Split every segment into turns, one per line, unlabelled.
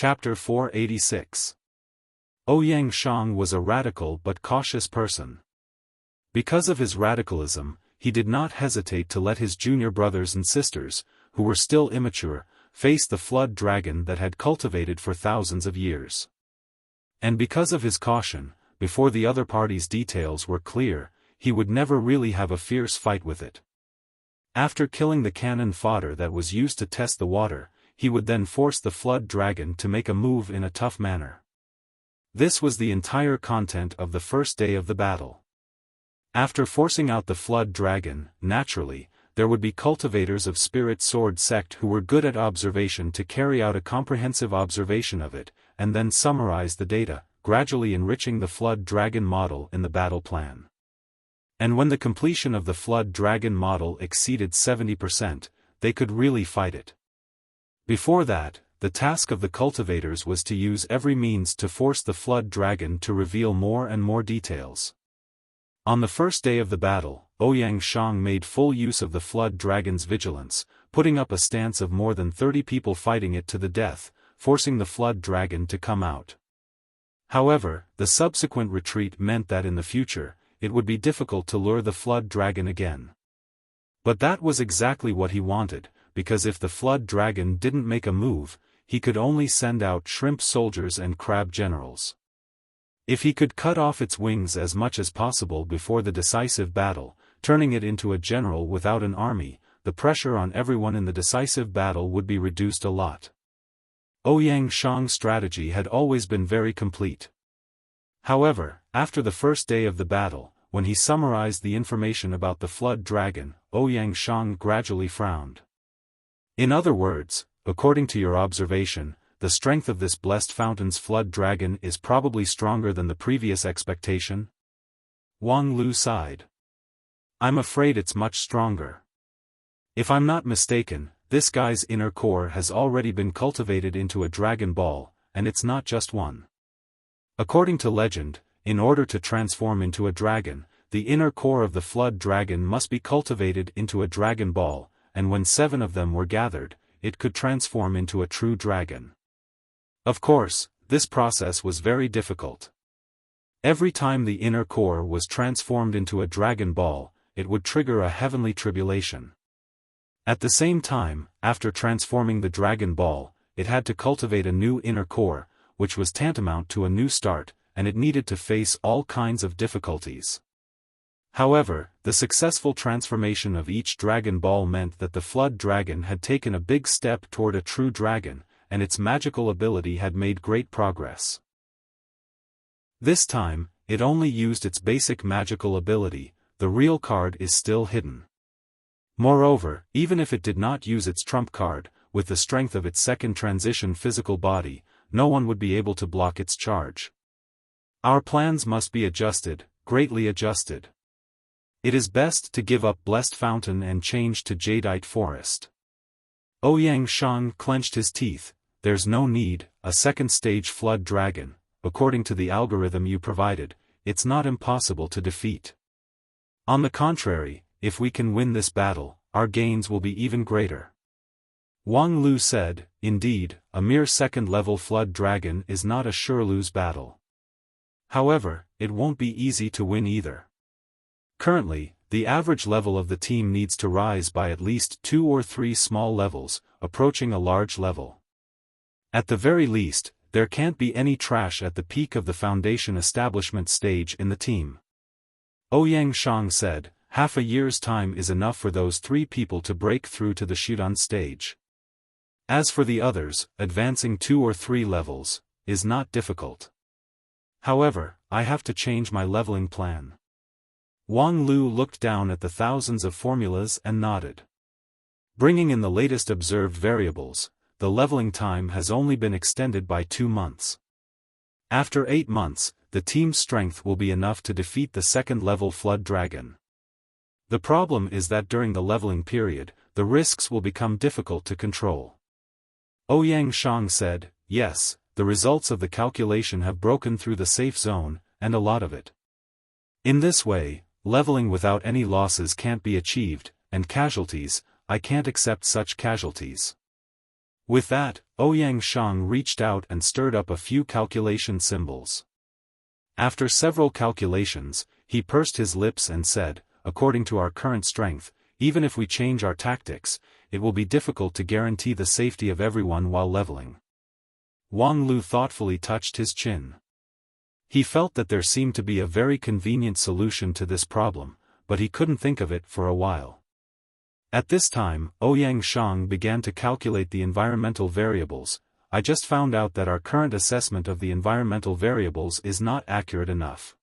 Chapter 486. Ouyang Shang was a radical but cautious person. Because of his radicalism, he did not hesitate to let his junior brothers and sisters, who were still immature, face the flood dragon that had cultivated for thousands of years. And because of his caution, before the other party's details were clear, he would never really have a fierce fight with it. After killing the cannon fodder that was used to test the water, he would then force the flood dragon to make a move in a tough manner. This was the entire content of the first day of the battle. After forcing out the flood dragon, naturally, there would be cultivators of spirit sword sect who were good at observation to carry out a comprehensive observation of it, and then summarize the data, gradually enriching the flood dragon model in the battle plan. And when the completion of the flood dragon model exceeded 70%, they could really fight it. Before that, the task of the cultivators was to use every means to force the flood dragon to reveal more and more details. On the first day of the battle, Ouyang Shang made full use of the flood dragon's vigilance, putting up a stance of more than 30 people fighting it to the death, forcing the flood dragon to come out. However, the subsequent retreat meant that in the future, it would be difficult to lure the flood dragon again. But that was exactly what he wanted, because if the flood dragon didn't make a move, he could only send out shrimp soldiers and crab generals. If he could cut off its wings as much as possible before the decisive battle, turning it into a general without an army, the pressure on everyone in the decisive battle would be reduced a lot. Ouyang Shang's strategy had always been very complete. However, after the first day of the battle, when he summarized the information about the flood dragon, Ouyang Shang gradually frowned. In other words, according to your observation, the strength of this blessed fountain's flood dragon is probably stronger than the previous expectation? Wang Lu sighed. I'm afraid it's much stronger. If I'm not mistaken, this guy's inner core has already been cultivated into a dragon ball, and it's not just one. According to legend, in order to transform into a dragon, the inner core of the flood dragon must be cultivated into a dragon ball, and when 7 of them were gathered, it could transform into a true dragon. Of course, this process was very difficult. Every time the inner core was transformed into a dragon ball, it would trigger a heavenly tribulation. At the same time, after transforming the dragon ball, it had to cultivate a new inner core, which was tantamount to a new start, and it needed to face all kinds of difficulties. However, the successful transformation of each dragon ball meant that the flood dragon had taken a big step toward a true dragon, and its magical ability had made great progress. This time, it only used its basic magical ability, the real card is still hidden. Moreover, even if it did not use its trump card, with the strength of its second transition physical body, no one would be able to block its charge. Our plans must be adjusted, greatly adjusted. It is best to give up Blessed Fountain and change to Jadeite Forest. Ouyang Shang clenched his teeth. There's no need, a second stage flood dragon, according to the algorithm you provided, it's not impossible to defeat. On the contrary, if we can win this battle, our gains will be even greater. Wang Lu said, indeed, a mere second-level flood dragon is not a sure-lose battle. However, it won't be easy to win either. Currently, the average level of the team needs to rise by at least 2 or 3 small levels, approaching a large level. At the very least, there can't be any trash at the peak of the foundation establishment stage in the team. Ouyang Shang said, half a year's time is enough for those 3 people to break through to the Shudan stage. As for the others, advancing 2 or 3 levels is not difficult. However, I have to change my leveling plan. Wang Lu looked down at the thousands of formulas and nodded. Bringing in the latest observed variables, the leveling time has only been extended by 2 months. After 8 months, the team's strength will be enough to defeat the second-level flood dragon. The problem is that during the leveling period, the risks will become difficult to control. Ouyang Shang said, yes, the results of the calculation have broken through the safe zone, and a lot of it. In this way, leveling without any losses can't be achieved, and casualties, I can't accept such casualties. With that, Ouyang Shang reached out and stirred up a few calculation symbols. After several calculations, he pursed his lips and said, according to our current strength, even if we change our tactics, it will be difficult to guarantee the safety of everyone while leveling. Wang Lu thoughtfully touched his chin. He felt that there seemed to be a very convenient solution to this problem, but he couldn't think of it for a while. At this time, Ouyang Shang began to calculate the environmental variables. I just found out that our current assessment of the environmental variables is not accurate enough.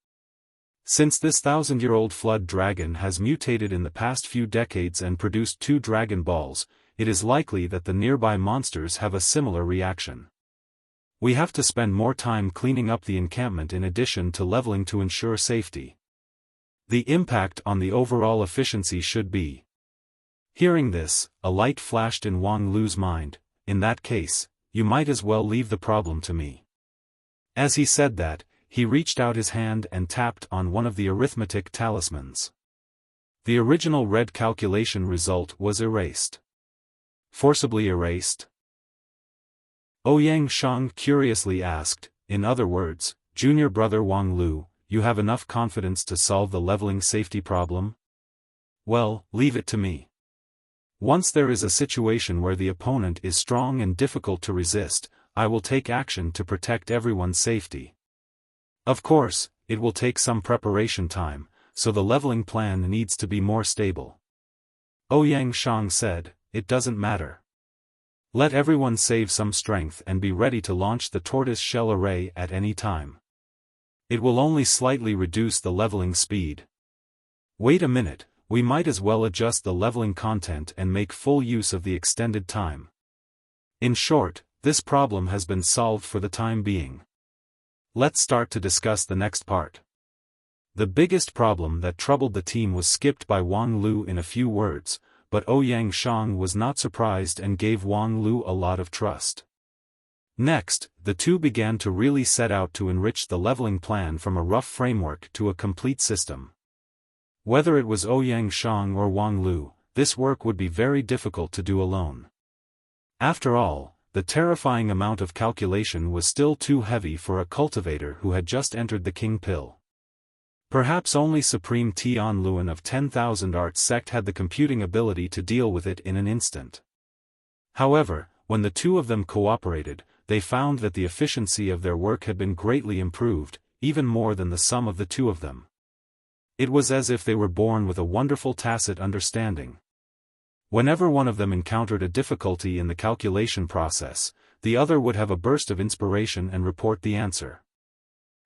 Since this 1,000-year-old flood dragon has mutated in the past few decades and produced 2 Dragon Balls, it is likely that the nearby monsters have a similar reaction. We have to spend more time cleaning up the encampment in addition to leveling to ensure safety. The impact on the overall efficiency should be. Hearing this, a light flashed in Wang Lu's mind. In that case, you might as well leave the problem to me. As he said that, he reached out his hand and tapped on one of the arithmetic talismans. The original red calculation result was erased. Forcibly erased? Ouyang Shang curiously asked, in other words, Junior Brother Wang Lu, you have enough confidence to solve the leveling safety problem? Well, leave it to me. Once there is a situation where the opponent is strong and difficult to resist, I will take action to protect everyone's safety. Of course, it will take some preparation time, so the leveling plan needs to be more stable. Ouyang Shang said, it doesn't matter. Let everyone save some strength and be ready to launch the tortoise shell array at any time. It will only slightly reduce the leveling speed. Wait a minute. We might as well adjust the leveling content and make full use of the extended time. In short, this problem has been solved for the time being. Let's start to discuss the next part. The biggest problem that troubled the team was skipped by Wang Lu in a few words, but Ouyang Shang was not surprised and gave Wang Lu a lot of trust. Next, the two began to really set out to enrich the leveling plan from a rough framework to a complete system. Whether it was Ouyang Shang or Wang Lu, this work would be very difficult to do alone. After all, the terrifying amount of calculation was still too heavy for a cultivator who had just entered the King Pill. Perhaps only Supreme Tian Luan of 10,000 Arts Sect had the computing ability to deal with it in an instant. However, when the two of them cooperated, they found that the efficiency of their work had been greatly improved, even more than the sum of the two of them. It was as if they were born with a wonderful tacit understanding. Whenever one of them encountered a difficulty in the calculation process, the other would have a burst of inspiration and report the answer.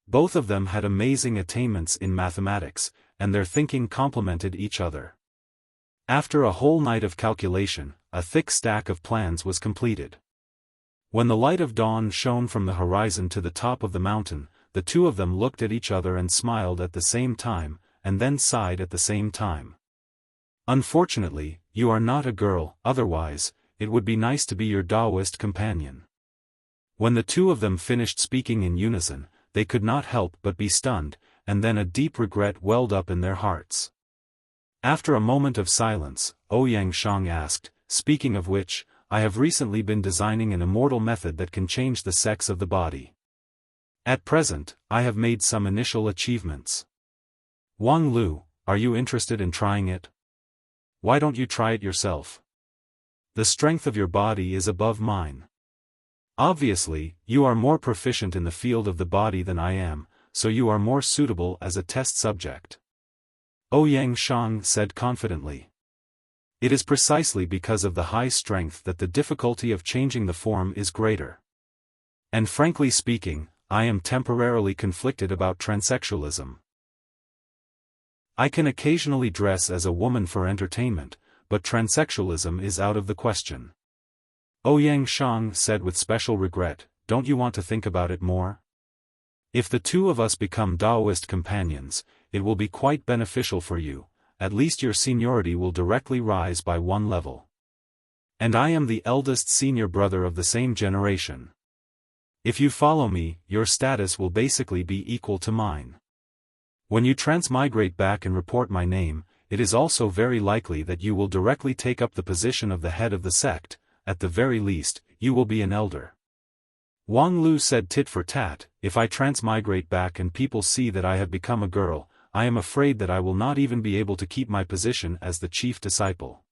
Both of them had amazing attainments in mathematics, and their thinking complemented each other. After a whole night of calculation, a thick stack of plans was completed. When the light of dawn shone from the horizon to the top of the mountain, the two of them looked at each other and smiled at the same time, and then sighed at the same time. Unfortunately, you are not a girl, otherwise, it would be nice to be your Taoist companion. When the two of them finished speaking in unison, they could not help but be stunned, and then a deep regret welled up in their hearts. After a moment of silence, Ouyang Shang asked, speaking of which, I have recently been designing an immortal method that can change the sex of the body. At present, I have made some initial achievements. Wang Lu, are you interested in trying it? Why don't you try it yourself? The strength of your body is above mine. Obviously, you are more proficient in the field of the body than I am, so you are more suitable as a test subject. Ouyang Shang said confidently. It is precisely because of the high strength that the difficulty of changing the form is greater. And frankly speaking, I am temporarily conflicted about transsexualism. I can occasionally dress as a woman for entertainment, but transsexualism is out of the question. Ouyang Shang said with special regret, don't you want to think about it more? If the two of us become Taoist companions, it will be quite beneficial for you, at least your seniority will directly rise by one level. And I am the eldest senior brother of the same generation. If you follow me, your status will basically be equal to mine. When you transmigrate back and report my name, it is also very likely that you will directly take up the position of the head of the sect. At the very least, you will be an elder. Wang Lu said tit for tat, if I transmigrate back and people see that I have become a girl, I am afraid that I will not even be able to keep my position as the chief disciple.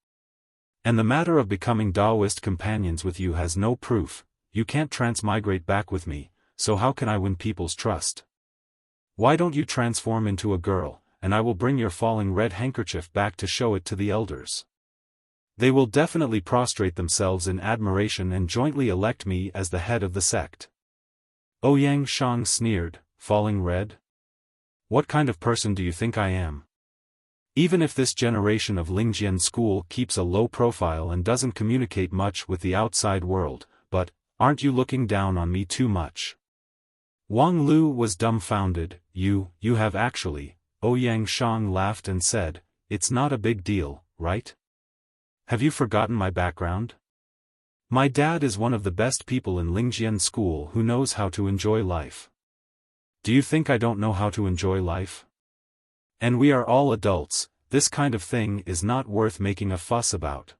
And the matter of becoming Taoist companions with you has no proof, you can't transmigrate back with me, so how can I win people's trust? Why don't you transform into a girl, and I will bring your falling red handkerchief back to show it to the elders. They will definitely prostrate themselves in admiration and jointly elect me as the head of the sect. Ouyang Shang sneered, falling red? What kind of person do you think I am? Even if this generation of Lingjian school keeps a low profile and doesn't communicate much with the outside world, but, aren't you looking down on me too much? Wang Lu was dumbfounded. You have actually, Ouyang Shang laughed and said, it's not a big deal, right? Have you forgotten my background? My dad is one of the best people in Lingjian school who knows how to enjoy life. Do you think I don't know how to enjoy life? And we are all adults, this kind of thing is not worth making a fuss about.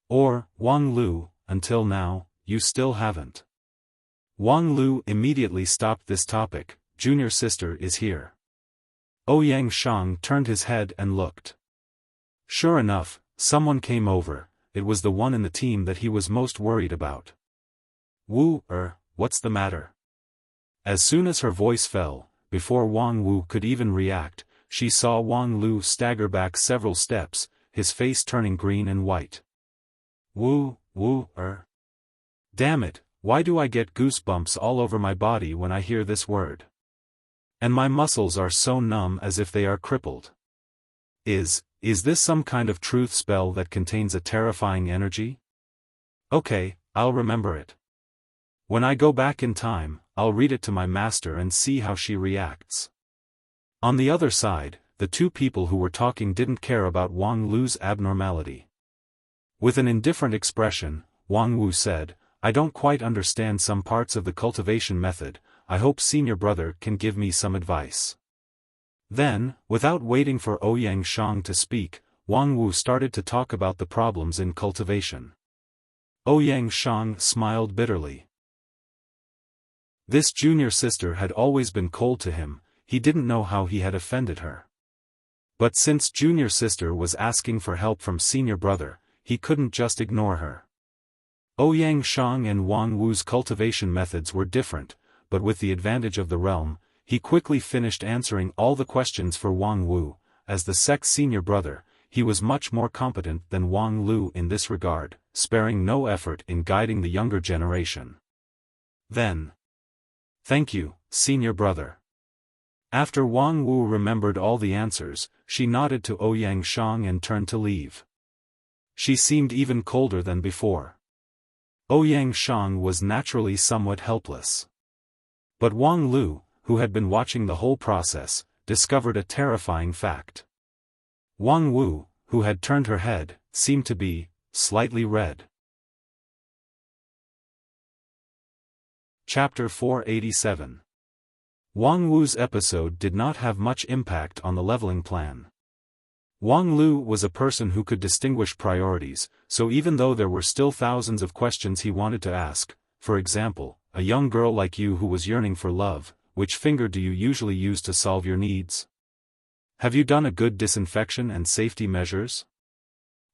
Or, Wang Lu, until now, you still haven't. Wang Lu immediately stopped this topic, junior sister is here. Ouyang Shang turned his head and looked. Sure enough, someone came over, it was the one in the team that he was most worried about. What's the matter? As soon as her voice fell, before Wang Wu could even react, she saw Wang Lu stagger back several steps, his face turning green and white. Damn it, why do I get goosebumps all over my body when I hear this word? And my muscles are so numb as if they are crippled. Is this some kind of truth spell that contains a terrifying energy? Okay, I'll remember it. When I go back in time, I'll read it to my master and see how she reacts. On the other side, the two people who were talking didn't care about Wang Lu's abnormality. With an indifferent expression, Wang Wu said, I don't quite understand some parts of the cultivation method, I hope senior brother can give me some advice. Then, without waiting for Ouyang Shang to speak, Wang Wu started to talk about the problems in cultivation. Ouyang Shang smiled bitterly. This junior sister had always been cold to him, he didn't know how he had offended her. But since junior sister was asking for help from senior brother, he couldn't just ignore her. Ouyang Shang and Wang Wu's cultivation methods were different, but with the advantage of the realm, he quickly finished answering all the questions for Wang Wu. As the sect's senior brother, he was much more competent than Wang Lu in this regard, sparing no effort in guiding the younger generation. Then, thank you, senior brother. After Wang Wu remembered all the answers, she nodded to Ouyang Shang and turned to leave. She seemed even colder than before. Ouyang Shang was naturally somewhat helpless. But Wang Lu, who had been watching the whole process, discovered a terrifying fact. Wang Wu, who had turned her head, seemed to be slightly red. Chapter 487. Wang Wu's episode did not have much impact on the leveling plan. Wang Lu was a person who could distinguish priorities, so even though there were still thousands of questions he wanted to ask, for example, a young girl like you who was yearning for love, which finger do you usually use to solve your needs? Have you done a good disinfection and safety measures?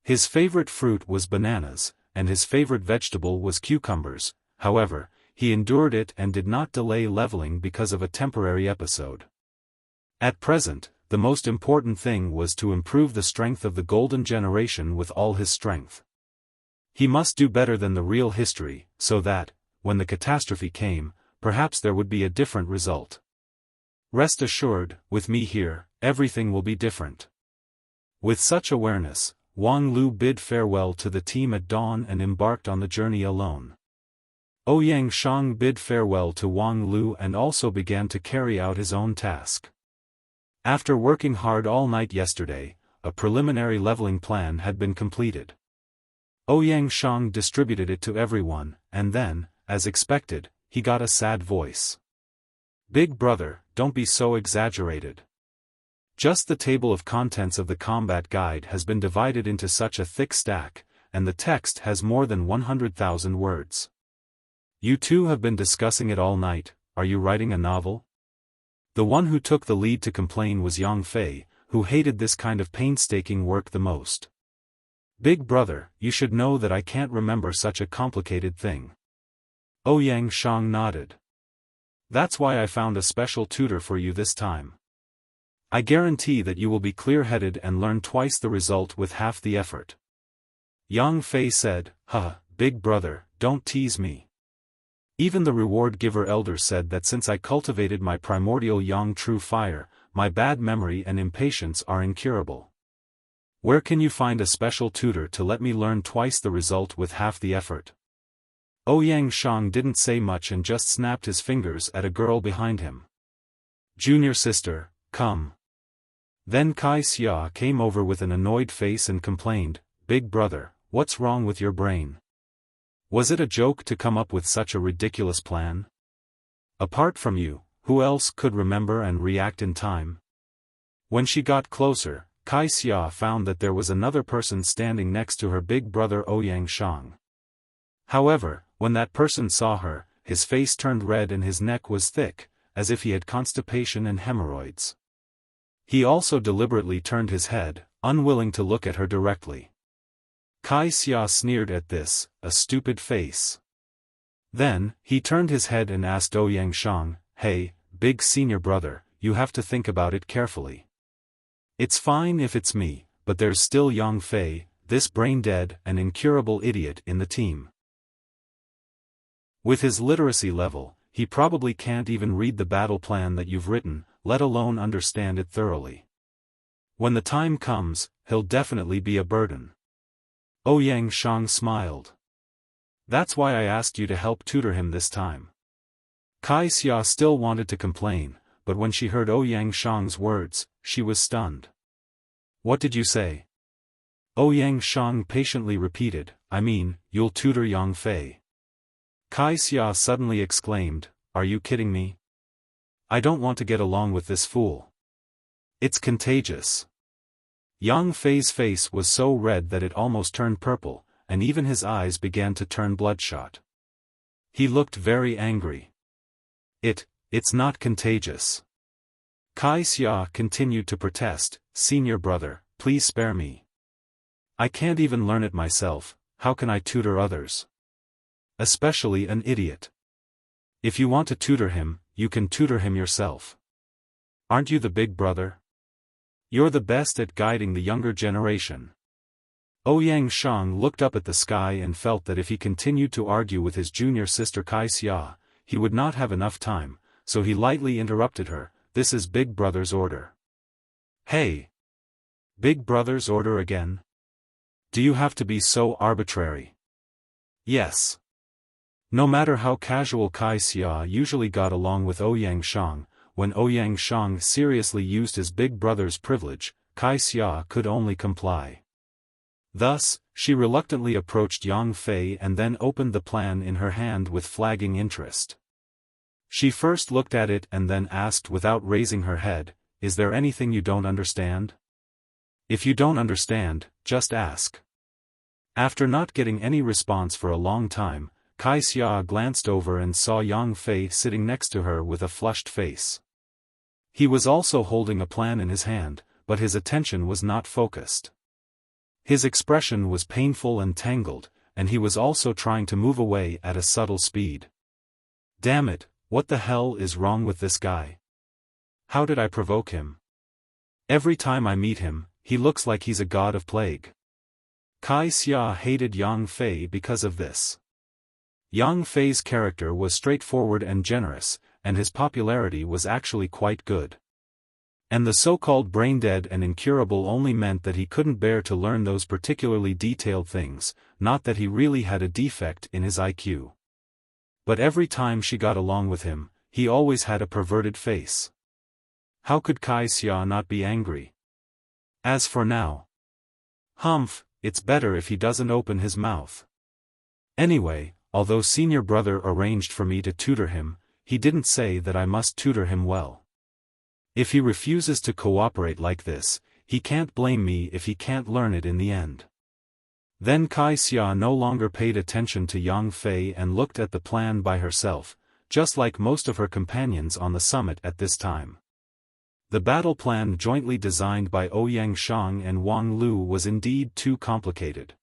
His favorite fruit was bananas, and his favorite vegetable was cucumbers, however, he endured it and did not delay leveling because of a temporary episode. At present, the most important thing was to improve the strength of the golden generation with all his strength. He must do better than the real history, so that, when the catastrophe came, perhaps there would be a different result. Rest assured, with me here, everything will be different. With such awareness, Wang Lu bid farewell to the team at dawn and embarked on the journey alone. Ouyang Shang bid farewell to Wang Lu and also began to carry out his own task. After working hard all night yesterday, a preliminary leveling plan had been completed. Ouyang Shang distributed it to everyone, and then, as expected, he got a sad voice. Big brother, don't be so exaggerated. Just the table of contents of the combat guide has been divided into such a thick stack, and the text has more than 100,000 words. You two have been discussing it all night. Are you writing a novel? The one who took the lead to complain was Yang Fei, who hated this kind of painstaking work the most. Big brother, you should know that I can't remember such a complicated thing. Ouyang Shang nodded. That's why I found a special tutor for you this time. I guarantee that you will be clear-headed and learn twice the result with half the effort. Yang Fei said, big brother, don't tease me. Even the reward-giver elder said that since I cultivated my primordial Yang true fire, my bad memory and impatience are incurable. Where can you find a special tutor to let me learn twice the result with half the effort? Ouyang Shang didn't say much and just snapped his fingers at a girl behind him. Junior sister, come. Then Kai Xia came over with an annoyed face and complained, Big brother, what's wrong with your brain? Was it a joke to come up with such a ridiculous plan? Apart from you, who else could remember and react in time? When she got closer, Kai Xia found that there was another person standing next to her big brother Ouyang Shang. However, when that person saw her, his face turned red and his neck was thick, as if he had constipation and hemorrhoids. He also deliberately turned his head, unwilling to look at her directly. Kai Xia sneered at this, a stupid face. Then, he turned his head and asked Ouyang Shang, hey, big senior brother, you have to think about it carefully. It's fine if it's me, but there's still Yang Fei, this brain-dead and incurable idiot in the team. With his literacy level, he probably can't even read the battle plan that you've written, let alone understand it thoroughly. When the time comes, he'll definitely be a burden. Ouyang Shang smiled. That's why I asked you to help tutor him this time. Kai Xia still wanted to complain, but when she heard Ouyang Shang's words, she was stunned. What did you say? Ouyang Shang patiently repeated, I mean, you'll tutor Yang Fei. Kai Xia suddenly exclaimed, are you kidding me? I don't want to get along with this fool. It's contagious. Yang Fei's face was so red that it almost turned purple, and even his eyes began to turn bloodshot. He looked very angry. It's not contagious. Kai Xia continued to protest, Senior brother, please spare me. I can't even learn it myself, how can I tutor others? Especially an idiot. If you want to tutor him, you can tutor him yourself. Aren't you the big brother? You're the best at guiding the younger generation. Ouyang Shang looked up at the sky and felt that if he continued to argue with his junior sister Kai Xia, he would not have enough time, so he lightly interrupted her, this is Big Brother's order. Hey! Big Brother's order again? Do you have to be so arbitrary? Yes. No matter how casual Kai Xia usually got along with Ouyang Shang, when Ouyang Shang seriously used his big brother's privilege, Kai Xia could only comply. Thus, she reluctantly approached Yang Fei and then opened the plan in her hand with flagging interest. She first looked at it and then asked without raising her head, is there anything you don't understand? If you don't understand, just ask. After not getting any response for a long time, Kai Xia glanced over and saw Yang Fei sitting next to her with a flushed face. He was also holding a plan in his hand, but his attention was not focused. His expression was painful and tangled, and he was also trying to move away at a subtle speed. Damn it, what the hell is wrong with this guy? How did I provoke him? Every time I meet him, he looks like he's a god of plague. Kai Xia hated Yang Fei because of this. Yang Fei's character was straightforward and generous, and his popularity was actually quite good. And the so-called brain-dead and incurable only meant that he couldn't bear to learn those particularly detailed things, not that he really had a defect in his IQ. But every time she got along with him, he always had a perverted face. How could Kai Xia not be angry? As for now, humph, it's better if he doesn't open his mouth. Anyway, although senior brother arranged for me to tutor him, he didn't say that I must tutor him well. If he refuses to cooperate like this, he can't blame me if he can't learn it in the end. Then Kai Xia no longer paid attention to Yang Fei and looked at the plan by herself, just like most of her companions on the summit at this time. The battle plan jointly designed by Ouyang Shang and Wang Lu was indeed too complicated.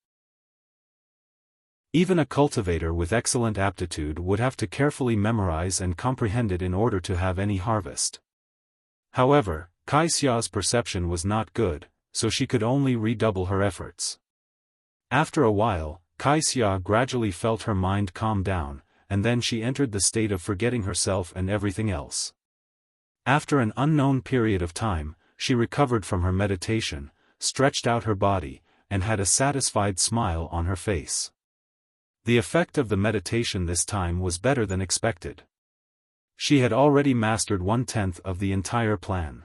Even a cultivator with excellent aptitude would have to carefully memorize and comprehend it in order to have any harvest. However, Kai Xia's perception was not good, so she could only redouble her efforts. After a while, Kai Xia gradually felt her mind calm down, and then she entered the state of forgetting herself and everything else. After an unknown period of time, she recovered from her meditation, stretched out her body, and had a satisfied smile on her face. The effect of the meditation this time was better than expected. She had already mastered 1/10 of the entire plan.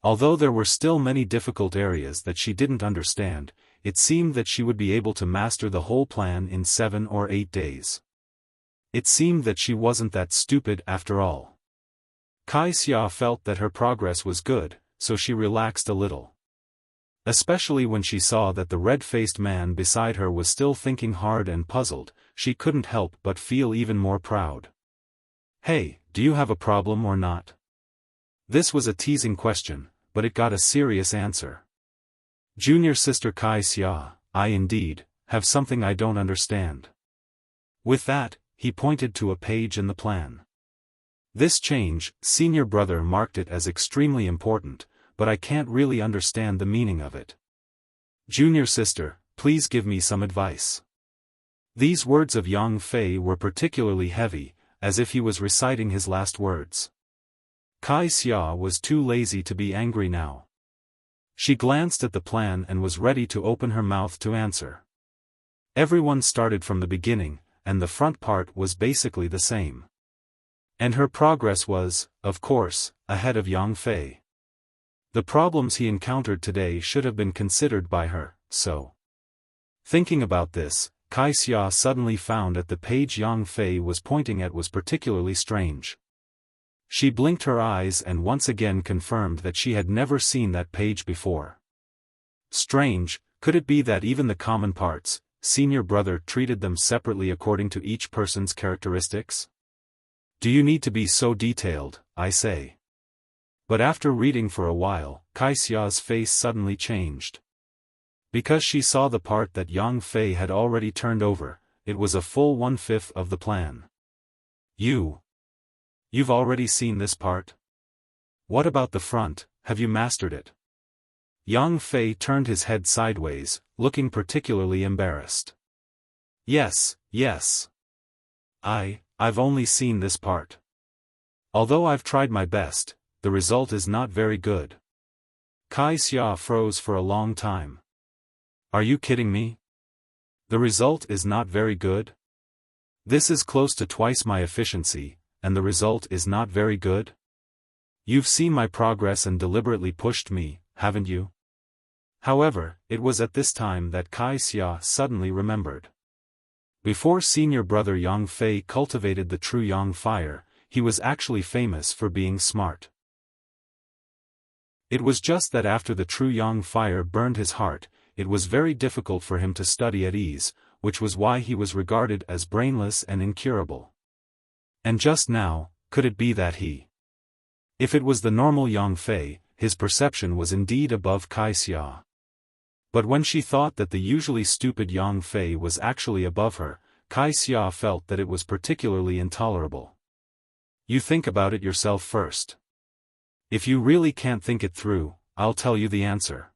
Although there were still many difficult areas that she didn't understand, it seemed that she would be able to master the whole plan in 7 or 8 days. It seemed that she wasn't that stupid after all. Kai Xia felt that her progress was good, so she relaxed a little. Especially when she saw that the red-faced man beside her was still thinking hard and puzzled, she couldn't help but feel even more proud. "Hey, do you have a problem or not?" This was a teasing question, but it got a serious answer. "Junior sister Kai Xia, I indeed have something I don't understand." With that, he pointed to a page in the plan. "This change, senior brother marked it as extremely important, but I can't really understand the meaning of it. Junior sister, please give me some advice." These words of Yang Fei were particularly heavy, as if he was reciting his last words. Kai Xia was too lazy to be angry now. She glanced at the plan and was ready to open her mouth to answer. Everyone started from the beginning, and the front part was basically the same. And her progress was, of course, ahead of Yang Fei. The problems he encountered today should have been considered by her, so. Thinking about this, Kai Xia suddenly found that the page Yang Fei was pointing at was particularly strange. She blinked her eyes and once again confirmed that she had never seen that page before. Strange, could it be that even the common parts, senior brother treated them separately according to each person's characteristics? Do you need to be so detailed, I say? But after reading for a while, Kai Xia's face suddenly changed. Because she saw the part that Yang Fei had already turned over, it was a full 1/5 of the plan. You've already seen this part? What about the front, have you mastered it? Yang Fei turned his head sideways, looking particularly embarrassed. Yes. I've only seen this part. Although I've tried my best, the result is not very good. Kai Xia froze for a long time. Are you kidding me? The result is not very good? This is close to twice my efficiency, and the result is not very good? You've seen my progress and deliberately pushed me, haven't you? However, it was at this time that Kai Xia suddenly remembered. Before senior brother Yang Fei cultivated the true Yang fire, he was actually famous for being smart. It was just that after the true Yang fire burned his heart, it was very difficult for him to study at ease, which was why he was regarded as brainless and incurable. And just now, could it be that he? If it was the normal Yang Fei, his perception was indeed above Kai Xia. But when she thought that the usually stupid Yang Fei was actually above her, Kai Xia felt that it was particularly intolerable. You think about it yourself first. If you really can't think it through, I'll tell you the answer.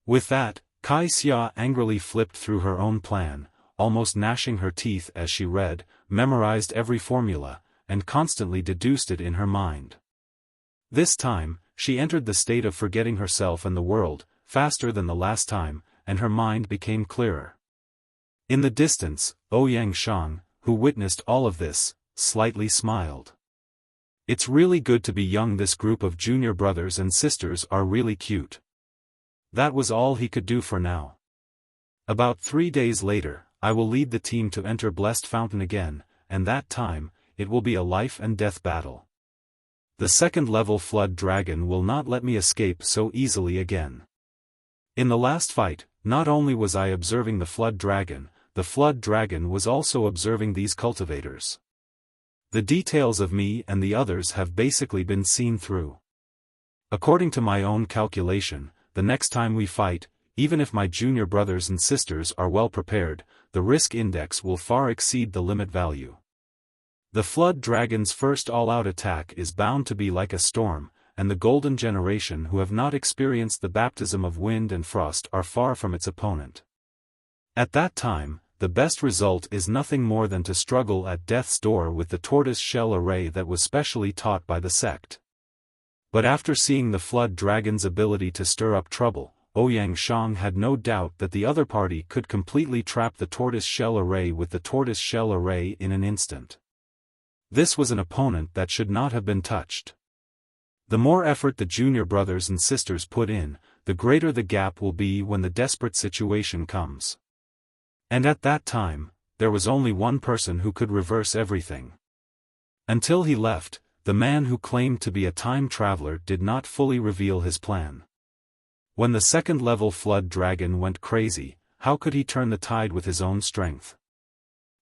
With that, Kai Xia angrily flipped through her own plan, almost gnashing her teeth as she read, memorized every formula, and constantly deduced it in her mind. This time, she entered the state of forgetting herself and the world, faster than the last time, and her mind became clearer. In the distance, Ouyang Shang, who witnessed all of this, slightly smiled. It's really good to be young. This group of junior brothers and sisters are really cute. That was all he could do for now. About 3 days later, I will lead the team to enter Blessed Fountain again, and that time, it will be a life and death battle. The second-level Flood Dragon will not let me escape so easily again. In the last fight, not only was I observing the flood dragon was also observing these cultivators. The details of me and the others have basically been seen through. According to my own calculation, the next time we fight, even if my junior brothers and sisters are well prepared, the risk index will far exceed the limit value. The flood dragon's first all-out attack is bound to be like a storm, and the golden generation who have not experienced the baptism of wind and frost are far from its opponent. At that time, the best result is nothing more than to struggle at death's door with the tortoise-shell array that was specially taught by the sect. But after seeing the flood dragon's ability to stir up trouble, Ouyang Shang had no doubt that the other party could completely trap the tortoise-shell array with the tortoise-shell array in an instant. This was an opponent that should not have been touched. The more effort the junior brothers and sisters put in, the greater the gap will be when the desperate situation comes. And at that time, there was only one person who could reverse everything. Until he left, the man who claimed to be a time traveler did not fully reveal his plan. When the second-level flood dragon went crazy, how could he turn the tide with his own strength?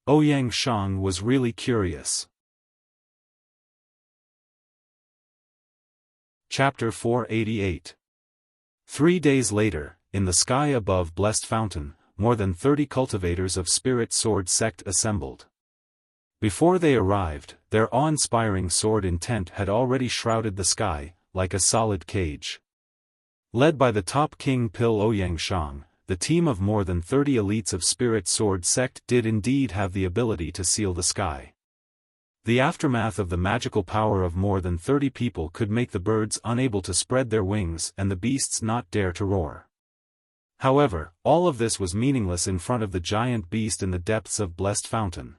Ouyang Shang was really curious. Chapter 488. 3 days later, in the sky above Blessed Fountain, more than 30 cultivators of Spirit Sword sect assembled. Before they arrived, their awe-inspiring sword intent had already shrouded the sky, like a solid cage. Led by the top king Pil Ouyang Shang, the team of more than 30 elites of Spirit Sword sect did indeed have the ability to seal the sky. The aftermath of the magical power of more than 30 people could make the birds unable to spread their wings and the beasts not dare to roar. However, all of this was meaningless in front of the giant beast in the depths of Blessed Fountain.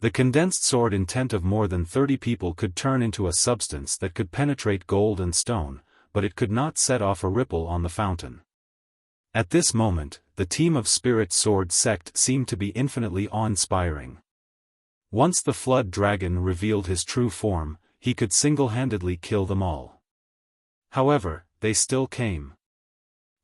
The condensed sword intent of more than 30 people could turn into a substance that could penetrate gold and stone, but it could not set off a ripple on the fountain. At this moment, the team of Spirit Sword sect seemed to be infinitely awe-inspiring. Once the flood dragon revealed his true form, he could single-handedly kill them all. However, they still came.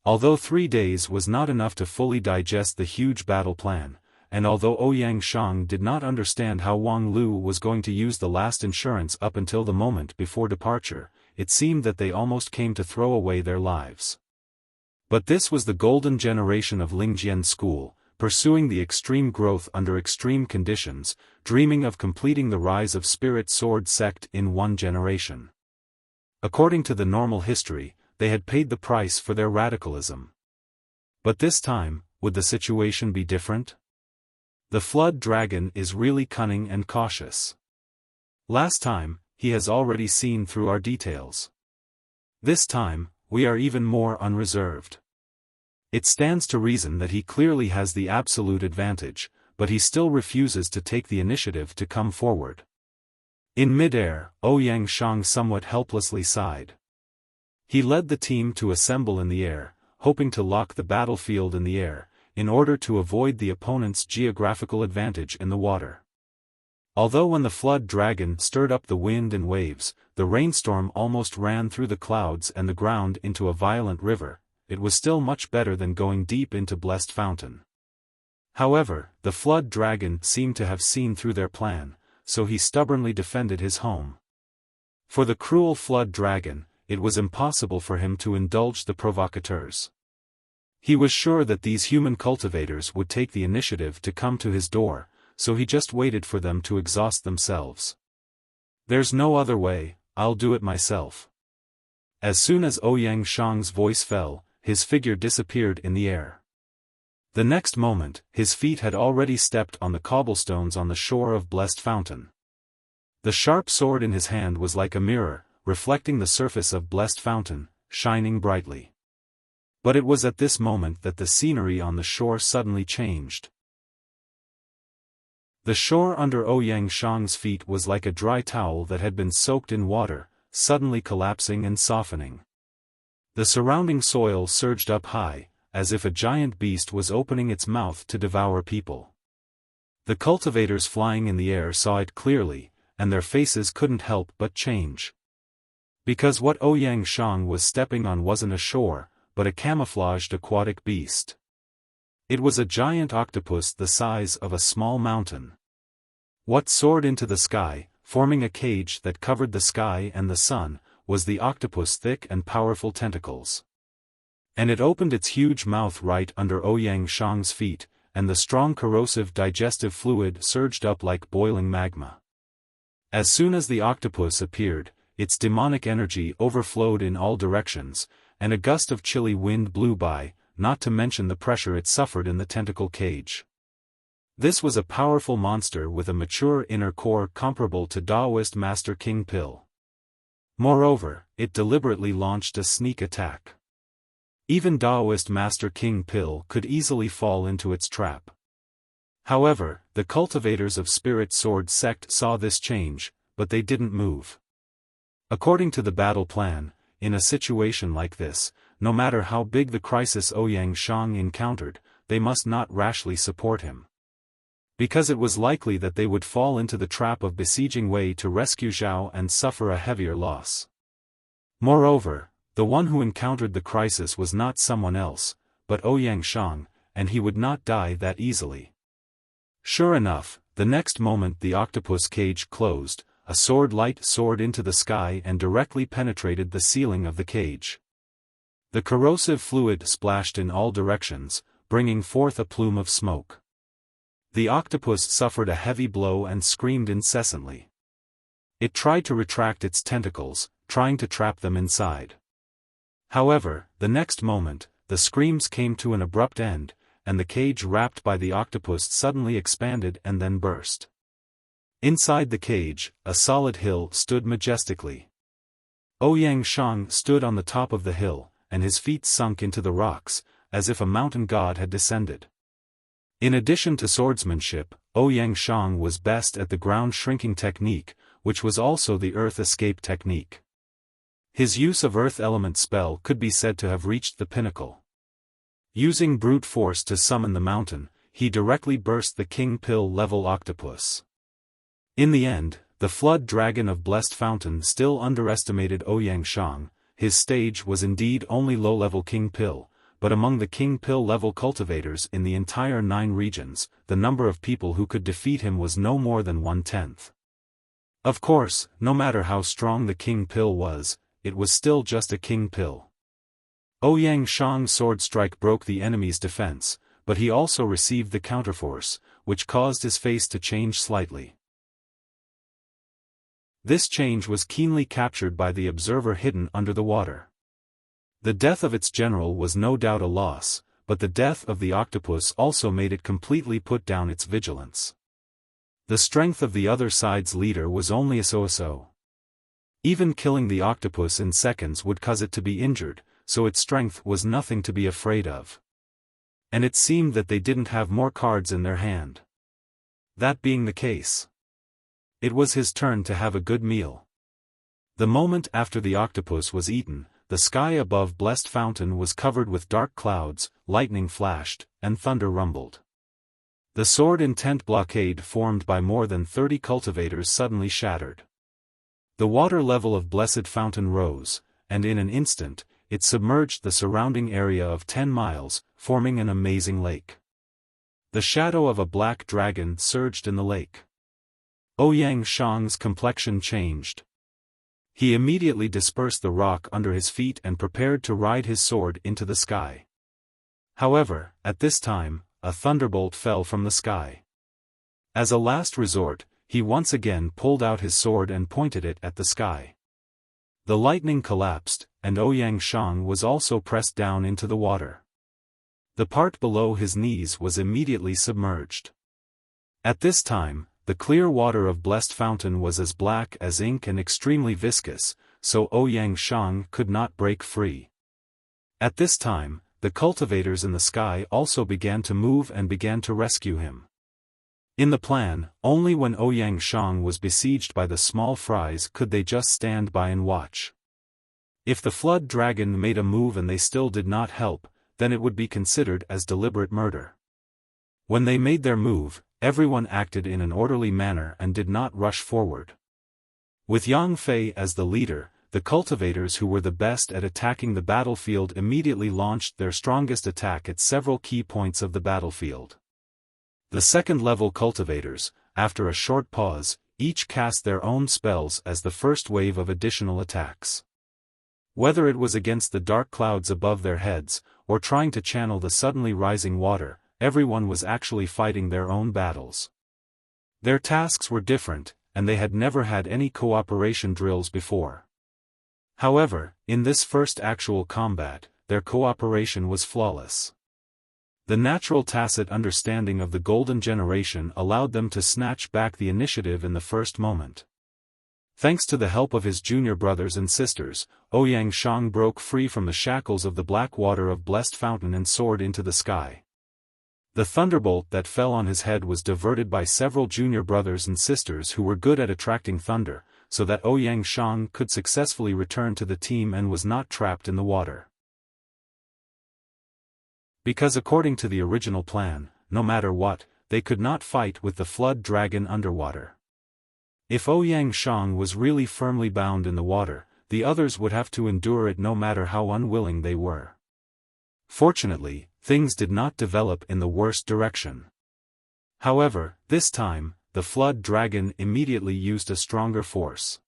Although 3 days was not enough to fully digest the huge battle plan, and although Ouyang Shang did not understand how Wang Lu was going to use the last insurance up until the moment before departure, it seemed that they almost came to throw away their lives. But this was the golden generation of Lingjian school, pursuing the extreme growth under extreme conditions, dreaming of completing the rise of Spirit Sword sect in 1 generation. According to the normal history, they had paid the price for their radicalism. But this time, would the situation be different? The flood dragon is really cunning and cautious. Last time, he has already seen through our details. This time, we are even more unreserved. It stands to reason that he clearly has the absolute advantage, but he still refuses to take the initiative to come forward. In mid-air, Ouyang Shang somewhat helplessly sighed. He led the team to assemble in the air, hoping to lock the battlefield in the air, in order to avoid the opponent's geographical advantage in the water. Although when the flood dragon stirred up the wind and waves, the rainstorm almost ran through the clouds and the ground into a violent river, it was still much better than going deep into Blessed Fountain. However, the flood dragon seemed to have seen through their plan, so he stubbornly defended his home. For the cruel flood dragon, it was impossible for him to indulge the provocateurs. He was sure that these human cultivators would take the initiative to come to his door, so he just waited for them to exhaust themselves. There's no other way, I'll do it myself. As soon as Ouyang Shang's voice fell, his figure disappeared in the air. The next moment, his feet had already stepped on the cobblestones on the shore of Blessed Fountain. The sharp sword in his hand was like a mirror, reflecting the surface of Blessed Fountain, shining brightly. But it was at this moment that the scenery on the shore suddenly changed. The shore under Ouyang Shang's feet was like a dry towel that had been soaked in water, suddenly collapsing and softening. The surrounding soil surged up high, as if a giant beast was opening its mouth to devour people. The cultivators flying in the air saw it clearly, and their faces couldn't help but change. Because what Ouyang Shang was stepping on wasn't a shore, but a camouflaged aquatic beast. It was a giant octopus the size of a small mountain. What soared into the sky, forming a cage that covered the sky and the sun, was the octopus' thick and powerful tentacles. And it opened its huge mouth right under Ouyang Shang's feet, and the strong corrosive digestive fluid surged up like boiling magma. As soon as the octopus appeared, its demonic energy overflowed in all directions, and a gust of chilly wind blew by, not to mention the pressure it suffered in the tentacle cage. This was a powerful monster with a mature inner core comparable to Taoist Master King Pill. Moreover, it deliberately launched a sneak attack. Even Taoist Master King Pill could easily fall into its trap. However, the cultivators of Spirit Sword sect saw this change, but they didn't move. According to the battle plan, in a situation like this, no matter how big the crisis Ouyang Shang encountered, they must not rashly support him. Because it was likely that they would fall into the trap of besieging Wei to rescue Zhao and suffer a heavier loss. Moreover, the one who encountered the crisis was not someone else, but Ouyang Shang, and he would not die that easily. Sure enough, the next moment the octopus cage closed, a sword light soared into the sky and directly penetrated the ceiling of the cage. The corrosive fluid splashed in all directions, bringing forth a plume of smoke. The octopus suffered a heavy blow and screamed incessantly. It tried to retract its tentacles, trying to trap them inside. However, the next moment, the screams came to an abrupt end, and the cage wrapped by the octopus suddenly expanded and then burst. Inside the cage, a solid hill stood majestically. Ouyang Shang stood on the top of the hill, and his feet sunk into the rocks, as if a mountain god had descended. In addition to swordsmanship, Ouyang Shang was best at the ground shrinking technique, which was also the earth escape technique. His use of earth element spell could be said to have reached the pinnacle. Using brute force to summon the mountain, he directly burst the King Pill level octopus. In the end, the flood dragon of Blessed Fountain still underestimated Ouyang Shang. His stage was indeed only low-level King Pill, but among the King Pill level cultivators in the entire 9 regions, the number of people who could defeat him was no more than 1/10. Of course, no matter how strong the King Pill was, it was still just a King Pill. Ouyang Shang's sword strike broke the enemy's defense, but he also received the counterforce, which caused his face to change slightly. This change was keenly captured by the observer hidden under the water. The death of its general was no doubt a loss, but the death of the octopus also made it completely put down its vigilance. The strength of the other side's leader was only a so-so. Even killing the octopus in seconds would cause it to be injured, so its strength was nothing to be afraid of. And it seemed that they didn't have more cards in their hand. That being the case, it was his turn to have a good meal. The moment after the octopus was eaten, the sky above Blessed Fountain was covered with dark clouds, lightning flashed, and thunder rumbled. The sword intent blockade formed by more than 30 cultivators suddenly shattered. The water level of Blessed Fountain rose, and in an instant, it submerged the surrounding area of 10 miles, forming an amazing lake. The shadow of a black dragon surged in the lake. Ouyang Shang's complexion changed. He immediately dispersed the rock under his feet and prepared to ride his sword into the sky. However, at this time, a thunderbolt fell from the sky. As a last resort, he once again pulled out his sword and pointed it at the sky. The lightning collapsed, and Ouyang Shang was also pressed down into the water. The part below his knees was immediately submerged. At this time, the clear water of Blessed Fountain was as black as ink and extremely viscous, so Ouyang Shang could not break free. At this time, the cultivators in the sky also began to move and began to rescue him. In the plan, only when Ouyang Shang was besieged by the small fries could they just stand by and watch. If the flood dragon made a move and they still did not help, then it would be considered as deliberate murder. When they made their move, everyone acted in an orderly manner and did not rush forward. With Yang Fei as the leader, the cultivators who were the best at attacking the battlefield immediately launched their strongest attack at several key points of the battlefield. The second-level cultivators, after a short pause, each cast their own spells as the first wave of additional attacks. Whether it was against the dark clouds above their heads, or trying to channel the suddenly rising water, everyone was actually fighting their own battles. Their tasks were different, and they had never had any cooperation drills before. However, in this first actual combat, their cooperation was flawless. The natural tacit understanding of the Golden Generation allowed them to snatch back the initiative in the first moment. Thanks to the help of his junior brothers and sisters, Ouyang Shang broke free from the shackles of the black water of Blessed Fountain and soared into the sky. The thunderbolt that fell on his head was diverted by several junior brothers and sisters who were good at attracting thunder, so that Ouyang Shang could successfully return to the team and was not trapped in the water. Because according to the original plan, no matter what, they could not fight with the flood dragon underwater. If Ouyang Shang was really firmly bound in the water, the others would have to endure it no matter how unwilling they were. Fortunately, things did not develop in the worst direction. However, this time, the flood dragon immediately used a stronger force.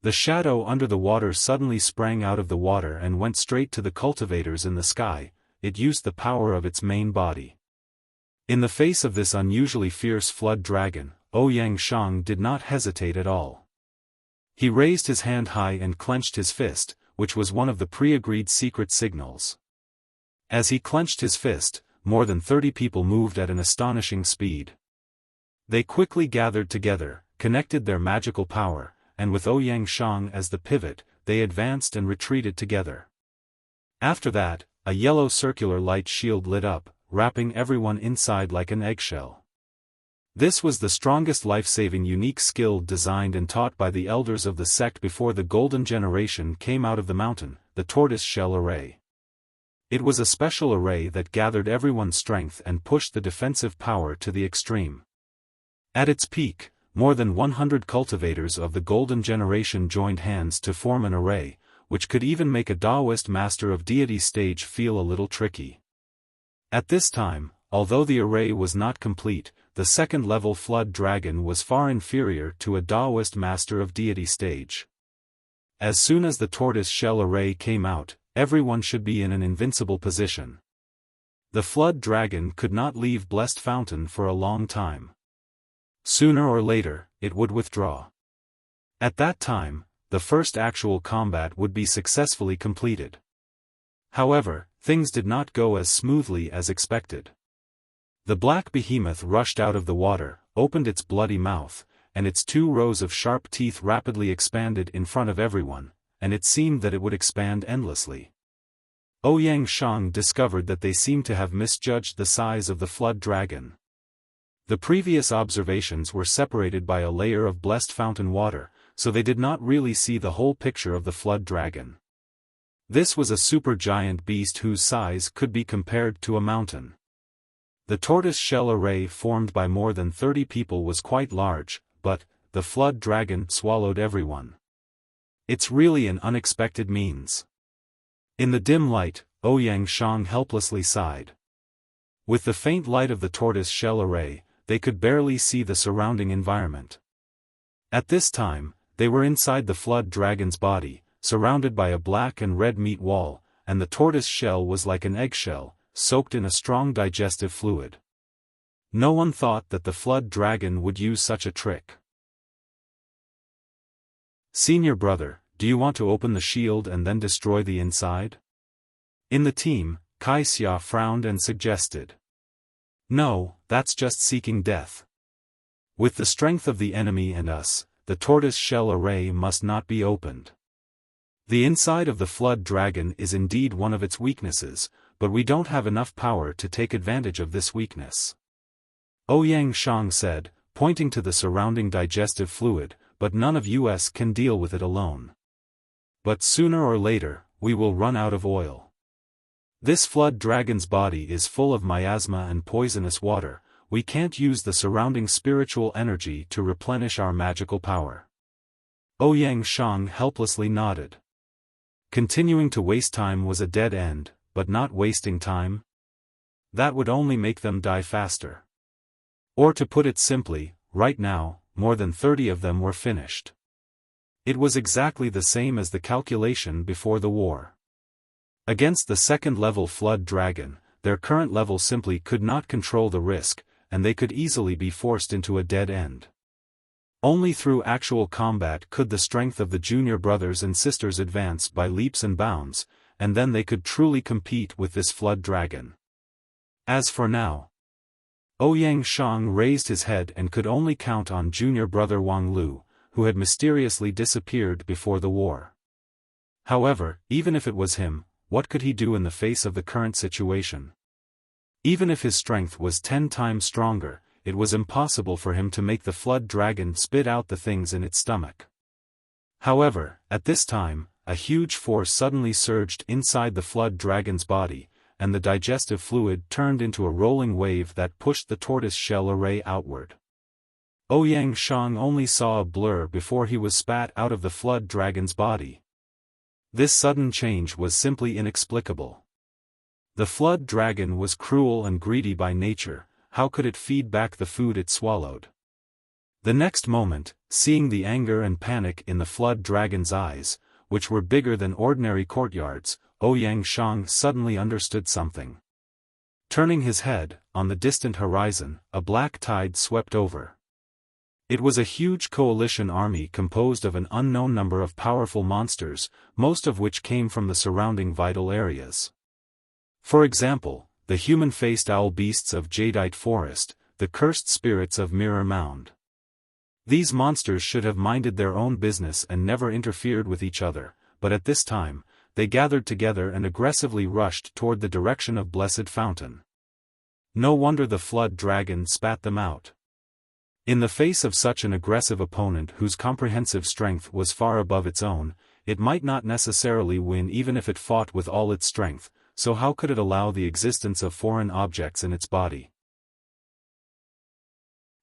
The shadow under the water suddenly sprang out of the water and went straight to the cultivators in the sky. It used the power of its main body. In the face of this unusually fierce flood dragon, Ouyang Shang did not hesitate at all. He raised his hand high and clenched his fist, which was one of the pre-agreed secret signals. As he clenched his fist, more than 30 people moved at an astonishing speed. They quickly gathered together, connected their magical power, and with Ouyang Shang as the pivot, they advanced and retreated together. After that, a yellow circular light shield lit up, wrapping everyone inside like an eggshell. This was the strongest life-saving unique skill designed and taught by the elders of the sect before the Golden Generation came out of the mountain, the tortoise shell array. It was a special array that gathered everyone's strength and pushed the defensive power to the extreme. At its peak, more than 100 cultivators of the Golden Generation joined hands to form an array, which could even make a Taoist master of deity stage feel a little tricky. At this time, although the array was not complete, the second-level flood dragon was far inferior to a Taoist master of deity stage. As soon as the tortoise shell array came out, everyone should be in an invincible position. The flood dragon could not leave Blessed Fountain for a long time. Sooner or later, it would withdraw. At that time, the first actual combat would be successfully completed. However, things did not go as smoothly as expected. The black behemoth rushed out of the water, opened its bloody mouth, and its 2 rows of sharp teeth rapidly expanded in front of everyone, and it seemed that it would expand endlessly. Ouyang Shang discovered that they seemed to have misjudged the size of the flood dragon. The previous observations were separated by a layer of Blessed Fountain water, so they did not really see the whole picture of the flood dragon. This was a supergiant beast whose size could be compared to a mountain. The tortoise shell array formed by more than 30 people was quite large, but the flood dragon swallowed everyone. It's really an unexpected means. In the dim light, Ouyang Shang helplessly sighed. With the faint light of the tortoise shell array, they could barely see the surrounding environment. At this time, they were inside the flood dragon's body, surrounded by a black and red meat wall, and the tortoise shell was like an eggshell, soaked in a strong digestive fluid. No one thought that the flood dragon would use such a trick. Senior brother, do you want to open the shield and then destroy the inside? In the team, Xia frowned and suggested. No, that's just seeking death. With the strength of the enemy and us, the tortoise shell array must not be opened. The inside of the flood dragon is indeed one of its weaknesses, but we don't have enough power to take advantage of this weakness. Ouyang Shang said, pointing to the surrounding digestive fluid, but none of us can deal with it alone. But sooner or later, we will run out of oil. This flood dragon's body is full of miasma and poisonous water. We can't use the surrounding spiritual energy to replenish our magical power. Ouyang Shang helplessly nodded. Continuing to waste time was a dead end, but not wasting time? That would only make them die faster. Or to put it simply, right now, more than 30 of them were finished. It was exactly the same as the calculation before the war. Against the second-level flood dragon, their current level simply could not control the risk, and they could easily be forced into a dead end. Only through actual combat could the strength of the junior brothers and sisters advance by leaps and bounds, and then they could truly compete with this flood dragon. As for now, Ouyang Shang raised his head and could only count on junior brother Wang Lu, who had mysteriously disappeared before the war. However, even if it was him, what could he do in the face of the current situation? Even if his strength was 10 times stronger, it was impossible for him to make the flood dragon spit out the things in its stomach. However, at this time, a huge force suddenly surged inside the flood dragon's body, and the digestive fluid turned into a rolling wave that pushed the tortoise shell array outward. Ouyang Shang only saw a blur before he was spat out of the flood dragon's body. This sudden change was simply inexplicable. The flood dragon was cruel and greedy by nature. How could it feed back the food it swallowed? The next moment, seeing the anger and panic in the flood dragon's eyes, which were bigger than ordinary courtyards, Ouyang Shang suddenly understood something. Turning his head, on the distant horizon, a black tide swept over. It was a huge coalition army composed of an unknown number of powerful monsters, most of which came from the surrounding vital areas. For example, the human-faced owl beasts of Jadeite Forest, the cursed spirits of Mirror Mound. These monsters should have minded their own business and never interfered with each other, but at this time, they gathered together and aggressively rushed toward the direction of Blessed Fountain. No wonder the flood dragon spat them out. In the face of such an aggressive opponent whose comprehensive strength was far above its own, it might not necessarily win even if it fought with all its strength. So how could it allow the existence of foreign objects in its body?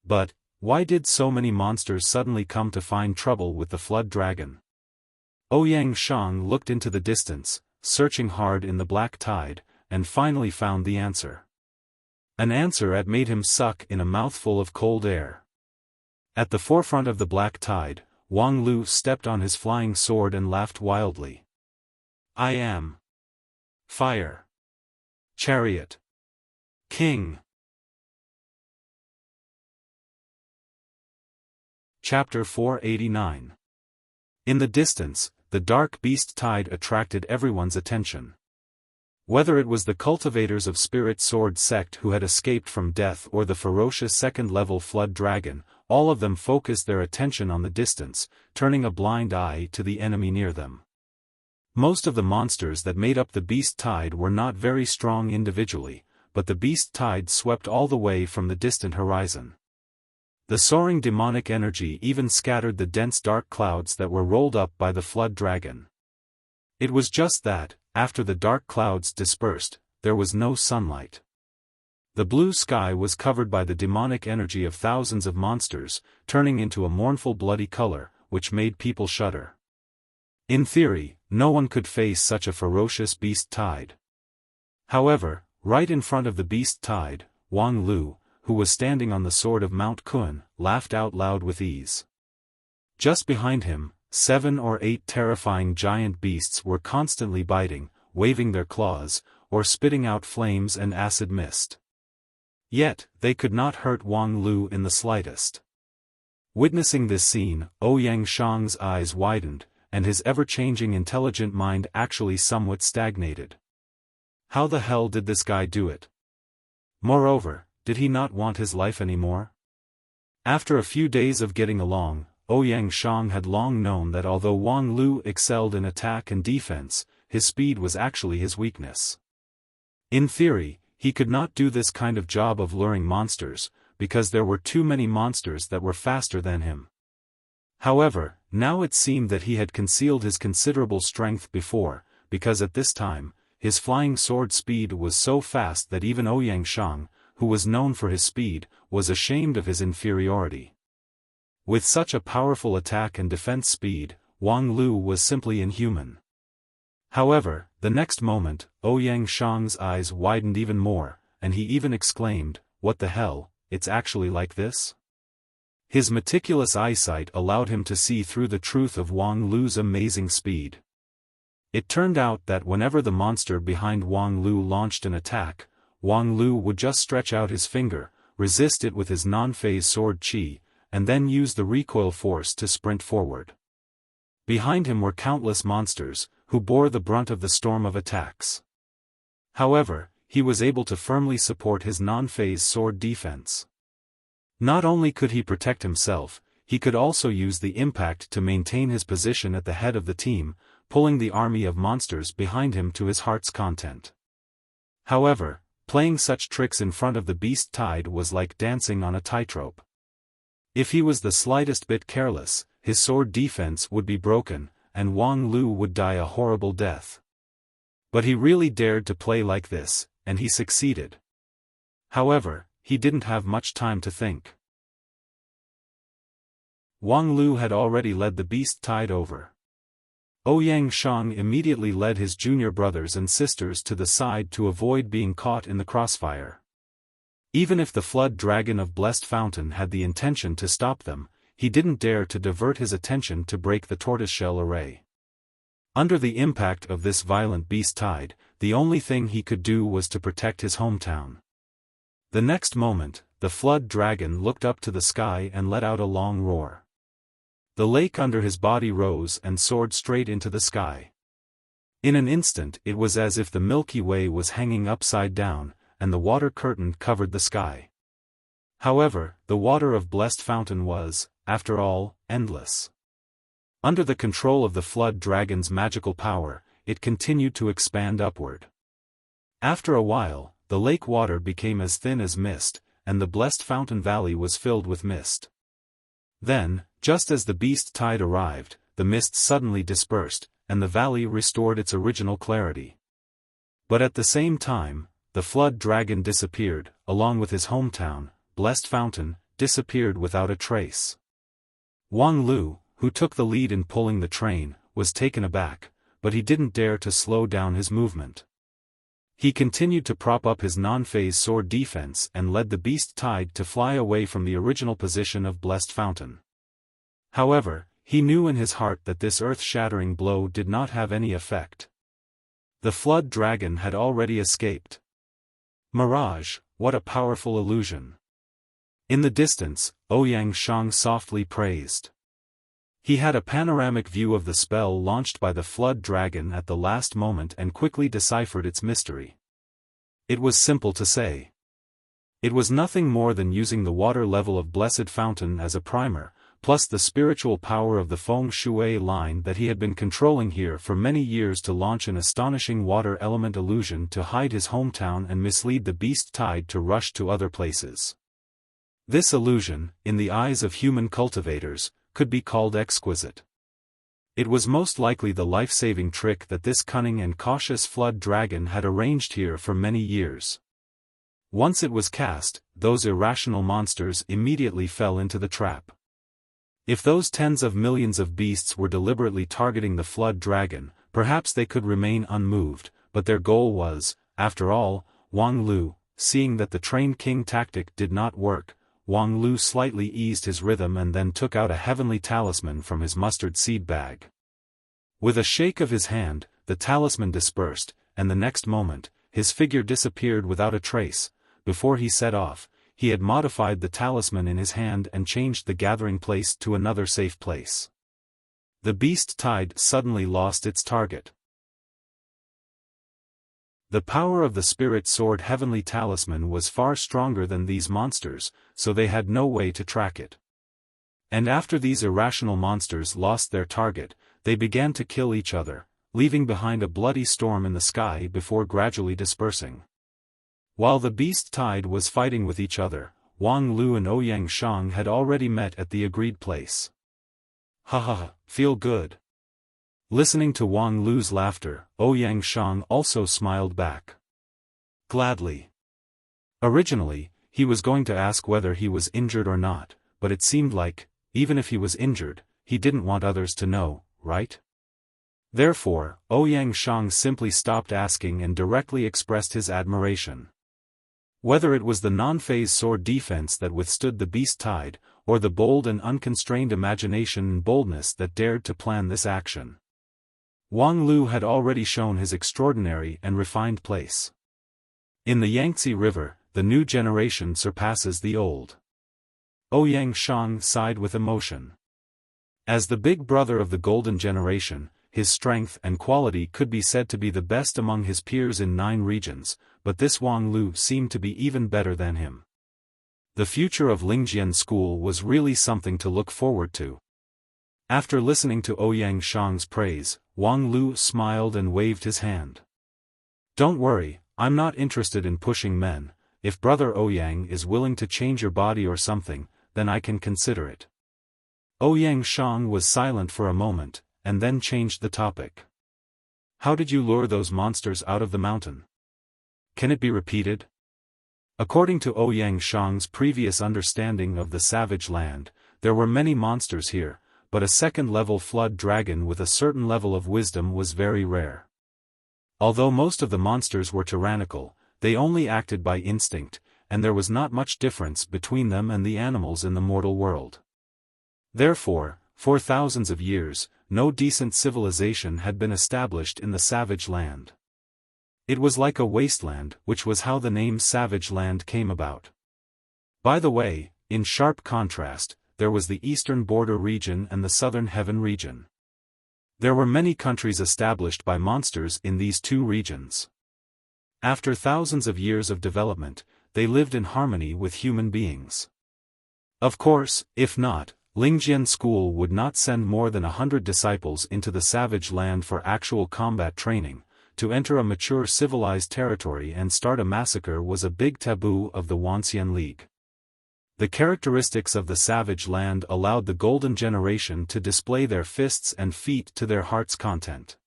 But, why did so many monsters suddenly come to find trouble with the flood dragon? Ouyang Shang looked into the distance, searching hard in the black tide, and finally found the answer. An answer that made him suck in a mouthful of cold air. At the forefront of the black tide, Wang Lu stepped on his flying sword and laughed wildly. I am Fire. Chariot. King. Chapter 489. In the distance, the dark beast tide attracted everyone's attention. Whether it was the cultivators of Spirit Sword sect who had escaped from death or the ferocious second-level flood dragon, all of them focused their attention on the distance, turning a blind eye to the enemy near them. Most of the monsters that made up the beast tide were not very strong individually, but the beast tide swept all the way from the distant horizon. The soaring demonic energy even scattered the dense dark clouds that were rolled up by the flood dragon. It was just that, after the dark clouds dispersed, there was no sunlight. The blue sky was covered by the demonic energy of thousands of monsters, turning into a mournful bloody color, which made people shudder. In theory, no one could face such a ferocious beast tide. However, right in front of the beast tide, Wang Lu, who was standing on the sword of Mount Kun, laughed out loud with ease. Just behind him, 7 or 8 terrifying giant beasts were constantly biting, waving their claws, or spitting out flames and acid mist. Yet, they could not hurt Wang Lu in the slightest. Witnessing this scene, Ouyang Shang's eyes widened, and his ever-changing intelligent mind actually somewhat stagnated. How the hell did this guy do it? Moreover, did he not want his life anymore? After a few days of getting along, Ouyang Shang had long known that although Wang Lu excelled in attack and defense, his speed was actually his weakness. In theory, he could not do this kind of job of luring monsters, because there were too many monsters that were faster than him. However, now it seemed that he had concealed his considerable strength before, because at this time, his flying sword speed was so fast that even Ouyang Shang, who was known for his speed, was ashamed of his inferiority. With such a powerful attack and defense speed, Wang Lu was simply inhuman. However, the next moment, Ouyang Shang's eyes widened even more, and he even exclaimed, "What the hell, it's actually like this?" His meticulous eyesight allowed him to see through the truth of Wang Lu's amazing speed. It turned out that whenever the monster behind Wang Lu launched an attack, Wang Lu would just stretch out his finger, resist it with his non-phase sword qi, and then use the recoil force to sprint forward. Behind him were countless monsters, who bore the brunt of the storm of attacks. However, he was able to firmly support his non-phase sword defense. Not only could he protect himself, he could also use the impact to maintain his position at the head of the team, pulling the army of monsters behind him to his heart's content. However, playing such tricks in front of the beast tide was like dancing on a tightrope. If he was the slightest bit careless, his sword defense would be broken, and Wang Lu would die a horrible death. But he really dared to play like this, and he succeeded. However, he didn't have much time to think. Wang Lu had already led the beast tide over. Ouyang Shang immediately led his junior brothers and sisters to the side to avoid being caught in the crossfire. Even if the flood dragon of Blessed Fountain had the intention to stop them, he didn't dare to divert his attention to break the tortoiseshell array. Under the impact of this violent beast tide, the only thing he could do was to protect his hometown. The next moment, the flood dragon looked up to the sky and let out a long roar. The lake under his body rose and soared straight into the sky. In an instant it was as if the Milky Way was hanging upside down, and the water curtain covered the sky. However, the water of Blessed Fountain was, after all, endless. Under the control of the flood dragon's magical power, it continued to expand upward. After a while, the lake water became as thin as mist, and the Blessed Fountain Valley was filled with mist. Then, just as the beast tide arrived, the mist suddenly dispersed, and the valley restored its original clarity. But at the same time, the flood dragon disappeared, along with his hometown, Blessed Fountain, disappeared without a trace. Wang Lu, who took the lead in pulling the train, was taken aback, but he didn't dare to slow down his movement. He continued to prop up his non-phase sword defense and led the beast tide to fly away from the original position of Blessed Fountain. However, he knew in his heart that this earth-shattering blow did not have any effect. The flood dragon had already escaped. Mirage, what a powerful illusion! In the distance, Ouyang Shang softly praised. He had a panoramic view of the spell launched by the flood dragon at the last moment and quickly deciphered its mystery. It was simple to say. It was nothing more than using the water level of Blessed Fountain as a primer, plus the spiritual power of the feng shui line that he had been controlling here for many years to launch an astonishing water element illusion to hide his hometown and mislead the beast tide to rush to other places. This illusion, in the eyes of human cultivators, could be called exquisite. It was most likely the life-saving trick that this cunning and cautious flood dragon had arranged here for many years. Once it was cast, those irrational monsters immediately fell into the trap. If those tens of millions of beasts were deliberately targeting the flood dragon, perhaps they could remain unmoved, but their goal was, after all, Wang Lu. Seeing that the Train King tactic did not work, Wang Lu slightly eased his rhythm and then took out a heavenly talisman from his mustard seed bag. With a shake of his hand, the talisman dispersed, and the next moment, his figure disappeared without a trace. Before he set off, he had modified the talisman in his hand and changed the gathering place to another safe place. The beast tide suddenly lost its target. The power of the spirit sword heavenly talisman was far stronger than these monsters, so they had no way to track it. And after these irrational monsters lost their target, they began to kill each other, leaving behind a bloody storm in the sky before gradually dispersing. While the beast tide was fighting with each other, Wang Lu and Ouyang Shang had already met at the agreed place. Ha ha, feel good. Listening to Wang Lu's laughter, Ouyang Shang also smiled back. Gladly. Originally, he was going to ask whether he was injured or not, but it seemed like, even if he was injured, he didn't want others to know, right? Therefore, Ouyang Shang simply stopped asking and directly expressed his admiration. Whether it was the non-phase sword defense that withstood the beast tide, or the bold and unconstrained imagination and boldness that dared to plan this action, Wang Lu had already shown his extraordinary and refined place. In the Yangtze River, the new generation surpasses the old. Ouyang Shang sighed with emotion. As the big brother of the golden generation, his strength and quality could be said to be the best among his peers in 9 regions, but this Wang Lu seemed to be even better than him. The future of Lingjian School was really something to look forward to. After listening to Ouyang Shang's praise, Wang Lu smiled and waved his hand. "Don't worry, I'm not interested in pushing men. If Brother Ouyang is willing to change your body or something, then I can consider it." Ouyang Shang was silent for a moment, and then changed the topic. "How did you lure those monsters out of the mountain? Can it be repeated?" According to Ouyang Shang's previous understanding of the savage land, there were many monsters here, but a second-level flood dragon with a certain level of wisdom was very rare. Although most of the monsters were tyrannical, they only acted by instinct, and there was not much difference between them and the animals in the mortal world. Therefore, for thousands of years, no decent civilization had been established in the savage land. It was like a wasteland, which was how the name Savage Land came about. By the way, in sharp contrast, there was the eastern border region and the southern heaven region. There were many countries established by monsters in these 2 regions. After thousands of years of development, they lived in harmony with human beings. Of course, if not, Lingjian School would not send more than 100 disciples into the savage land for actual combat training. To enter a mature civilized territory and start a massacre was a big taboo of the Wanxian League. The characteristics of the savage land allowed the golden generation to display their fists and feet to their heart's content.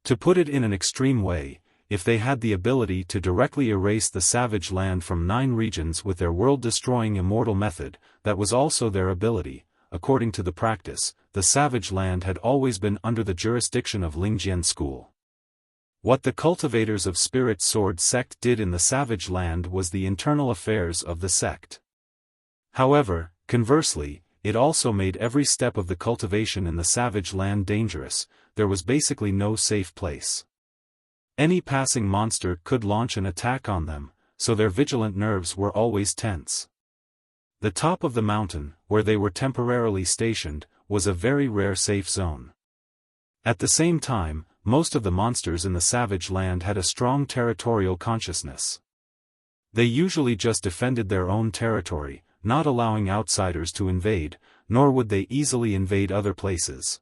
To put it in an extreme way, if they had the ability to directly erase the savage land from 9 regions with their world-destroying immortal method, that was also their ability. According to the practice, the savage land had always been under the jurisdiction of Lingjian School. What the cultivators of Spirit Sword sect did in the savage land was the internal affairs of the sect. However, conversely, it also made every step of the cultivation in the savage land dangerous. There was basically no safe place. Any passing monster could launch an attack on them, so their vigilant nerves were always tense. The top of the mountain, where they were temporarily stationed, was a very rare safe zone. At the same time, most of the monsters in the savage land had a strong territorial consciousness. They usually just defended their own territory, not allowing outsiders to invade, nor would they easily invade other places.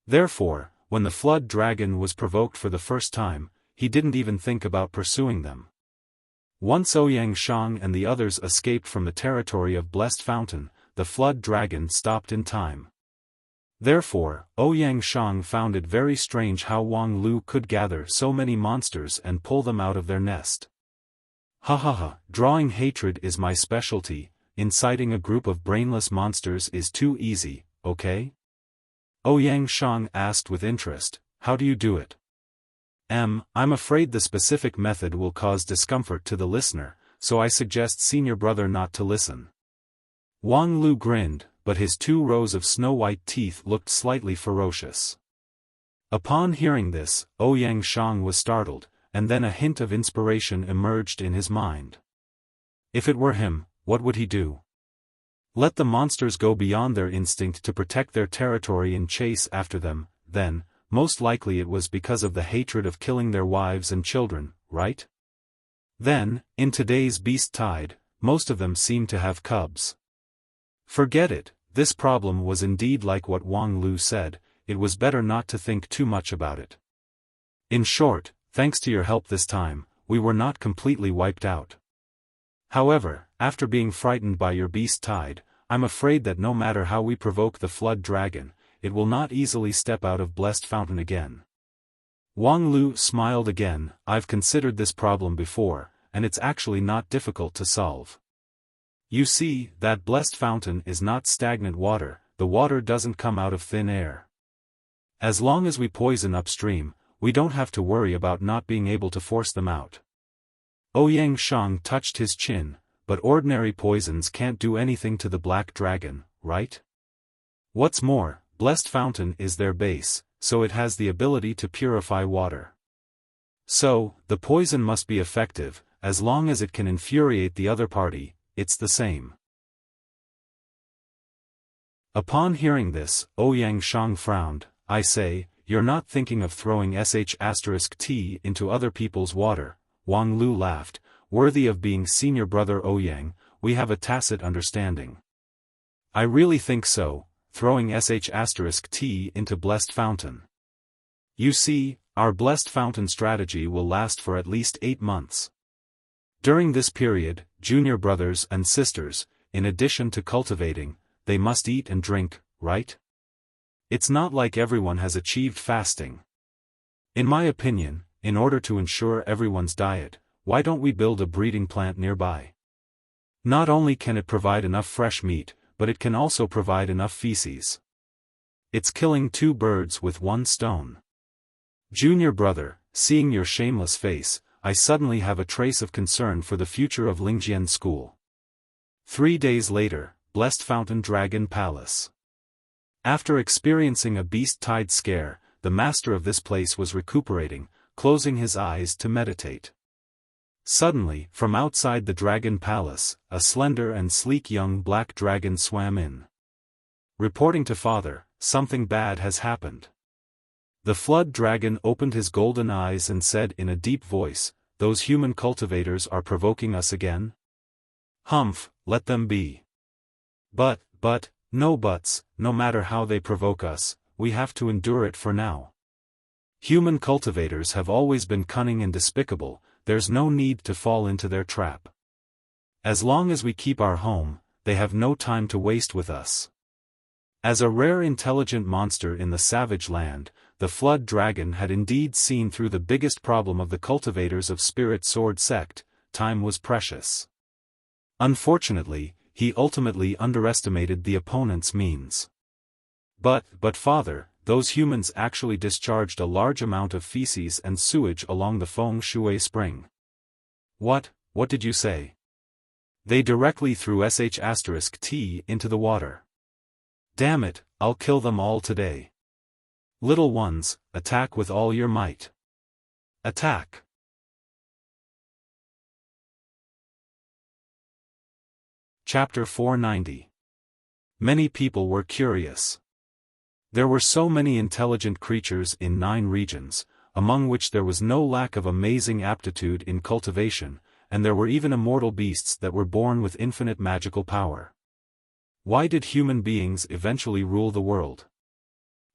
Therefore, when the flood dragon was provoked for the first time, he didn't even think about pursuing them. Once Ouyang Shang and the others escaped from the territory of Blessed Fountain, the flood dragon stopped in time. Therefore, Ouyang Shang found it very strange how Wang Lu could gather so many monsters and pull them out of their nest. Ha ha ha, drawing hatred is my specialty, inciting a group of brainless monsters is too easy, okay? Ouyang Shang asked with interest, "How do you do it?" I'm afraid the specific method will cause discomfort to the listener, so I suggest senior brother not to listen. Wang Lu grinned, but his 2 rows of snow-white teeth looked slightly ferocious. Upon hearing this, Ouyang Shang was startled, and then a hint of inspiration emerged in his mind. If it were him, what would he do? Let the monsters go beyond their instinct to protect their territory and chase after them, then, most likely it was because of the hatred of killing their wives and children, right? Then, in today's beast tide, most of them seem to have cubs. Forget it, this problem was indeed like what Wang Lu said, it was better not to think too much about it. In short, thanks to your help this time, we were not completely wiped out. However, after being frightened by your beast tide, I'm afraid that no matter how we provoke the flood dragon, it will not easily step out of Blessed Fountain again. Wang Lu smiled again. I've considered this problem before, and it's actually not difficult to solve. You see, that blessed fountain is not stagnant water, the water doesn't come out of thin air. As long as we poison upstream, we don't have to worry about not being able to force them out. Ouyang Shang touched his chin, but ordinary poisons can't do anything to the black dragon, right? What's more, blessed fountain is their base, so it has the ability to purify water. So, the poison must be effective, as long as it can infuriate the other party, it's the same. Upon hearing this, Ouyang Shang frowned. I say, you're not thinking of throwing *T into other people's water. Wang Lu laughed. Worthy of being senior brother Ouyang, we have a tacit understanding. I really think so, throwing *T into blessed fountain. You see, our blessed fountain strategy will last for at least 8 months. During this period, junior brothers and sisters, in addition to cultivating, they must eat and drink, right? It's not like everyone has achieved fasting. In my opinion, in order to ensure everyone's diet, why don't we build a breeding plant nearby? Not only can it provide enough fresh meat, but it can also provide enough feces. It's killing 2 birds with 1 stone. Junior brother, seeing your shameless face, I suddenly have a trace of concern for the future of Lingjian school. 3 days later, Blessed Fountain Dragon Palace. After experiencing a beast-tide scare, the master of this place was recuperating, closing his eyes to meditate. Suddenly, from outside the dragon palace, a slender and sleek young black dragon swam in. Reporting to father, something bad has happened. The flood dragon opened his golden eyes and said in a deep voice, "Those human cultivators are provoking us again? Humph, let them be. But, no buts, no matter how they provoke us, we have to endure it for now. Human cultivators have always been cunning and despicable, there's no need to fall into their trap. As long as we keep our home, they have no time to waste with us." As a rare intelligent monster in the savage land, the flood dragon had indeed seen through the biggest problem of the cultivators of Spirit Sword sect: time was precious. Unfortunately, he ultimately underestimated the opponent's means. But father, those humans actually discharged a large amount of feces and sewage along the Feng Shui spring. What did you say? They directly threw *T into the water. Damn it, I'll kill them all today. Little ones, attack with all your might. Attack! Chapter 490. Many people were curious. There were so many intelligent creatures in 9 regions, among which there was no lack of amazing aptitude in cultivation, and there were even immortal beasts that were born with infinite magical power. Why did human beings eventually rule the world?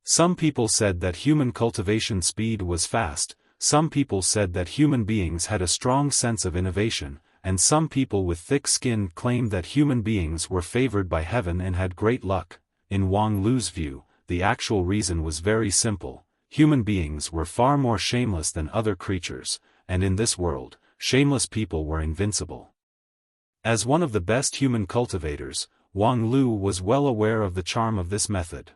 Some people said that human cultivation speed was fast, some people said that human beings had a strong sense of innovation, and some people with thick skin claimed that human beings were favored by heaven and had great luck. In Wang Lu's view, the actual reason was very simple: human beings were far more shameless than other creatures, and in this world, shameless people were invincible. As one of the best human cultivators, Wang Lu was well aware of the charm of this method.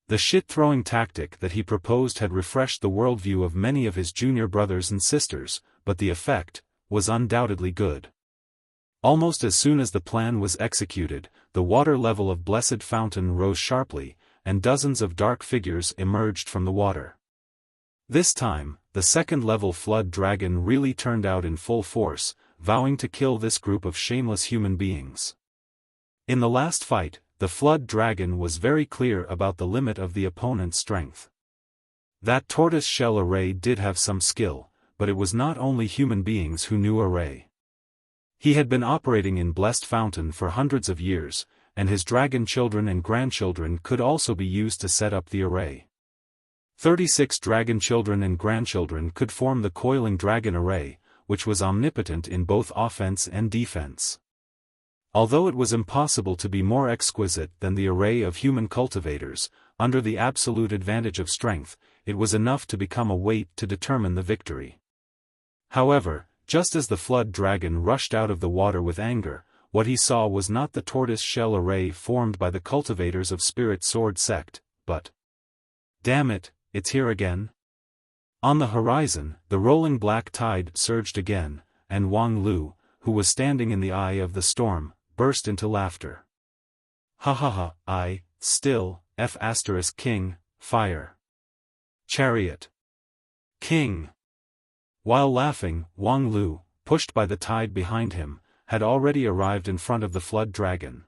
The shit-throwing tactic that he proposed had refreshed the worldview of many of his junior brothers and sisters, but the effect was undoubtedly good. Almost as soon as the plan was executed, the water level of Blessed Fountain rose sharply, and dozens of dark figures emerged from the water. This time, the second-level flood dragon really turned out in full force, vowing to kill this group of shameless human beings. In the last fight, the flood dragon was very clear about the limit of the opponent's strength. That tortoise-shell array did have some skill, but it was not only human beings who knew array. He had been operating in Blessed Fountain for hundreds of years, and his dragon children and grandchildren could also be used to set up the array. 36 dragon children and grandchildren could form the coiling dragon array, which was omnipotent in both offense and defense. Although it was impossible to be more exquisite than the array of human cultivators, under the absolute advantage of strength, it was enough to become a weight to determine the victory. However, just as the flood dragon rushed out of the water with anger, what he saw was not the tortoise shell array formed by the cultivators of Spirit Sword sect, but... Damn it, it's here again? On the horizon, the rolling black tide surged again, and Wang Lu, who was standing in the eye of the storm, burst into laughter. Ha ha ha, still, King, fire. Chariot. King. While laughing, Wang Lu, pushed by the tide behind him, had already arrived in front of the flood dragon.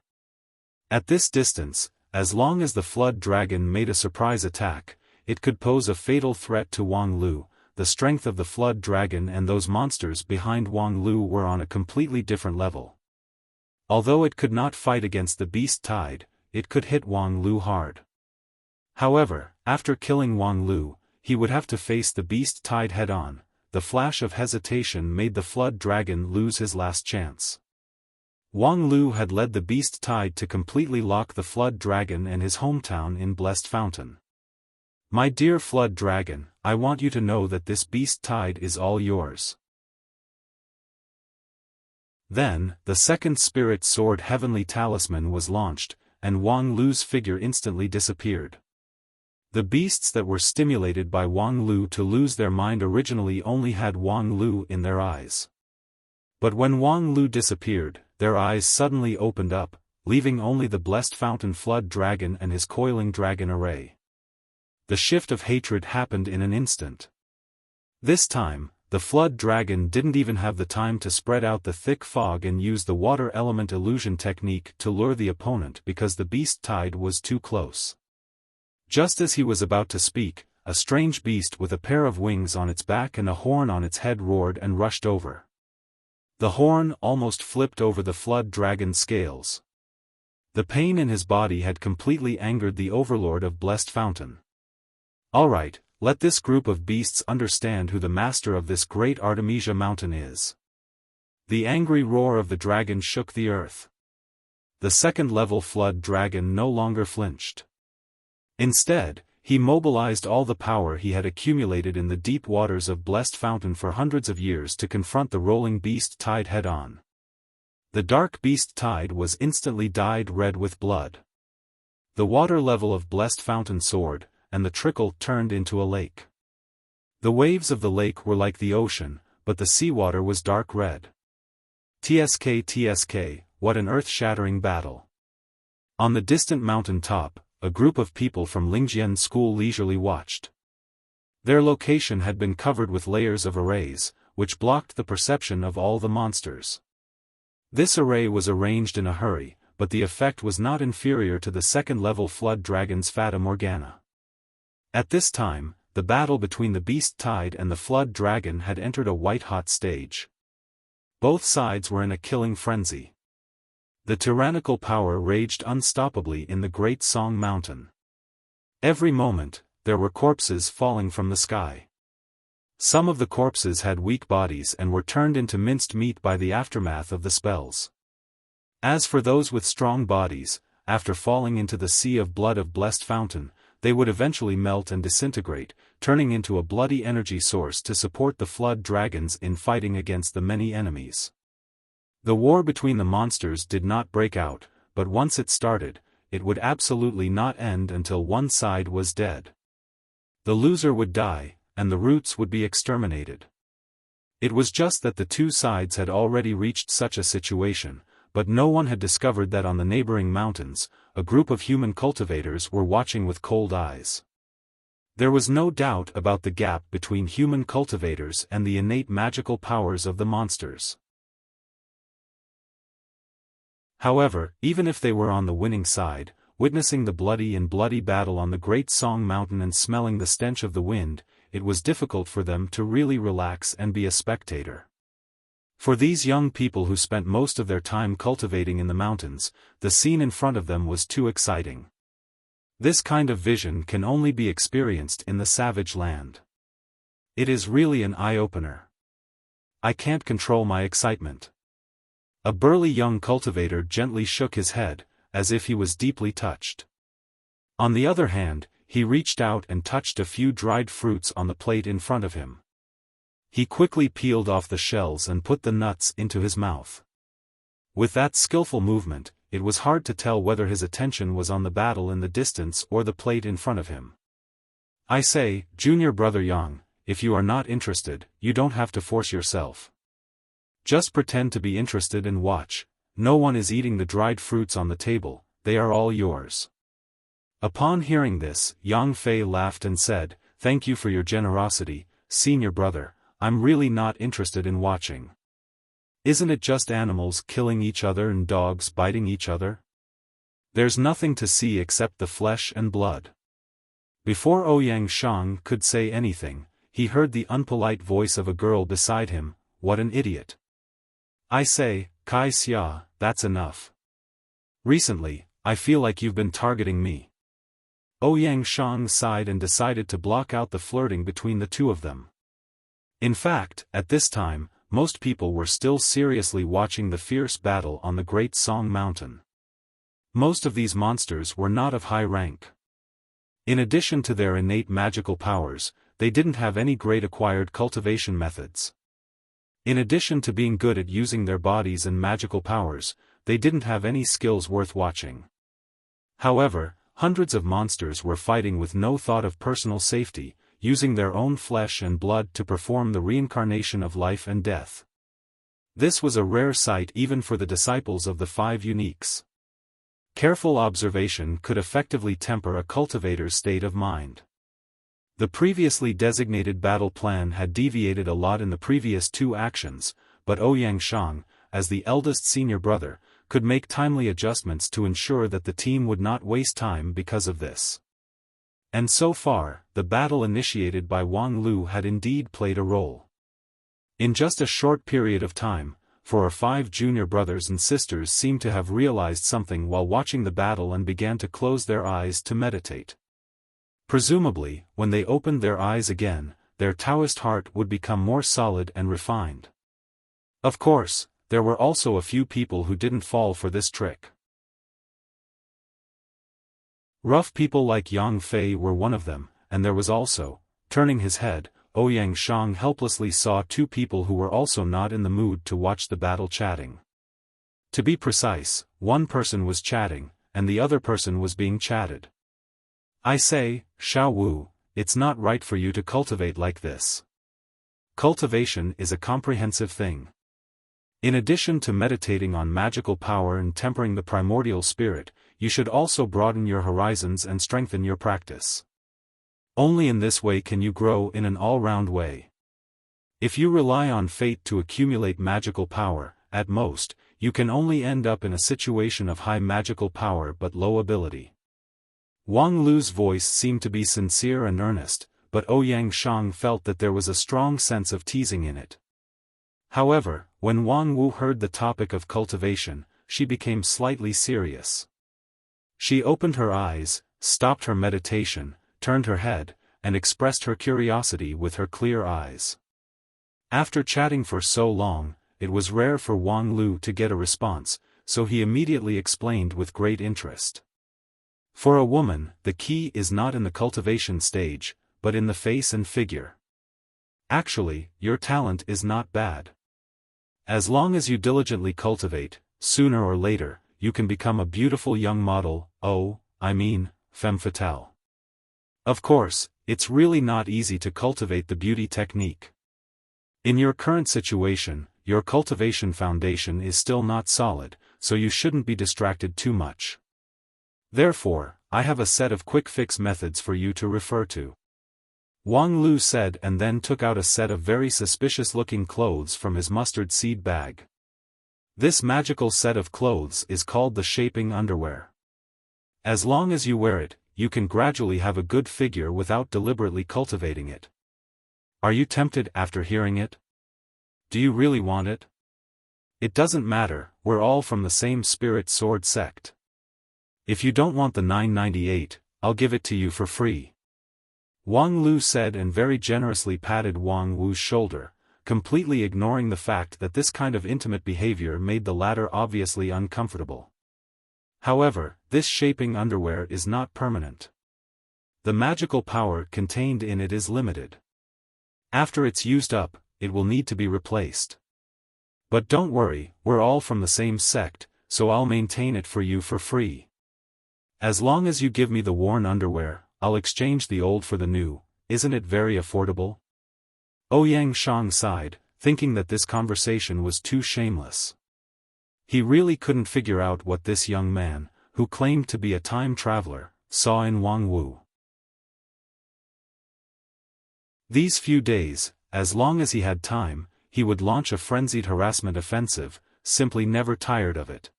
At this distance, as long as the flood dragon made a surprise attack, it could pose a fatal threat to Wang Lu. The strength of the flood dragon and those monsters behind Wang Lu were on a completely different level. Although it could not fight against the beast tide, it could hit Wang Lu hard. However, after killing Wang Lu, he would have to face the beast tide head-on. The flash of hesitation made the flood dragon lose his last chance. Wang Lu had led the beast tide to completely lock the flood dragon and his hometown in Blessed Fountain. My dear flood dragon, I want you to know that this beast tide is all yours. Then, the second Spirit Sword Heavenly Talisman was launched, and Wang Lu's figure instantly disappeared. The beasts that were stimulated by Wang Lu to lose their mind originally only had Wang Lu in their eyes. But when Wang Lu disappeared, their eyes suddenly opened up, leaving only the Blessed Fountain Flood Dragon and his coiling dragon array. The shift of hatred happened in an instant. This time, the Flood Dragon didn't even have the time to spread out the thick fog and use the water element illusion technique to lure the opponent because the beast tide was too close. Just as he was about to speak, a strange beast with a pair of wings on its back and a horn on its head roared and rushed over. The horn almost flipped over the Flood Dragon's scales. The pain in his body had completely angered the overlord of Blessed Fountain. Alright, let this group of beasts understand who the master of this great Artemisia mountain is. The angry roar of the dragon shook the earth. The second-level flood dragon no longer flinched. Instead, he mobilized all the power he had accumulated in the deep waters of Blessed Fountain for hundreds of years to confront the rolling beast tide head-on. The dark beast tide was instantly dyed red with blood. The water level of Blessed Fountain soared, and the trickle turned into a lake. The waves of the lake were like the ocean, but the seawater was dark red. TSK, what an earth-shattering battle. On the distant mountain top, a group of people from Lingjian School leisurely watched. Their location had been covered with layers of arrays, which blocked the perception of all the monsters. This array was arranged in a hurry, but the effect was not inferior to the second-level flood dragon's Fata Morgana. At this time, the battle between the beast tide and the flood dragon had entered a white-hot stage. Both sides were in a killing frenzy. The tyrannical power raged unstoppably in the Great Song Mountain. Every moment, there were corpses falling from the sky. Some of the corpses had weak bodies and were turned into minced meat by the aftermath of the spells. As for those with strong bodies, after falling into the sea of blood of Blessed Fountain, they would eventually melt and disintegrate, turning into a bloody energy source to support the flood dragons in fighting against the many enemies. The war between the monsters did not break out, but once it started, it would absolutely not end until one side was dead. The loser would die, and the roots would be exterminated. It was just that the two sides had already reached such a situation, but no one had discovered that on the neighboring mountains, a group of human cultivators were watching with cold eyes. There was no doubt about the gap between human cultivators and the innate magical powers of the monsters. However, even if they were on the winning side, witnessing the bloody battle on the Great Song Mountain and smelling the stench of the wind, it was difficult for them to really relax and be a spectator. For these young people who spent most of their time cultivating in the mountains, the scene in front of them was too exciting. This kind of vision can only be experienced in the savage land. It is really an eye-opener. I can't control my excitement. A burly young cultivator gently shook his head, as if he was deeply touched. On the other hand, he reached out and touched a few dried fruits on the plate in front of him. He quickly peeled off the shells and put the nuts into his mouth. With that skillful movement, it was hard to tell whether his attention was on the battle in the distance or the plate in front of him. I say, junior brother Yang, if you are not interested, you don't have to force yourself. Just pretend to be interested and watch. No one is eating the dried fruits on the table, they are all yours. Upon hearing this, Yang Fei laughed and said, "Thank you for your generosity, senior brother, I'm really not interested in watching. Isn't it just animals killing each other and dogs biting each other? There's nothing to see except the flesh and blood." Before Ouyang Shang could say anything, he heard the unpolite voice of a girl beside him. "What an idiot. I say, Kai Xia, that's enough. Recently, I feel like you've been targeting me." Ouyang Shang sighed and decided to block out the flirting between the two of them. In fact, at this time, most people were still seriously watching the fierce battle on the Great Song Mountain. Most of these monsters were not of high rank. In addition to their innate magical powers, they didn't have any great acquired cultivation methods. In addition to being good at using their bodies and magical powers, they didn't have any skills worth watching. However, hundreds of monsters were fighting with no thought of personal safety, using their own flesh and blood to perform the reincarnation of life and death. This was a rare sight even for the disciples of the five uniques. Careful observation could effectively temper a cultivator's state of mind. The previously designated battle plan had deviated a lot in the previous two actions, but Ouyang Shang, as the eldest senior brother, could make timely adjustments to ensure that the team would not waste time because of this. And so far, the battle initiated by Wang Lu had indeed played a role. In just a short period of time, 4 or 5 junior brothers and sisters seemed to have realized something while watching the battle and began to close their eyes to meditate. Presumably, when they opened their eyes again, their Taoist heart would become more solid and refined. Of course, there were also a few people who didn't fall for this trick. Rough people like Yang Fei were one of them, and there was also, turning his head, Ouyang Shang helplessly saw 2 people who were also not in the mood to watch the battle chatting. To be precise, one person was chatting, and the other person was being chatted. "I say, Xiao Wu, it's not right for you to cultivate like this. Cultivation is a comprehensive thing. In addition to meditating on magical power and tempering the primordial spirit, you should also broaden your horizons and strengthen your practice. Only in this way can you grow in an all-round way. If you rely on fate to accumulate magical power, at most, you can only end up in a situation of high magical power but low ability." Wang Lu's voice seemed to be sincere and earnest, but Ouyang Shang felt that there was a strong sense of teasing in it. However, when Wang Wu heard the topic of cultivation, she became slightly serious. She opened her eyes, stopped her meditation, turned her head, and expressed her curiosity with her clear eyes. After chatting for so long, it was rare for Wang Lu to get a response, so he immediately explained with great interest. "For a woman, the key is not in the cultivation stage, but in the face and figure. Actually, your talent is not bad. As long as you diligently cultivate, sooner or later, you can become a beautiful young model, femme fatale. Of course, it's really not easy to cultivate the beauty technique. In your current situation, your cultivation foundation is still not solid, so you shouldn't be distracted too much. Therefore, I have a set of quick-fix methods for you to refer to," Wang Lu said, and then took out a set of very suspicious-looking clothes from his mustard seed bag. This magical set of clothes is called the shaping underwear. As long as you wear it, you can gradually have a good figure without deliberately cultivating it. Are you tempted after hearing it? Do you really want it? It doesn't matter, we're all from the same spirit sword sect. If you don't want the 998, I'll give it to you for free," Wang Lu said, and very generously patted Wang Wu's shoulder, completely ignoring the fact that this kind of intimate behavior made the latter obviously uncomfortable. However, this shaping underwear is not permanent. The magical power contained in it is limited. After it's used up, it will need to be replaced. But don't worry, we're all from the same sect, so I'll maintain it for you for free. As long as you give me the worn underwear, I'll exchange the old for the new. Isn't it very affordable?" Ouyang Shang sighed, thinking that this conversation was too shameless. He really couldn't figure out what this young man, who claimed to be a time traveler, saw in Wang Wu. These few days, as long as he had time, he would launch a frenzied harassment offensive, simply never tired of it.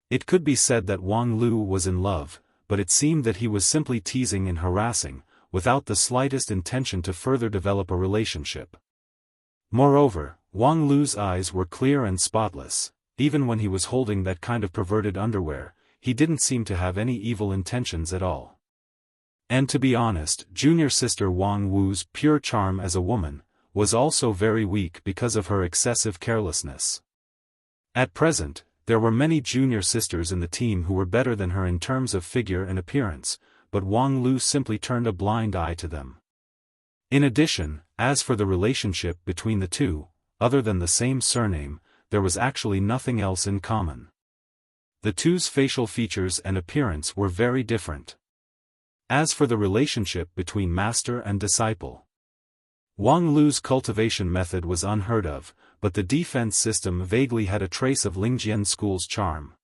It could be said that Wang Lu was in love, but it seemed that he was simply teasing and harassing, without the slightest intention to further develop a relationship. Moreover, Wang Lu's eyes were clear and spotless. Even when he was holding that kind of perverted underwear, he didn't seem to have any evil intentions at all. And to be honest, junior sister Wang Wu's pure charm as a woman was also very weak because of her excessive carelessness. At present, there were many junior sisters in the team who were better than her in terms of figure and appearance, but Wang Lu simply turned a blind eye to them. In addition, as for the relationship between the two, other than the same surname, there was actually nothing else in common. The two's facial features and appearance were very different. As for the relationship between master and disciple, Wang Lu's cultivation method was unheard of, but the defense system vaguely had a trace of Lingjian school's charm.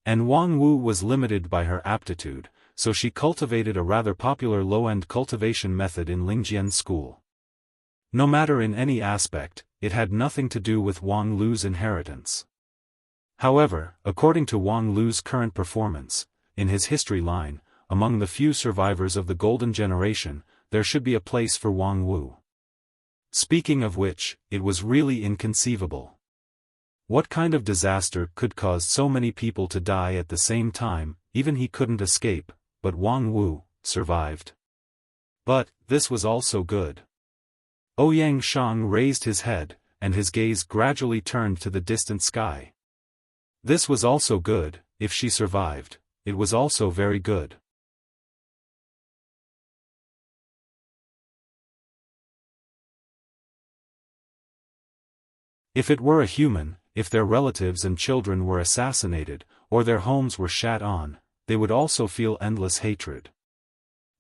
And Wang Wu was limited by her aptitude, so she cultivated a rather popular low-end cultivation method in Lingjian school. No matter in any aspect, it had nothing to do with Wang Lu's inheritance. However, according to Wang Lu's current performance, in his history line, among the few survivors of the Golden Generation, there should be a place for Wang Wu. Speaking of which, it was really inconceivable. What kind of disaster could cause so many people to die at the same time? Even he couldn't escape, but Wang Wu survived. But this was also good. Ouyang Shang raised his head, and his gaze gradually turned to the distant sky. This was also good. If she survived, it was also very good. If it were a human, if their relatives and children were assassinated, or their homes were shat on, they would also feel endless hatred.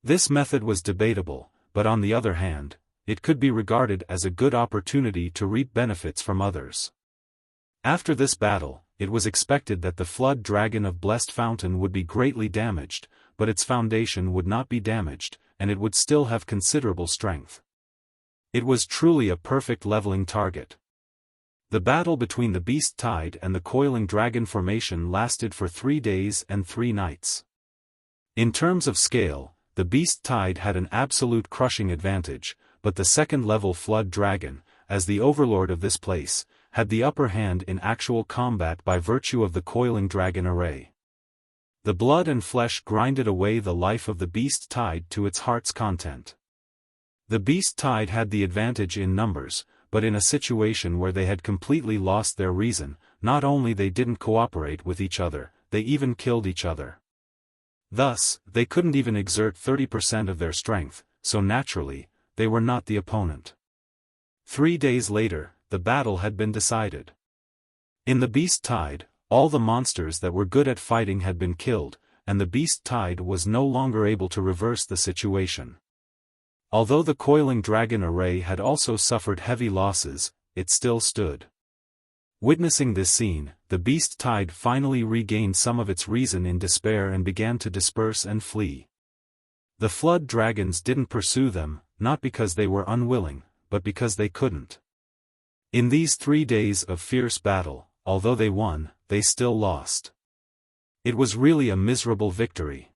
This method was debatable, but on the other hand, it could be regarded as a good opportunity to reap benefits from others. After this battle, it was expected that the flood dragon of Blessed Fountain would be greatly damaged, but its foundation would not be damaged, and it would still have considerable strength. It was truly a perfect leveling target. The battle between the Beast Tide and the Coiling Dragon Formation lasted for 3 days and 3 nights. In terms of scale, the Beast Tide had an absolute crushing advantage, but the second-level Flood Dragon, as the overlord of this place, had the upper hand in actual combat by virtue of the Coiling Dragon array. The blood and flesh grinded away the life of the Beast Tide to its heart's content. The Beast Tide had the advantage in numbers, but in a situation where they had completely lost their reason, not only they didn't cooperate with each other, they even killed each other. Thus, they couldn't even exert 30% of their strength, so naturally, they were not the opponent. 3 days later, the battle had been decided. In the Beast Tide, all the monsters that were good at fighting had been killed, and the Beast Tide was no longer able to reverse the situation. Although the Coiling Dragon array had also suffered heavy losses, it still stood. Witnessing this scene, the Beast Tide finally regained some of its reason in despair and began to disperse and flee. The Flood Dragons didn't pursue them, not because they were unwilling, but because they couldn't. In these 3 days of fierce battle, although they won, they still lost. It was really a miserable victory.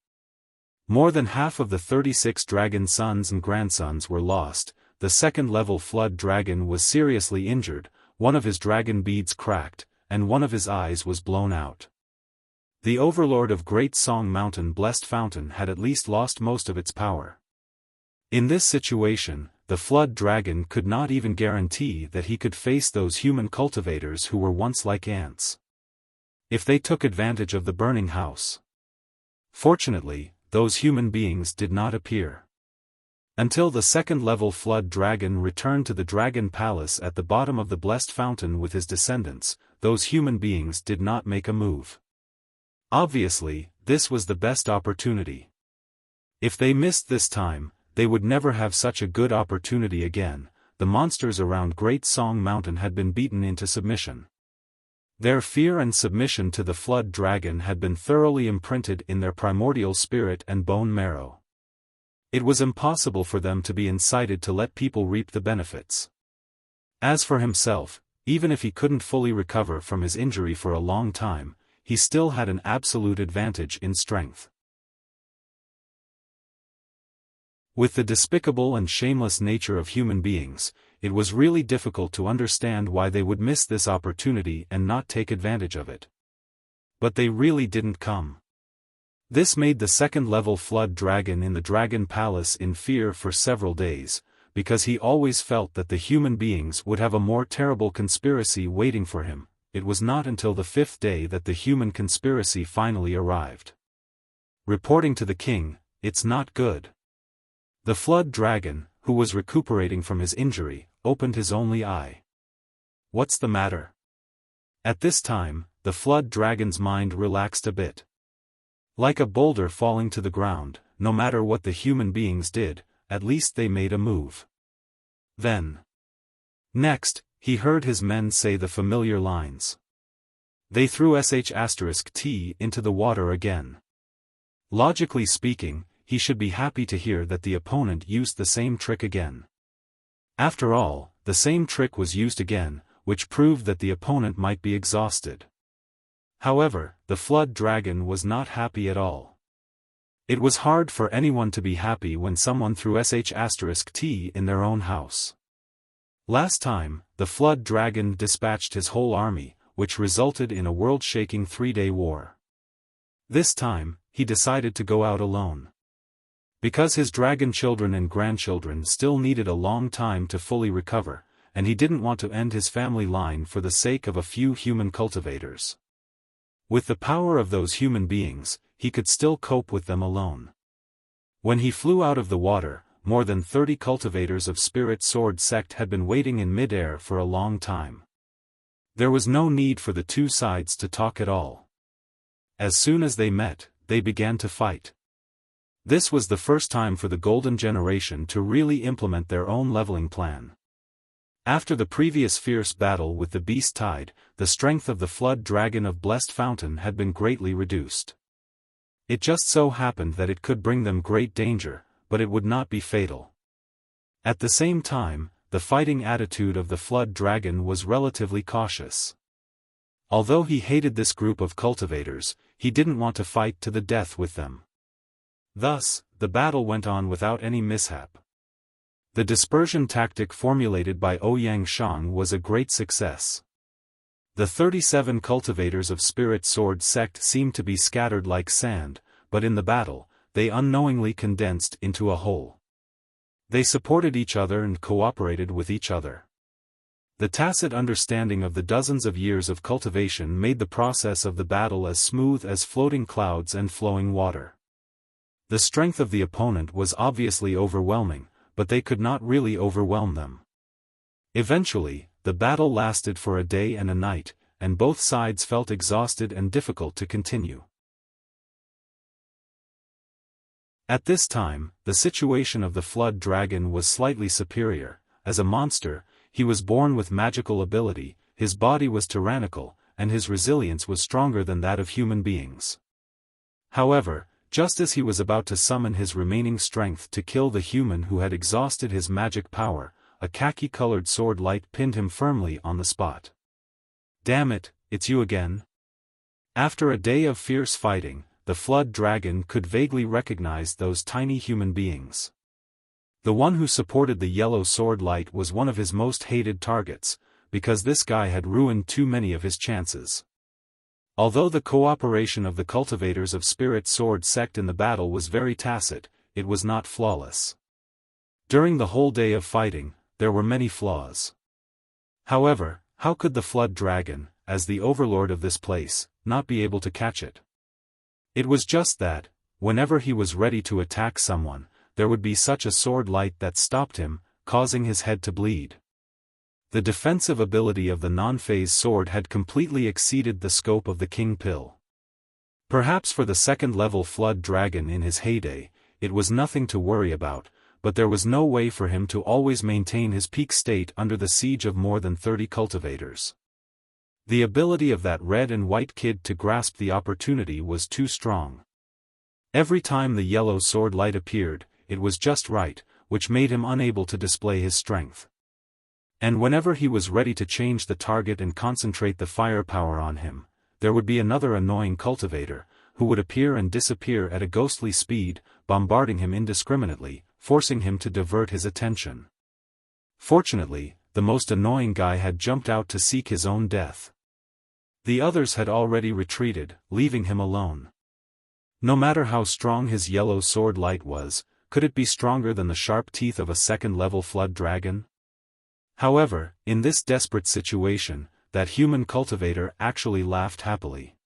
More than half of the 36 dragon sons and grandsons were lost. The second-level Flood Dragon was seriously injured, one of his dragon beads cracked, and one of his eyes was blown out. The overlord of Great Song Mountain Blessed Fountain had at least lost most of its power. In this situation, the Flood Dragon could not even guarantee that he could face those human cultivators who were once like ants. If they took advantage of the burning house. Fortunately, those human beings did not appear. Until the second-level flood dragon returned to the dragon palace at the bottom of the blessed fountain with his descendants, those human beings did not make a move. Obviously, this was the best opportunity. If they missed this time, they would never have such a good opportunity again. The monsters around Great Song Mountain had been beaten into submission. Their fear and submission to the flood dragon had been thoroughly imprinted in their primordial spirit and bone marrow. It was impossible for them to be incited to let people reap the benefits. As for himself, even if he couldn't fully recover from his injury for a long time, he still had an absolute advantage in strength. With the despicable and shameless nature of human beings, it was really difficult to understand why they would miss this opportunity and not take advantage of it. But they really didn't come. This made the second-level flood dragon in the dragon palace in fear for several days, because he always felt that the human beings would have a more terrible conspiracy waiting for him. It was not until the 5th day that the human conspiracy finally arrived. Reporting to the king, "It's not good." The flood dragon, who was recuperating from his injury, opened his only eye. "What's the matter?" At this time, the flood dragon's mind relaxed a bit. Like a boulder falling to the ground, no matter what the human beings did, at least they made a move. Then. Next, he heard his men say the familiar lines. They threw **T into the water again. Logically speaking, he should be happy to hear that the opponent used the same trick again. After all, the same trick was used again, which proved that the opponent might be exhausted. However, the flood dragon was not happy at all. It was hard for anyone to be happy when someone threw **T in their own house. Last time, the flood dragon dispatched his whole army, which resulted in a world-shaking 3-day war. This time, he decided to go out alone. Because his dragon children and grandchildren still needed a long time to fully recover, and he didn't want to end his family line for the sake of a few human cultivators. With the power of those human beings, he could still cope with them alone. When he flew out of the water, more than 30 cultivators of Spirit Sword sect had been waiting in mid-air for a long time. There was no need for the two sides to talk at all. As soon as they met, they began to fight. This was the first time for the Golden Generation to really implement their own leveling plan. After the previous fierce battle with the Beast Tide, the strength of the flood dragon of Blessed Fountain had been greatly reduced. It just so happened that it could bring them great danger, but it would not be fatal. At the same time, the fighting attitude of the flood dragon was relatively cautious. Although he hated this group of cultivators, he didn't want to fight to the death with them. Thus, the battle went on without any mishap. The dispersion tactic formulated by Ouyang Shang was a great success. The 37 cultivators of Spirit Sword sect seemed to be scattered like sand, but in the battle, they unknowingly condensed into a whole. They supported each other and cooperated with each other. The tacit understanding of the dozens of years of cultivation made the process of the battle as smooth as floating clouds and flowing water. The strength of the opponent was obviously overwhelming, but they could not really overwhelm them. Eventually, the battle lasted for a day and a night, and both sides felt exhausted and difficult to continue. At this time, the situation of the flood dragon was slightly superior. As a monster, he was born with magical ability, his body was tyrannical, and his resilience was stronger than that of human beings. However, just as he was about to summon his remaining strength to kill the human who had exhausted his magic power, a khaki-colored sword light pinned him firmly on the spot. "Damn it, it's you again?" After a day of fierce fighting, the flood dragon could vaguely recognize those tiny human beings. The one who supported the yellow sword light was one of his most hated targets, because this guy had ruined too many of his chances. Although the cooperation of the cultivators of Spirit Sword sect in the battle was very tacit, it was not flawless. During the whole day of fighting, there were many flaws. However, how could the flood dragon, as the overlord of this place, not be able to catch it? It was just that, whenever he was ready to attack someone, there would be such a sword light that stopped him, causing his head to bleed. The defensive ability of the non-phase sword had completely exceeded the scope of the king pill. Perhaps for the second-level flood dragon in his heyday, it was nothing to worry about, but there was no way for him to always maintain his peak state under the siege of more than 30 cultivators. The ability of that red and white kid to grasp the opportunity was too strong. Every time the yellow sword light appeared, it was just right, which made him unable to display his strength. And whenever he was ready to change the target and concentrate the firepower on him, there would be another annoying cultivator, who would appear and disappear at a ghostly speed, bombarding him indiscriminately, forcing him to divert his attention. Fortunately, the most annoying guy had jumped out to seek his own death. The others had already retreated, leaving him alone. No matter how strong his yellow sword light was, could it be stronger than the sharp teeth of a second-level flood dragon? However, in this desperate situation, that human cultivator actually laughed happily.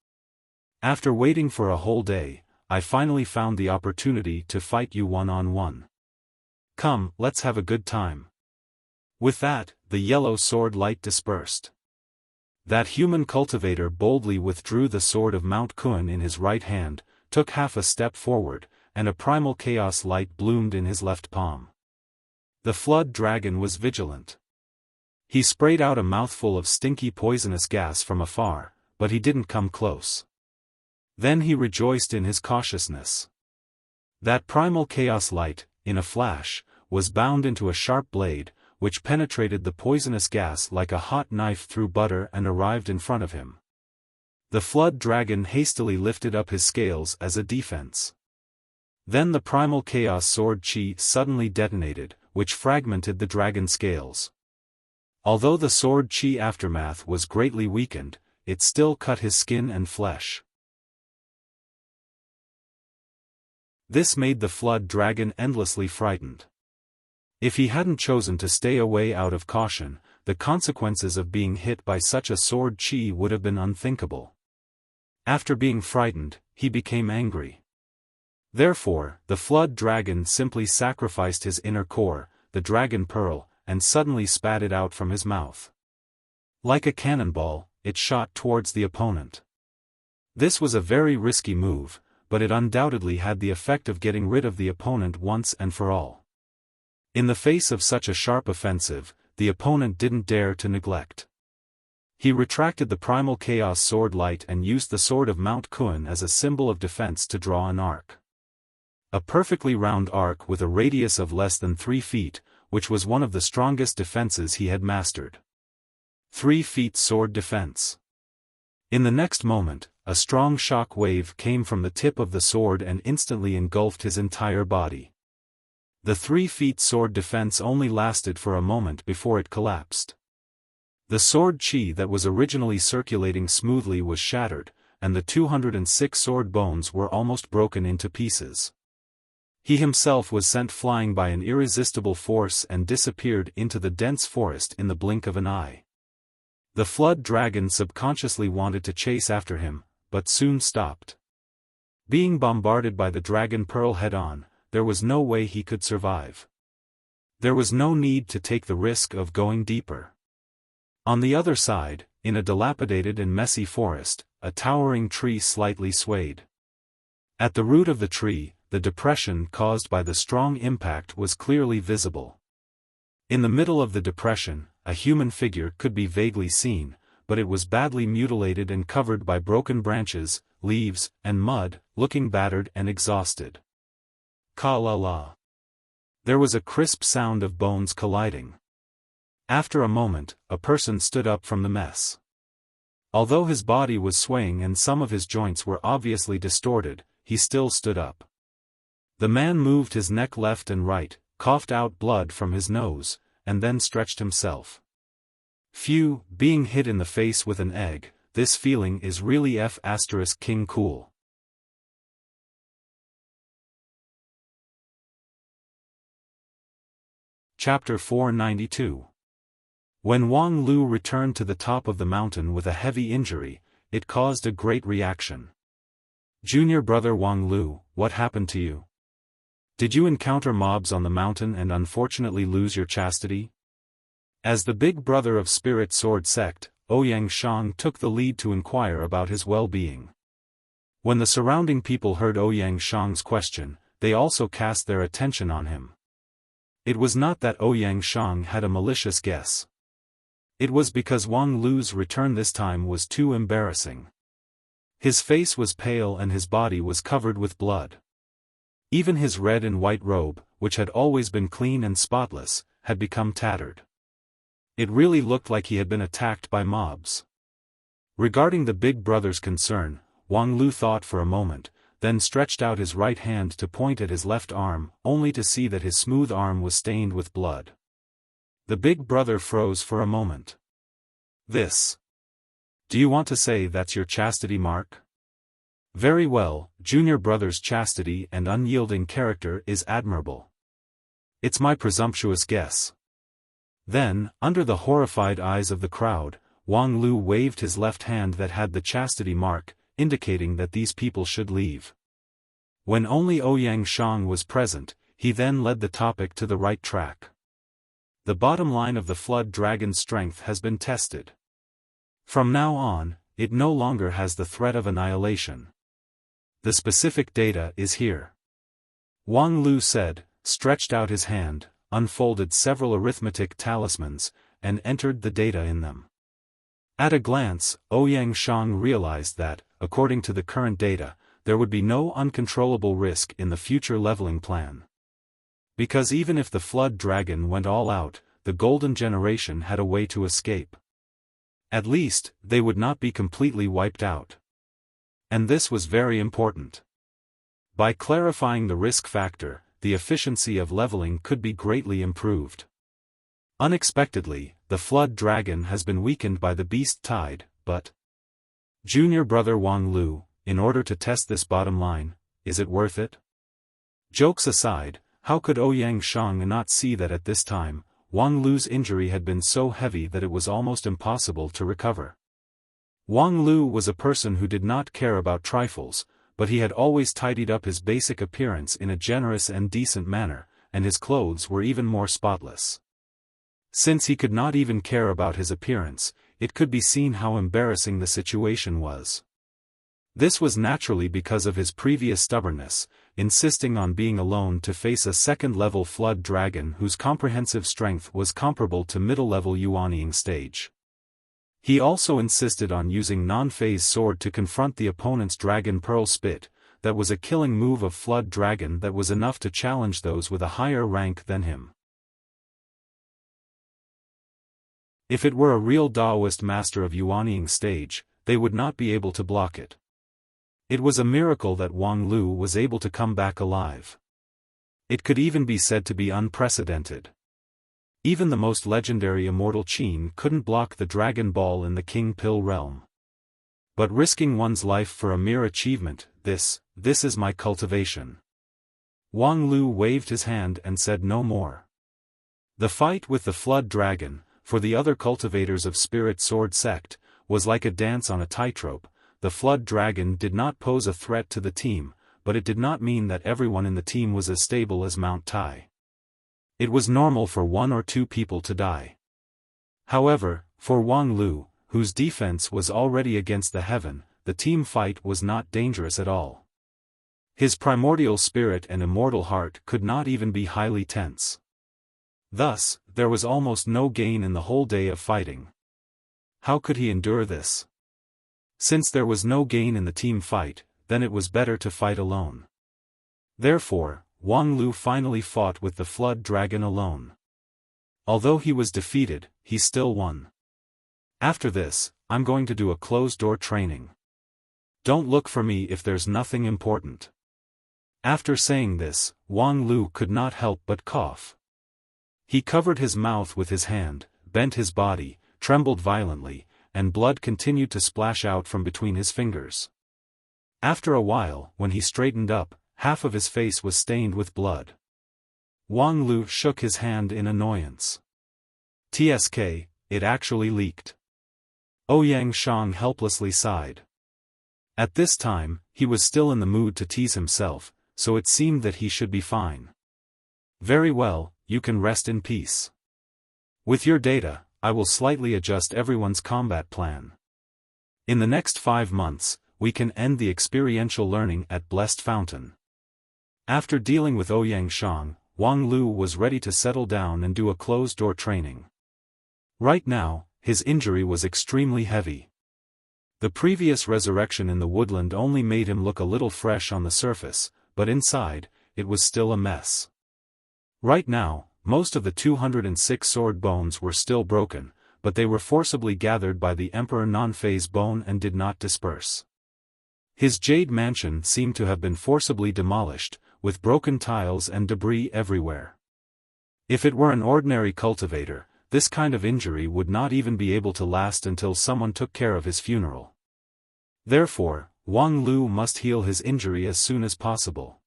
After waiting for a whole day, I finally found the opportunity to fight you one-on-one. Come, let's have a good time. With that, the yellow sword light dispersed. That human cultivator boldly withdrew the sword of Mount Kun in his right hand, took half a step forward, and a primal chaos light bloomed in his left palm. The flood dragon was vigilant. He sprayed out a mouthful of stinky poisonous gas from afar, but he didn't come close. Then he rejoiced in his cautiousness. That primal chaos light, in a flash, was bound into a sharp blade, which penetrated the poisonous gas like a hot knife through butter and arrived in front of him. The flood dragon hastily lifted up his scales as a defense. Then the primal chaos sword chi suddenly detonated, which fragmented the dragon's scales. Although the sword chi aftermath was greatly weakened, it still cut his skin and flesh. This made the flood dragon endlessly frightened. If he hadn't chosen to stay away out of caution, the consequences of being hit by such a sword chi would have been unthinkable. After being frightened, he became angry. Therefore, the flood dragon simply sacrificed his inner core, the dragon pearl, and suddenly spat it out from his mouth. Like a cannonball, it shot towards the opponent. This was a very risky move, but it undoubtedly had the effect of getting rid of the opponent once and for all. In the face of such a sharp offensive, the opponent didn't dare to neglect. He retracted the primal chaos sword light and used the sword of Mount Kun as a symbol of defense to draw an arc. A perfectly round arc with a radius of less than 3 feet, which was one of the strongest defenses he had mastered. 3 feet sword defense. In the next moment, a strong shock wave came from the tip of the sword and instantly engulfed his entire body. The 3 feet sword defense only lasted for a moment before it collapsed. The sword chi that was originally circulating smoothly was shattered, and the 206 sword bones were almost broken into pieces. He himself was sent flying by an irresistible force and disappeared into the dense forest in the blink of an eye. The flood dragon subconsciously wanted to chase after him, but soon stopped. Being bombarded by the dragon pearl head-on, there was no way he could survive. There was no need to take the risk of going deeper. On the other side, in a dilapidated and messy forest, a towering tree slightly swayed. At the root of the tree, the depression caused by the strong impact was clearly visible. In the middle of the depression, a human figure could be vaguely seen, but it was badly mutilated and covered by broken branches, leaves, and mud, looking battered and exhausted. Ka-la-la. There was a crisp sound of bones colliding. After a moment, a person stood up from the mess. Although his body was swaying and some of his joints were obviously distorted, he still stood up. The man moved his neck left and right, coughed out blood from his nose, and then stretched himself. Phew, being hit in the face with an egg, this feeling is really F***king cool. Chapter 492. When Wang Lu returned to the top of the mountain with a heavy injury, it caused a great reaction. "Junior brother Wang Lu, what happened to you?" Did you encounter mobs on the mountain and unfortunately lose your chastity? As the big brother of Spirit Sword Sect, Ouyang Shang took the lead to inquire about his well-being. When the surrounding people heard Ouyang Shang's question, they also cast their attention on him. It was not that Ouyang Shang had a malicious guess. It was because Wang Lu's return this time was too embarrassing. His face was pale and his body was covered with blood. Even his red and white robe, which had always been clean and spotless, had become tattered. It really looked like he had been attacked by mobs. Regarding the big brother's concern, Wang Lu thought for a moment, then stretched out his right hand to point at his left arm, only to see that his smooth arm was stained with blood. The big brother froze for a moment. This. Do you want to say that's your chastity mark? Very well, junior brother's chastity and unyielding character is admirable. It's my presumptuous guess. Then, under the horrified eyes of the crowd, Wang Lu waved his left hand that had the chastity mark, indicating that these people should leave. When only Ouyang Shang was present, he then led the topic to the right track. The bottom line of the Flood Dragon's strength has been tested. From now on, it no longer has the threat of annihilation. The specific data is here. Wang Lu said, stretched out his hand, unfolded several arithmetic talismans, and entered the data in them. At a glance, Ouyang Shang realized that, according to the current data, there would be no uncontrollable risk in the future leveling plan. Because even if the Flood Dragon went all out, the Golden Generation had a way to escape. At least, they would not be completely wiped out. And this was very important. By clarifying the risk factor, the efficiency of leveling could be greatly improved. Unexpectedly, the Flood Dragon has been weakened by the Beast Tide, but Junior Brother Wang Lu, in order to test this bottom line, is it worth it? Jokes aside, how could Ouyang Shang not see that at this time, Wang Lu's injury had been so heavy that it was almost impossible to recover? Wang Lu was a person who did not care about trifles, but he had always tidied up his basic appearance in a generous and decent manner, and his clothes were even more spotless. Since he could not even care about his appearance, it could be seen how embarrassing the situation was. This was naturally because of his previous stubbornness, insisting on being alone to face a second-level Flood Dragon whose comprehensive strength was comparable to middle-level Yuanying stage. He also insisted on using non-phase sword to confront the opponent's Dragon Pearl Spit, that was a killing move of Flood Dragon that was enough to challenge those with a higher rank than him. If it were a real Daoist master of Yuanying stage, they would not be able to block it. It was a miracle that Wang Lu was able to come back alive. It could even be said to be unprecedented. Even the most legendary Immortal Qin couldn't block the Dragon Ball in the King Pill realm. But risking one's life for a mere achievement, this is my cultivation. Wang Lu waved his hand and said no more. The fight with the Flood Dragon, for the other cultivators of Spirit Sword Sect, was like a dance on a tightrope. The Flood Dragon did not pose a threat to the team, but it did not mean that everyone in the team was as stable as Mount Tai. It was normal for one or two people to die. However, for Wang Lu, whose defense was already against the heaven, the team fight was not dangerous at all. His primordial spirit and immortal heart could not even be highly tense. Thus, there was almost no gain in the whole day of fighting. How could he endure this? Since there was no gain in the team fight, then it was better to fight alone. Therefore, Wang Lu finally fought with the Flood Dragon alone. Although he was defeated, he still won. After this, I'm going to do a closed-door training. Don't look for me if there's nothing important. After saying this, Wang Lu could not help but cough. He covered his mouth with his hand, bent his body, trembled violently, and blood continued to splash out from between his fingers. After a while, when he straightened up, half of his face was stained with blood. Wang Lu shook his hand in annoyance. TSK, it actually leaked. Ouyang Shang helplessly sighed. At this time, he was still in the mood to tease himself, so it seemed that he should be fine. Very well, you can rest in peace. With your data, I will slightly adjust everyone's combat plan. In the next 5 months, we can end the experiential learning at Blessed Fountain. After dealing with Ouyang Shang, Wang Lu was ready to settle down and do a closed-door training. Right now, his injury was extremely heavy. The previous resurrection in the woodland only made him look a little fresh on the surface, but inside, it was still a mess. Right now, most of the 206 sword bones were still broken, but they were forcibly gathered by the Emperor Non-Phase bone and did not disperse. His jade mansion seemed to have been forcibly demolished, with broken tiles and debris everywhere. If it were an ordinary cultivator, this kind of injury would not even be able to last until someone took care of his funeral. Therefore, Wang Lu must heal his injury as soon as possible.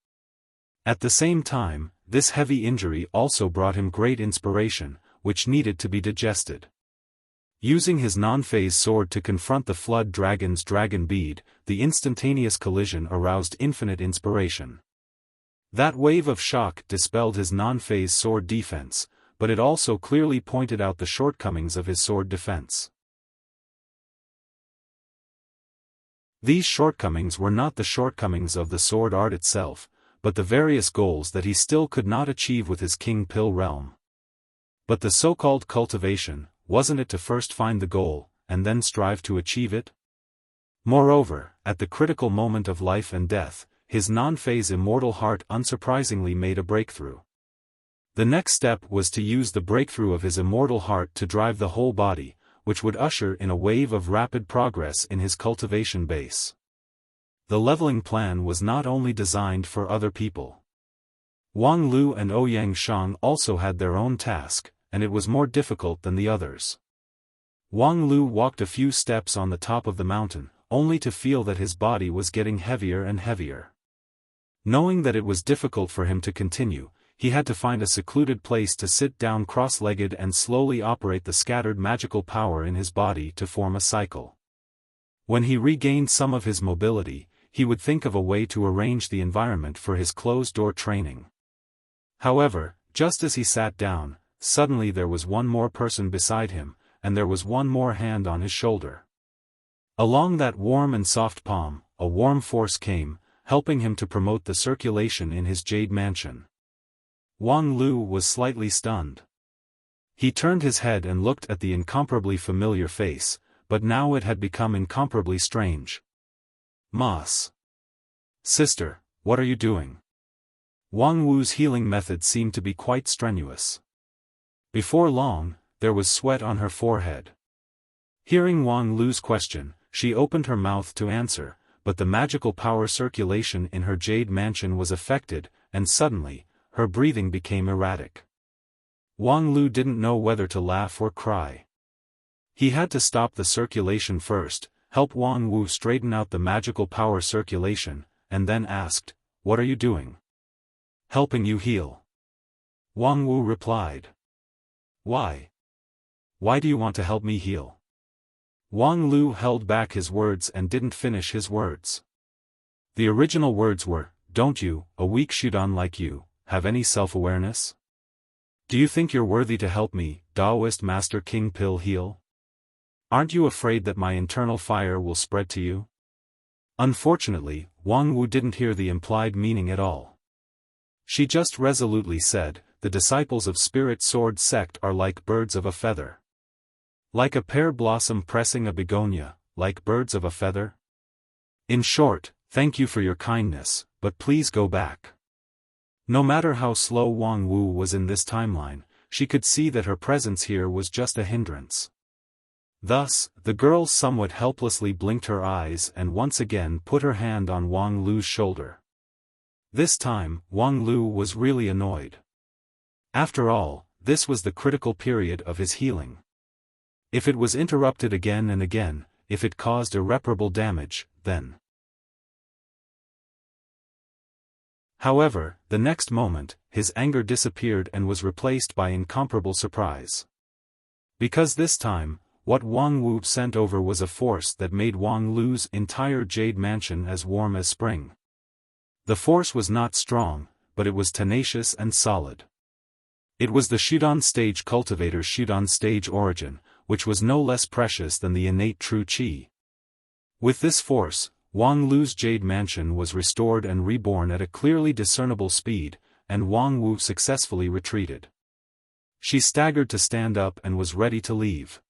At the same time, this heavy injury also brought him great inspiration, which needed to be digested. Using his non-phase sword to confront the Flood Dragon's dragon bead, the instantaneous collision aroused infinite inspiration. That wave of shock dispelled his non-phase sword defense, but it also clearly pointed out the shortcomings of his sword defense. These shortcomings were not the shortcomings of the sword art itself, but the various goals that he still could not achieve with his King Pill realm. But the so-called cultivation, wasn't it to first find the goal, and then strive to achieve it? Moreover, at the critical moment of life and death, his non-phase immortal heart unsurprisingly made a breakthrough. The next step was to use the breakthrough of his immortal heart to drive the whole body, which would usher in a wave of rapid progress in his cultivation base. The leveling plan was not only designed for other people. Wang Lu and Ouyang Shang also had their own task, and it was more difficult than the others. Wang Lu walked a few steps on the top of the mountain, only to feel that his body was getting heavier and heavier. Knowing that it was difficult for him to continue, he had to find a secluded place to sit down cross-legged and slowly operate the scattered magical power in his body to form a cycle. When he regained some of his mobility, he would think of a way to arrange the environment for his closed-door training. However, just as he sat down, suddenly there was one more person beside him, and there was one more hand on his shoulder. Along that warm and soft palm, a warm force came, helping him to promote the circulation in his jade mansion. Wang Lu was slightly stunned. He turned his head and looked at the incomparably familiar face, but now it had become incomparably strange. Mas. Sister, what are you doing? Wang Wu's healing method seemed to be quite strenuous. Before long, there was sweat on her forehead. Hearing Wang Lu's question, she opened her mouth to answer, but the magical power circulation in her jade mansion was affected, and suddenly, her breathing became erratic. Wang Lu didn't know whether to laugh or cry. He had to stop the circulation first, help Wang Wu straighten out the magical power circulation, and then asked, "What are you doing?" "Helping you heal." Wang Wu replied. "Why? Why do you want to help me heal?" Wang Lu held back his words and didn't finish his words. The original words were, "Don't you, a weak Shudan like you, have any self-awareness? Do you think you're worthy to help me, Taoist Master King Pill, heal? Aren't you afraid that my internal fire will spread to you?" Unfortunately, Wang Wu didn't hear the implied meaning at all. She just resolutely said, "The disciples of Spirit Sword Sect are like birds of a feather. Like a pear blossom pressing a begonia, like birds of a feather. In short, thank you for your kindness, but please go back." No matter how slow Wang Wu was in this timeline, she could see that her presence here was just a hindrance. Thus, the girl somewhat helplessly blinked her eyes and once again put her hand on Wang Lu's shoulder. This time, Wang Lu was really annoyed. After all, this was the critical period of his healing. If it was interrupted again and again, if it caused irreparable damage, then... However, the next moment, his anger disappeared and was replaced by incomparable surprise. Because this time, what Wang Wu sent over was a force that made Wang Lu's entire jade mansion as warm as spring. The force was not strong, but it was tenacious and solid. It was the Shudan stage cultivator's Shudan stage origin, which was no less precious than the innate true qi. With this force, Wang Lu's Jade Mansion was restored and reborn at a clearly discernible speed, and Wang Wu successfully retreated. She staggered to stand up and was ready to leave.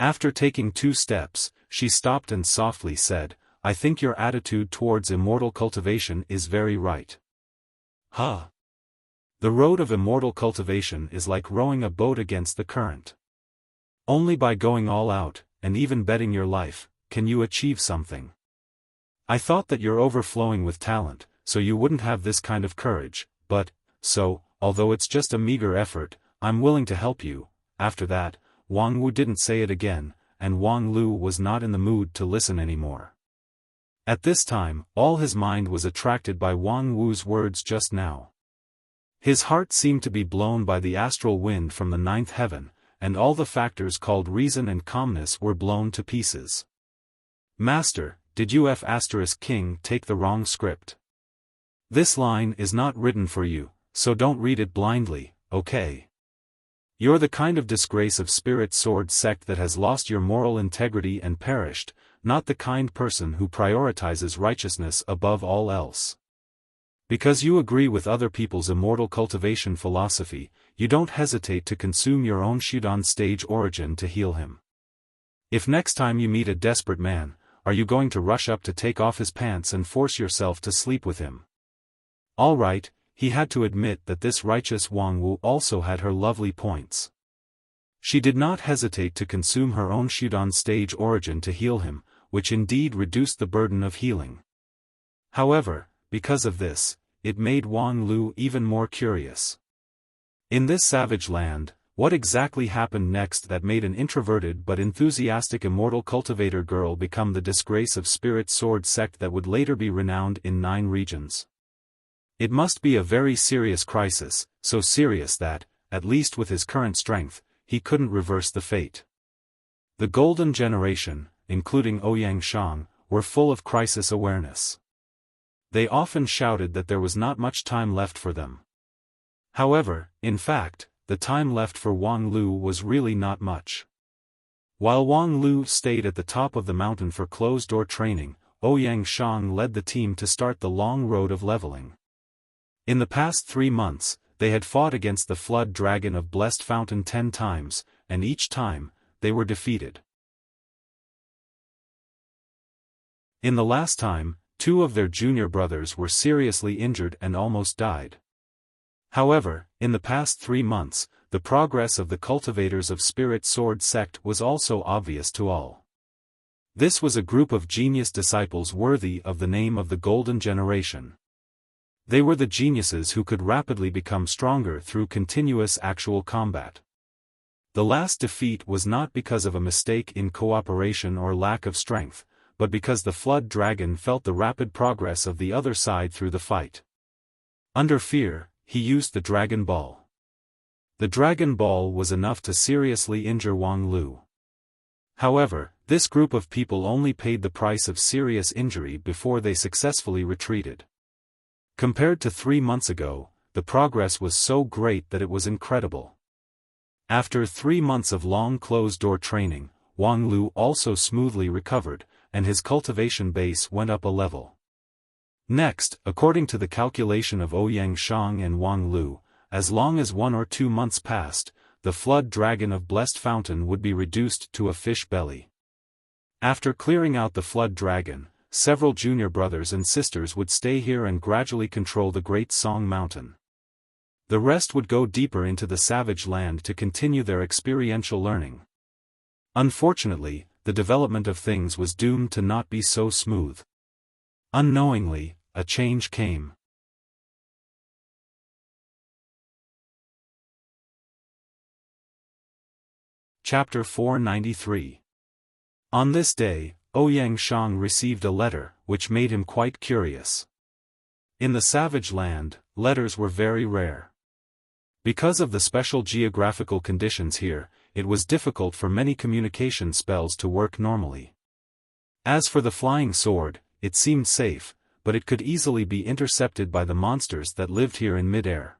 After taking 2 steps, she stopped and softly said, "I think your attitude towards immortal cultivation is very right." Huh. The road of immortal cultivation is like rowing a boat against the current. Only by going all out, and even betting your life, can you achieve something. I thought that you're overflowing with talent, so you wouldn't have this kind of courage, but, although it's just a meager effort, I'm willing to help you. After that, Wang Wu didn't say it again, and Wang Lu was not in the mood to listen anymore. At this time, all his mind was attracted by Wang Wu's words just now. His heart seemed to be blown by the astral wind from the 9th heaven, and all the factors called reason and calmness were blown to pieces. Master, did you King take the wrong script? This line is not written for you, so don't read it blindly, okay? You're the kind of disgrace of spirit sword sect that has lost your moral integrity and perished, not the kind person who prioritizes righteousness above all else. Because you agree with other people's immortal cultivation philosophy, you don't hesitate to consume your own Shudan stage origin to heal him. If next time you meet a desperate man, are you going to rush up to take off his pants and force yourself to sleep with him? All right, he had to admit that this righteous Wang Wu also had her lovely points. She did not hesitate to consume her own Shudan stage origin to heal him, which indeed reduced the burden of healing. However, because of this, it made Wang Lu even more curious. In this savage land, what exactly happened next that made an introverted but enthusiastic immortal cultivator girl become the disgrace of spirit sword sect that would later be renowned in 9 regions? It must be a very serious crisis, so serious that, at least with his current strength, he couldn't reverse the fate. The golden generation, including Ouyang Shang, were full of crisis awareness. They often shouted that there was not much time left for them. However, in fact, the time left for Wang Lu was really not much. While Wang Lu stayed at the top of the mountain for closed-door training, Ouyang Shang led the team to start the long road of leveling. In the past 3 months, they had fought against the flood dragon of Blessed Fountain 10 times, and each time, they were defeated. In the last time, 2 of their junior brothers were seriously injured and almost died. However, in the past 3 months, the progress of the cultivators of Spirit Sword sect was also obvious to all. This was a group of genius disciples worthy of the name of the Golden Generation. They were the geniuses who could rapidly become stronger through continuous actual combat. The last defeat was not because of a mistake in cooperation or lack of strength, but because the flood dragon felt the rapid progress of the other side through the fight. Under fear, he used the Dragon Ball. The Dragon Ball was enough to seriously injure Wang Lu. However, this group of people only paid the price of serious injury before they successfully retreated. Compared to 3 months ago, the progress was so great that it was incredible. After 3 months of long closed-door training, Wang Lu also smoothly recovered, and his cultivation base went up a level. Next, according to the calculation of Ouyang Shang and Wang Lu, as long as 1 or 2 months passed, the flood dragon of Blessed Fountain would be reduced to a fish belly. After clearing out the flood dragon, several junior brothers and sisters would stay here and gradually control the Great Song Mountain. The rest would go deeper into the savage land to continue their experiential learning. Unfortunately, the development of things was doomed to not be so smooth. Unknowingly, a change came. Chapter 493. On this day, Ouyang Shang received a letter, which made him quite curious. In the savage land, letters were very rare. Because of the special geographical conditions here, it was difficult for many communication spells to work normally. As for the flying sword, it seemed safe, but it could easily be intercepted by the monsters that lived here in midair.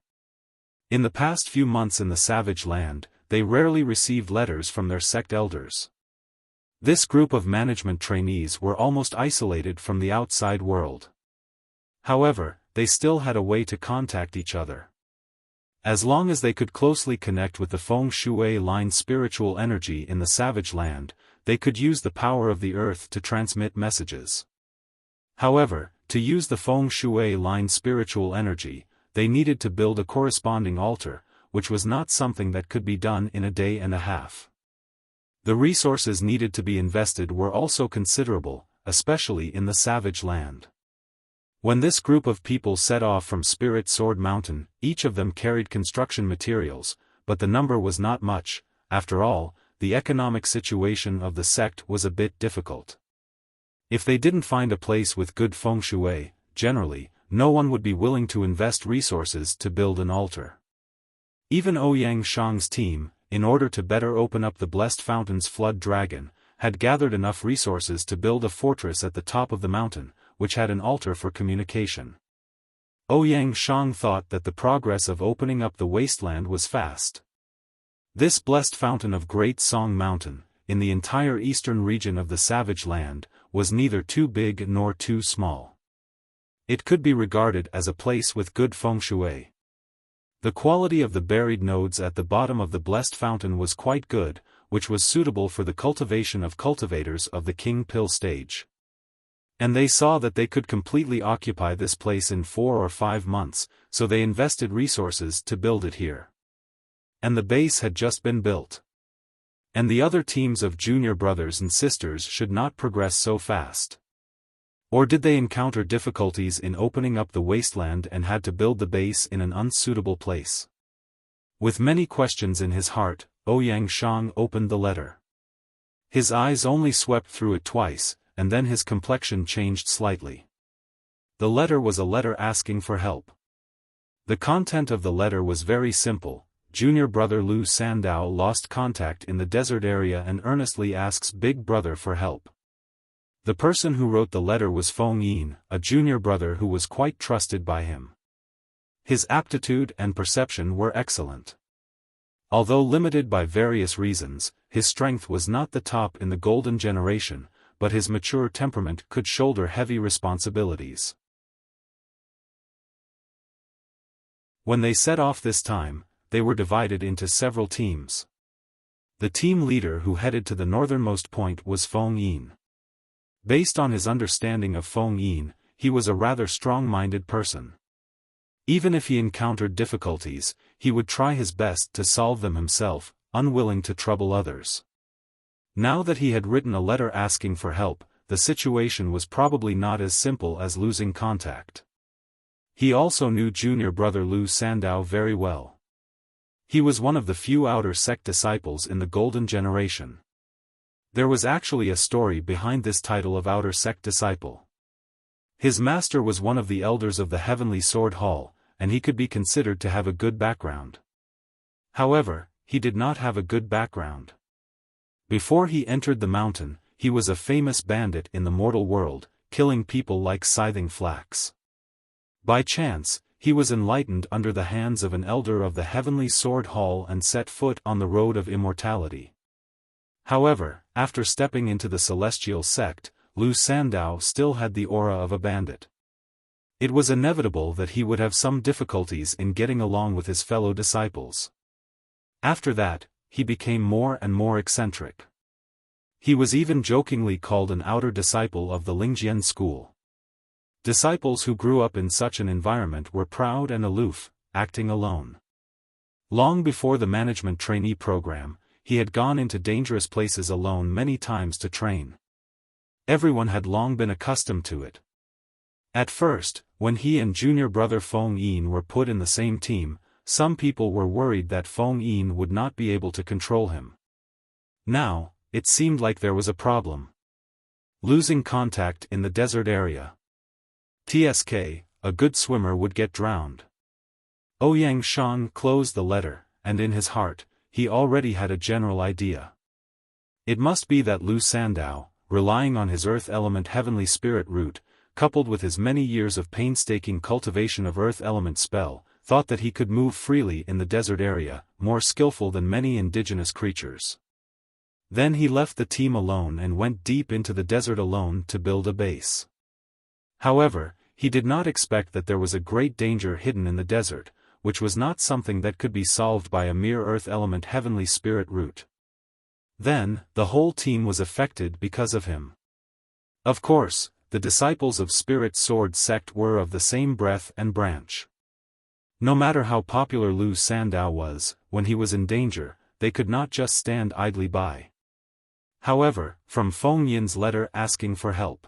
In the past few months in the savage land, they rarely received letters from their sect elders. This group of management trainees were almost isolated from the outside world. However, they still had a way to contact each other. As long as they could closely connect with the feng shui line spiritual energy in the savage land, they could use the power of the earth to transmit messages. However, to use the feng shui line spiritual energy, they needed to build a corresponding altar, which was not something that could be done in a day and a half. The resources needed to be invested were also considerable, especially in the savage land. When this group of people set off from Spirit Sword Mountain, each of them carried construction materials, but the number was not much. After all, the economic situation of the sect was a bit difficult. If they didn't find a place with good feng shui, generally, no one would be willing to invest resources to build an altar. Even Ouyang Shang's team, in order to better open up the Blessed Fountain's flood dragon, had gathered enough resources to build a fortress at the top of the mountain, which had an altar for communication. Ouyang Shang thought that the progress of opening up the wasteland was fast. This blessed fountain of Great Song Mountain, in the entire eastern region of the savage land, was neither too big nor too small. It could be regarded as a place with good feng shui. The quality of the buried nodes at the bottom of the blessed fountain was quite good, which was suitable for the cultivation of cultivators of the King Pill stage. And they saw that they could completely occupy this place in 4 or 5 months, so they invested resources to build it here. And the base had just been built. And the other teams of junior brothers and sisters should not progress so fast. Or did they encounter difficulties in opening up the wasteland and had to build the base in an unsuitable place? With many questions in his heart, Ouyang Shang opened the letter. His eyes only swept through it twice, and then his complexion changed slightly. The letter was a letter asking for help. The content of the letter was very simple. Junior brother Lu Sandao lost contact in the desert area and earnestly asks big brother for help. The person who wrote the letter was Feng Yin, a junior brother who was quite trusted by him. His aptitude and perception were excellent. Although limited by various reasons, his strength was not the top in the golden generation, but his mature temperament could shoulder heavy responsibilities. When they set off this time, they were divided into several teams. The team leader who headed to the northernmost point was Feng Yin. Based on his understanding of Feng Yin, he was a rather strong-minded person. Even if he encountered difficulties, he would try his best to solve them himself, unwilling to trouble others. Now that he had written a letter asking for help, the situation was probably not as simple as losing contact. He also knew junior brother Lu Sandao very well. He was one of the few outer sect disciples in the golden generation. There was actually a story behind this title of outer sect disciple. His master was one of the elders of the Heavenly Sword Hall, and he could be considered to have a good background. However, he did not have a good background. Before he entered the mountain, he was a famous bandit in the mortal world, killing people like scything flax. By chance, he was enlightened under the hands of an elder of the Heavenly Sword Hall and set foot on the road of immortality. However, after stepping into the celestial sect, Lu Sandao still had the aura of a bandit. It was inevitable that he would have some difficulties in getting along with his fellow disciples. After that, he became more and more eccentric. He was even jokingly called an outer disciple of the Lingjian school. Disciples who grew up in such an environment were proud and aloof, acting alone. Long before the management trainee program, he had gone into dangerous places alone many times to train. Everyone had long been accustomed to it. At first, when he and junior brother Feng Yin were put in the same team, some people were worried that Feng Yin would not be able to control him. Now, it seemed like there was a problem. Losing contact in the desert area. TSK, a good swimmer would get drowned. Ouyang Shang closed the letter, and in his heart, he already had a general idea. It must be that Lu Sandao, relying on his earth element heavenly spirit root, coupled with his many years of painstaking cultivation of earth element spell, thought that he could move freely in the desert area, more skillful than many indigenous creatures. Then he left the team alone and went deep into the desert alone to build a base. However, he did not expect that there was a great danger hidden in the desert, which was not something that could be solved by a mere earth element heavenly spirit route. Then, the whole team was affected because of him. Of course, the disciples of Spirit Sword sect were of the same breath and branch. No matter how popular Lu Sandao was, when he was in danger, they could not just stand idly by. However, from Feng Yin's letter asking for help.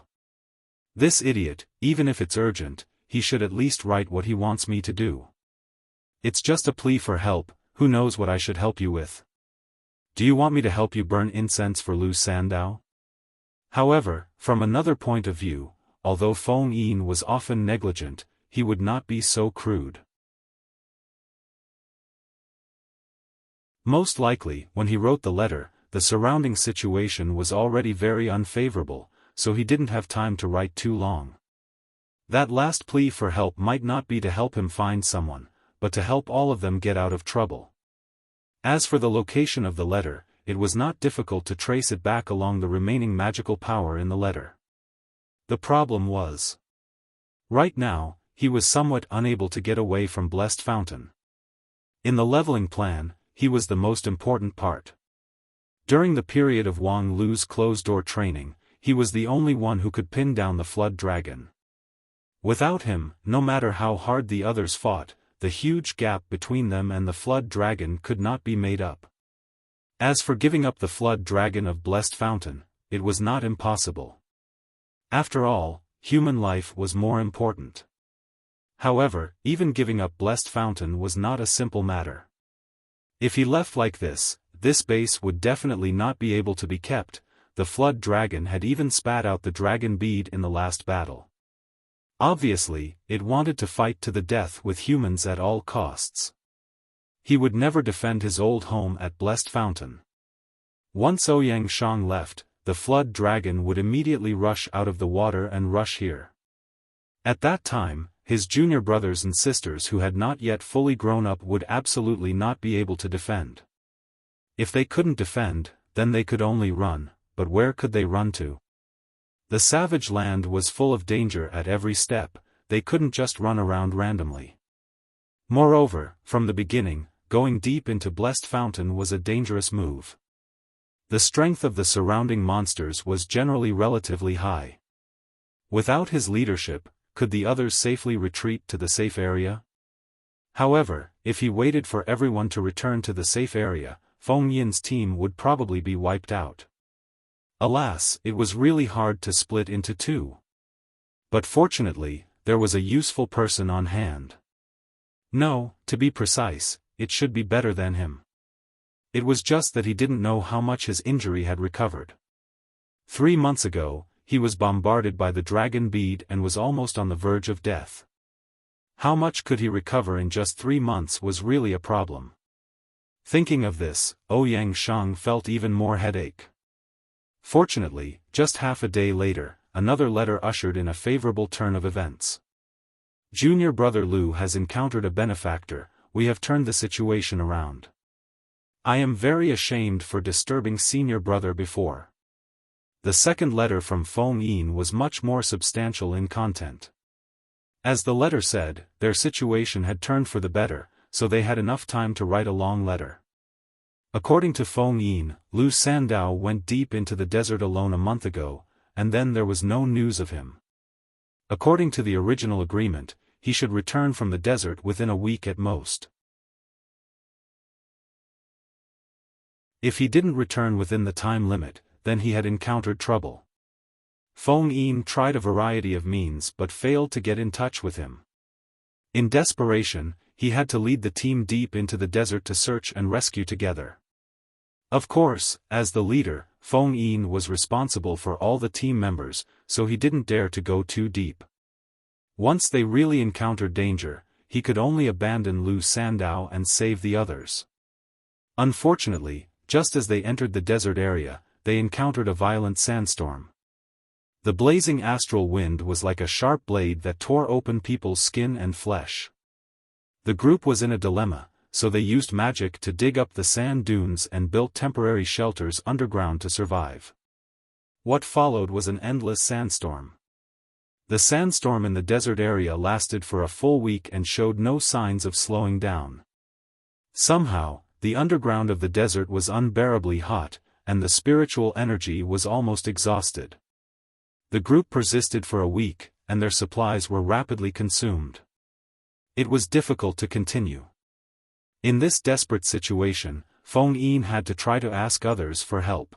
This idiot, even if it's urgent, he should at least write what he wants me to do. It's just a plea for help, who knows what I should help you with? Do you want me to help you burn incense for Lu Sandao? However, from another point of view, although Feng Yin was often negligent, he would not be so crude. Most likely, when he wrote the letter, the surrounding situation was already very unfavorable, so he didn't have time to write too long. That last plea for help might not be to help him find someone, but to help all of them get out of trouble. As for the location of the letter, it was not difficult to trace it back along the remaining magical power in the letter. The problem was, right now, he was somewhat unable to get away from Blessed Fountain. In the leveling plan, he was the most important part. During the period of Wang Lu's closed-door training, he was the only one who could pin down the Flood Dragon. Without him, no matter how hard the others fought, the huge gap between them and the Flood Dragon could not be made up. As for giving up the Flood Dragon of Blessed Fountain, it was not impossible. After all, human life was more important. However, even giving up Blessed Fountain was not a simple matter. If he left like this base would definitely not be able to be kept. The Flood Dragon had even spat out the dragon bead in the last battle. Obviously, it wanted to fight to the death with humans at all costs. He would never defend his old home at Blessed Fountain. Once Ouyang Shang left, the Flood Dragon would immediately rush out of the water and rush here. At that time, his junior brothers and sisters who had not yet fully grown up would absolutely not be able to defend. If they couldn't defend, then they could only run. But where could they run to? The savage land was full of danger at every step, they couldn't just run around randomly. Moreover, from the beginning, going deep into Blessed Fountain was a dangerous move. The strength of the surrounding monsters was generally relatively high. Without his leadership, could the others safely retreat to the safe area? However, if he waited for everyone to return to the safe area, Feng Yin's team would probably be wiped out. Alas, it was really hard to split into two. But fortunately, there was a useful person on hand. No, to be precise, it should be better than him. It was just that he didn't know how much his injury had recovered. 3 months ago, he was bombarded by the dragon bead and was almost on the verge of death. How much could he recover in just 3 months was really a problem. Thinking of this, Ouyang Shang felt even more headache. Fortunately, just half a day later, another letter ushered in a favorable turn of events. Junior brother Lu has encountered a benefactor, we have turned the situation around. I am very ashamed for disturbing senior brother before. The second letter from Feng Yin was much more substantial in content. As the letter said, their situation had turned for the better, so they had enough time to write a long letter. According to Feng Yin, Lu Sandao went deep into the desert alone a month ago, and then there was no news of him. According to the original agreement, he should return from the desert within a week at most. If he didn't return within the time limit, then he had encountered trouble. Feng Yin tried a variety of means but failed to get in touch with him. In desperation, he had to lead the team deep into the desert to search and rescue together. Of course, as the leader, Feng Yin was responsible for all the team members, so he didn't dare to go too deep. Once they really encountered danger, he could only abandon Lu Sandao and save the others. Unfortunately, just as they entered the desert area, they encountered a violent sandstorm. The blazing astral wind was like a sharp blade that tore open people's skin and flesh. The group was in a dilemma, so they used magic to dig up the sand dunes and built temporary shelters underground to survive. What followed was an endless sandstorm. The sandstorm in the desert area lasted for a full week and showed no signs of slowing down. Somehow, the underground of the desert was unbearably hot, and the spiritual energy was almost exhausted. The group persisted for a week, and their supplies were rapidly consumed. It was difficult to continue. In this desperate situation, Feng Yin had to try to ask others for help.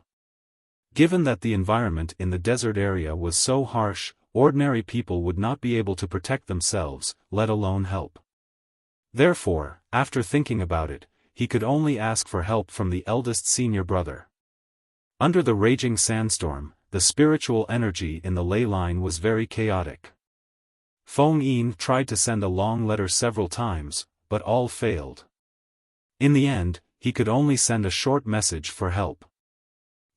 Given that the environment in the desert area was so harsh, ordinary people would not be able to protect themselves, let alone help. Therefore, after thinking about it, he could only ask for help from the eldest senior brother. Under the raging sandstorm, the spiritual energy in the ley line was very chaotic. Feng Yin tried to send a long letter several times, but all failed. In the end, he could only send a short message for help.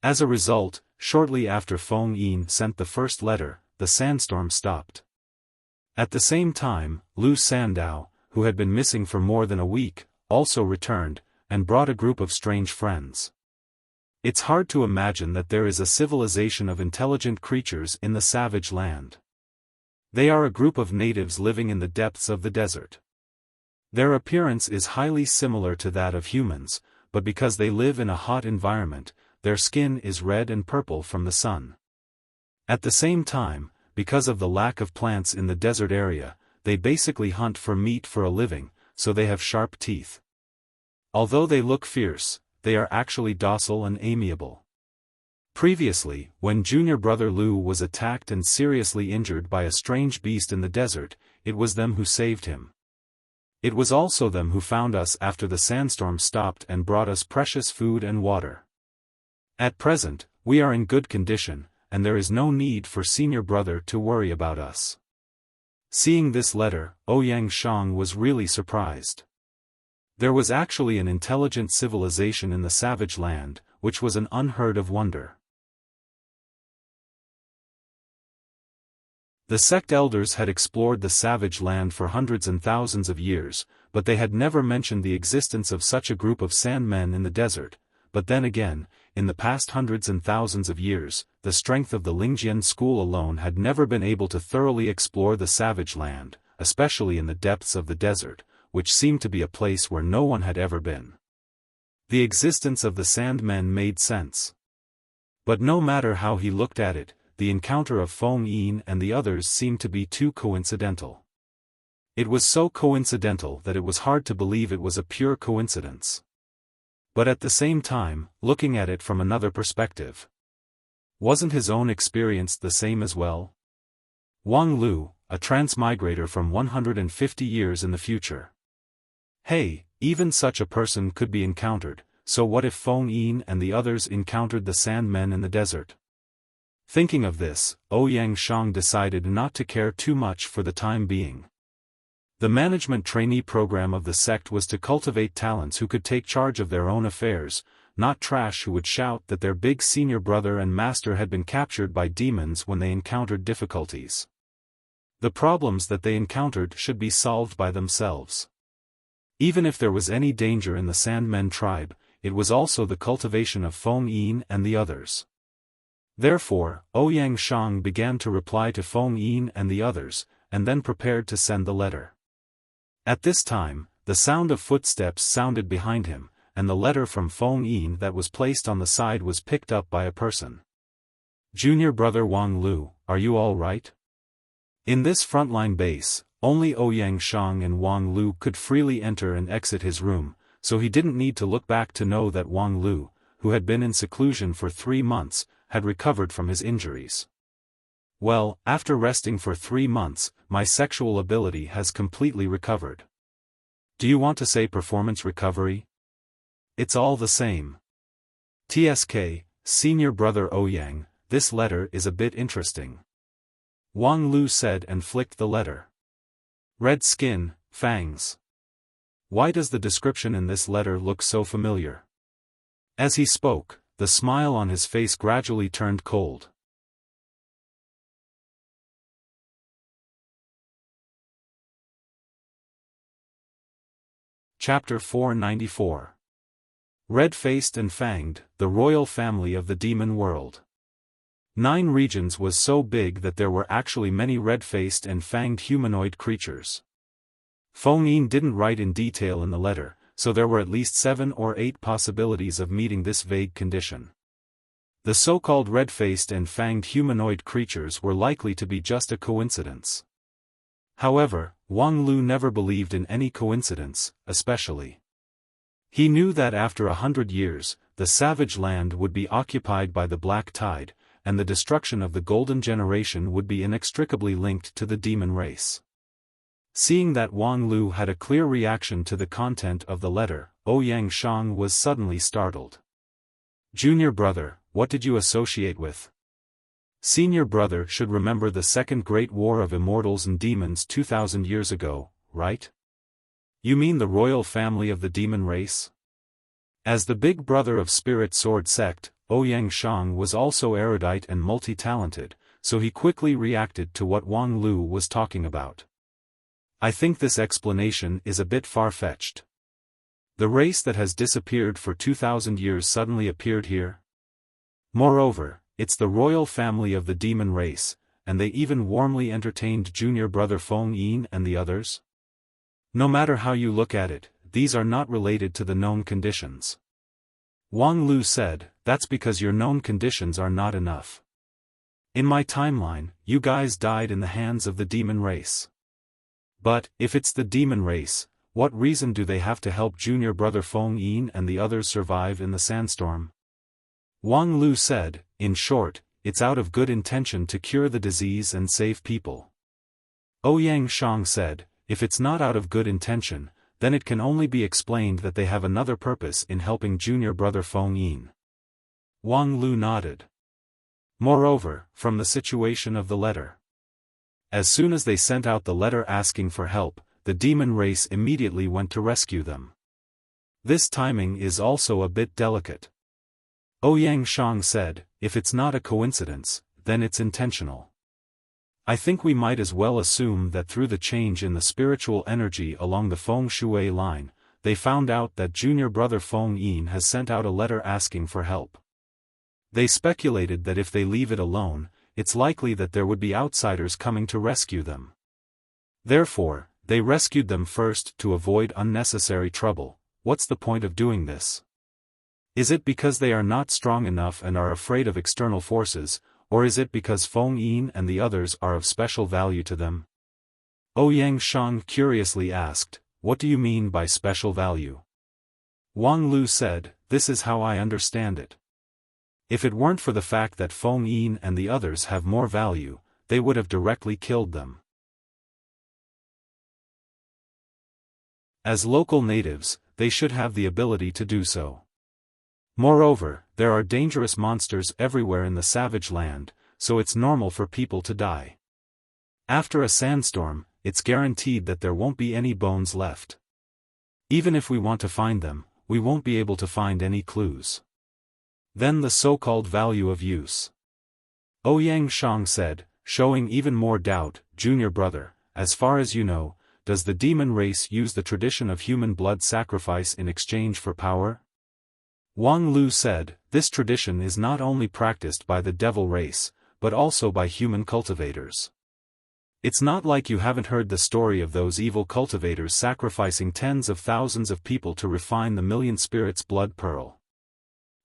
As a result, shortly after Feng Yin sent the first letter, the sandstorm stopped. At the same time, Lu Sandao, who had been missing for more than a week, also returned, and brought a group of strange friends. It's hard to imagine that there is a civilization of intelligent creatures in the savage land. They are a group of natives living in the depths of the desert. Their appearance is highly similar to that of humans, but because they live in a hot environment, their skin is red and purple from the sun. At the same time, because of the lack of plants in the desert area, they basically hunt for meat for a living, so they have sharp teeth. Although they look fierce, they are actually docile and amiable. Previously, when junior brother Lu was attacked and seriously injured by a strange beast in the desert, it was them who saved him. It was also them who found us after the sandstorm stopped and brought us precious food and water. At present, we are in good condition, and there is no need for senior brother to worry about us. Seeing this letter, Ouyang Shang was really surprised. There was actually an intelligent civilization in the savage land, which was an unheard of wonder. The sect elders had explored the savage land for hundreds and thousands of years, but they had never mentioned the existence of such a group of sandmen in the desert. But then again, in the past hundreds and thousands of years, the strength of the Lingjian school alone had never been able to thoroughly explore the savage land, especially in the depths of the desert, which seemed to be a place where no one had ever been. The existence of the Sandmen made sense. But no matter how he looked at it, the encounter of Feng Yin and the others seemed to be too coincidental. It was so coincidental that it was hard to believe it was a pure coincidence. But at the same time, looking at it from another perspective. Wasn't his own experience the same as well? Wang Lu, a transmigrator from 150 years in the future. Hey, even such a person could be encountered, so what if Feng Yin and the others encountered the Sandmen in the desert? Thinking of this, Ouyang Shang decided not to care too much for the time being. The management trainee program of the sect was to cultivate talents who could take charge of their own affairs, not trash who would shout that their big senior brother and master had been captured by demons when they encountered difficulties. The problems that they encountered should be solved by themselves. Even if there was any danger in the Sandmen tribe, it was also the cultivation of Feng Yin and the others. Therefore, Ouyang Shang began to reply to Feng Yin and the others, and then prepared to send the letter. At this time, the sound of footsteps sounded behind him, and the letter from Feng Yin that was placed on the side was picked up by a person. Junior brother Wang Lu, are you all right? In this frontline base, only Ouyang Shang and Wang Lu could freely enter and exit his room, so he didn't need to look back to know that Wang Lu, who had been in seclusion for 3 months, had recovered from his injuries. Well, after resting for 3 months, my sexual ability has completely recovered. Do you want to say performance recovery? It's all the same. TSK, senior brother Ouyang, this letter is a bit interesting. Wang Lu said and flicked the letter. Red skin, fangs. Why does the description in this letter look so familiar? As he spoke, the smile on his face gradually turned cold. Chapter 494. Red-faced and fanged, the royal family of the demon world. 9 regions was so big that there were actually many red-faced and fanged humanoid creatures. Feng Yin didn't write in detail in the letter, so there were at least 7 or 8 possibilities of meeting this vague condition. The so-called red-faced and fanged humanoid creatures were likely to be just a coincidence. However, Wang Lu never believed in any coincidence, especially. He knew that after 100 years, the savage land would be occupied by the black tide, and the destruction of the golden generation would be inextricably linked to the demon race. Seeing that Wang Lu had a clear reaction to the content of the letter, Ouyang Shang was suddenly startled. "Junior brother, what did you associate with? Senior brother should remember the Second Great War of Immortals and Demons 2000 years ago, right? You mean the royal family of the demon race?" As the big brother of Spirit Sword Sect, Ouyang Shang was also erudite and multi-talented, so he quickly reacted to what Wang Lu was talking about. "I think this explanation is a bit far-fetched. The race that has disappeared for 2000 years suddenly appeared here. Moreover, it's the royal family of the demon race, and they even warmly entertained junior brother Feng Yin and the others. No matter how you look at it, these are not related to the known conditions." Wang Lu said, "That's because your known conditions are not enough. In my timeline, you guys died in the hands of the demon race. But, if it's the demon race, what reason do they have to help junior brother Feng Yin and the others survive in the sandstorm?" Wang Lu said, "In short, it's out of good intention to cure the disease and save people." Ouyang Shang said, "If it's not out of good intention, then it can only be explained that they have another purpose in helping junior brother Feng Yin." Wang Lu nodded. "Moreover, from the situation of the letter. As soon as they sent out the letter asking for help, the demon race immediately went to rescue them. This timing is also a bit delicate." Ouyang Shang said, "If it's not a coincidence, then it's intentional. I think we might as well assume that through the change in the spiritual energy along the Feng Shui line, they found out that junior brother Feng Yin has sent out a letter asking for help. They speculated that if they leave it alone, it's likely that there would be outsiders coming to rescue them. Therefore, they rescued them first to avoid unnecessary trouble. What's the point of doing this? Is it because they are not strong enough and are afraid of external forces, or is it because Feng Yin and the others are of special value to them?" Ouyang Shang curiously asked, "What do you mean by special value?" Wang Lu said, "This is how I understand it. If it weren't for the fact that Feng Yin and the others have more value, they would have directly killed them. As local natives, they should have the ability to do so. Moreover, there are dangerous monsters everywhere in the savage land, so it's normal for people to die. After a sandstorm, it's guaranteed that there won't be any bones left. Even if we want to find them, we won't be able to find any clues. Then the so-called value of use." Ouyang Shang said, showing even more doubt, "Junior brother, as far as you know, does the demon race use the tradition of human blood sacrifice in exchange for power?" Wang Lu said, "This tradition is not only practiced by the devil race, but also by human cultivators. It's not like you haven't heard the story of those evil cultivators sacrificing tens of thousands of people to refine the million spirits' blood pearl.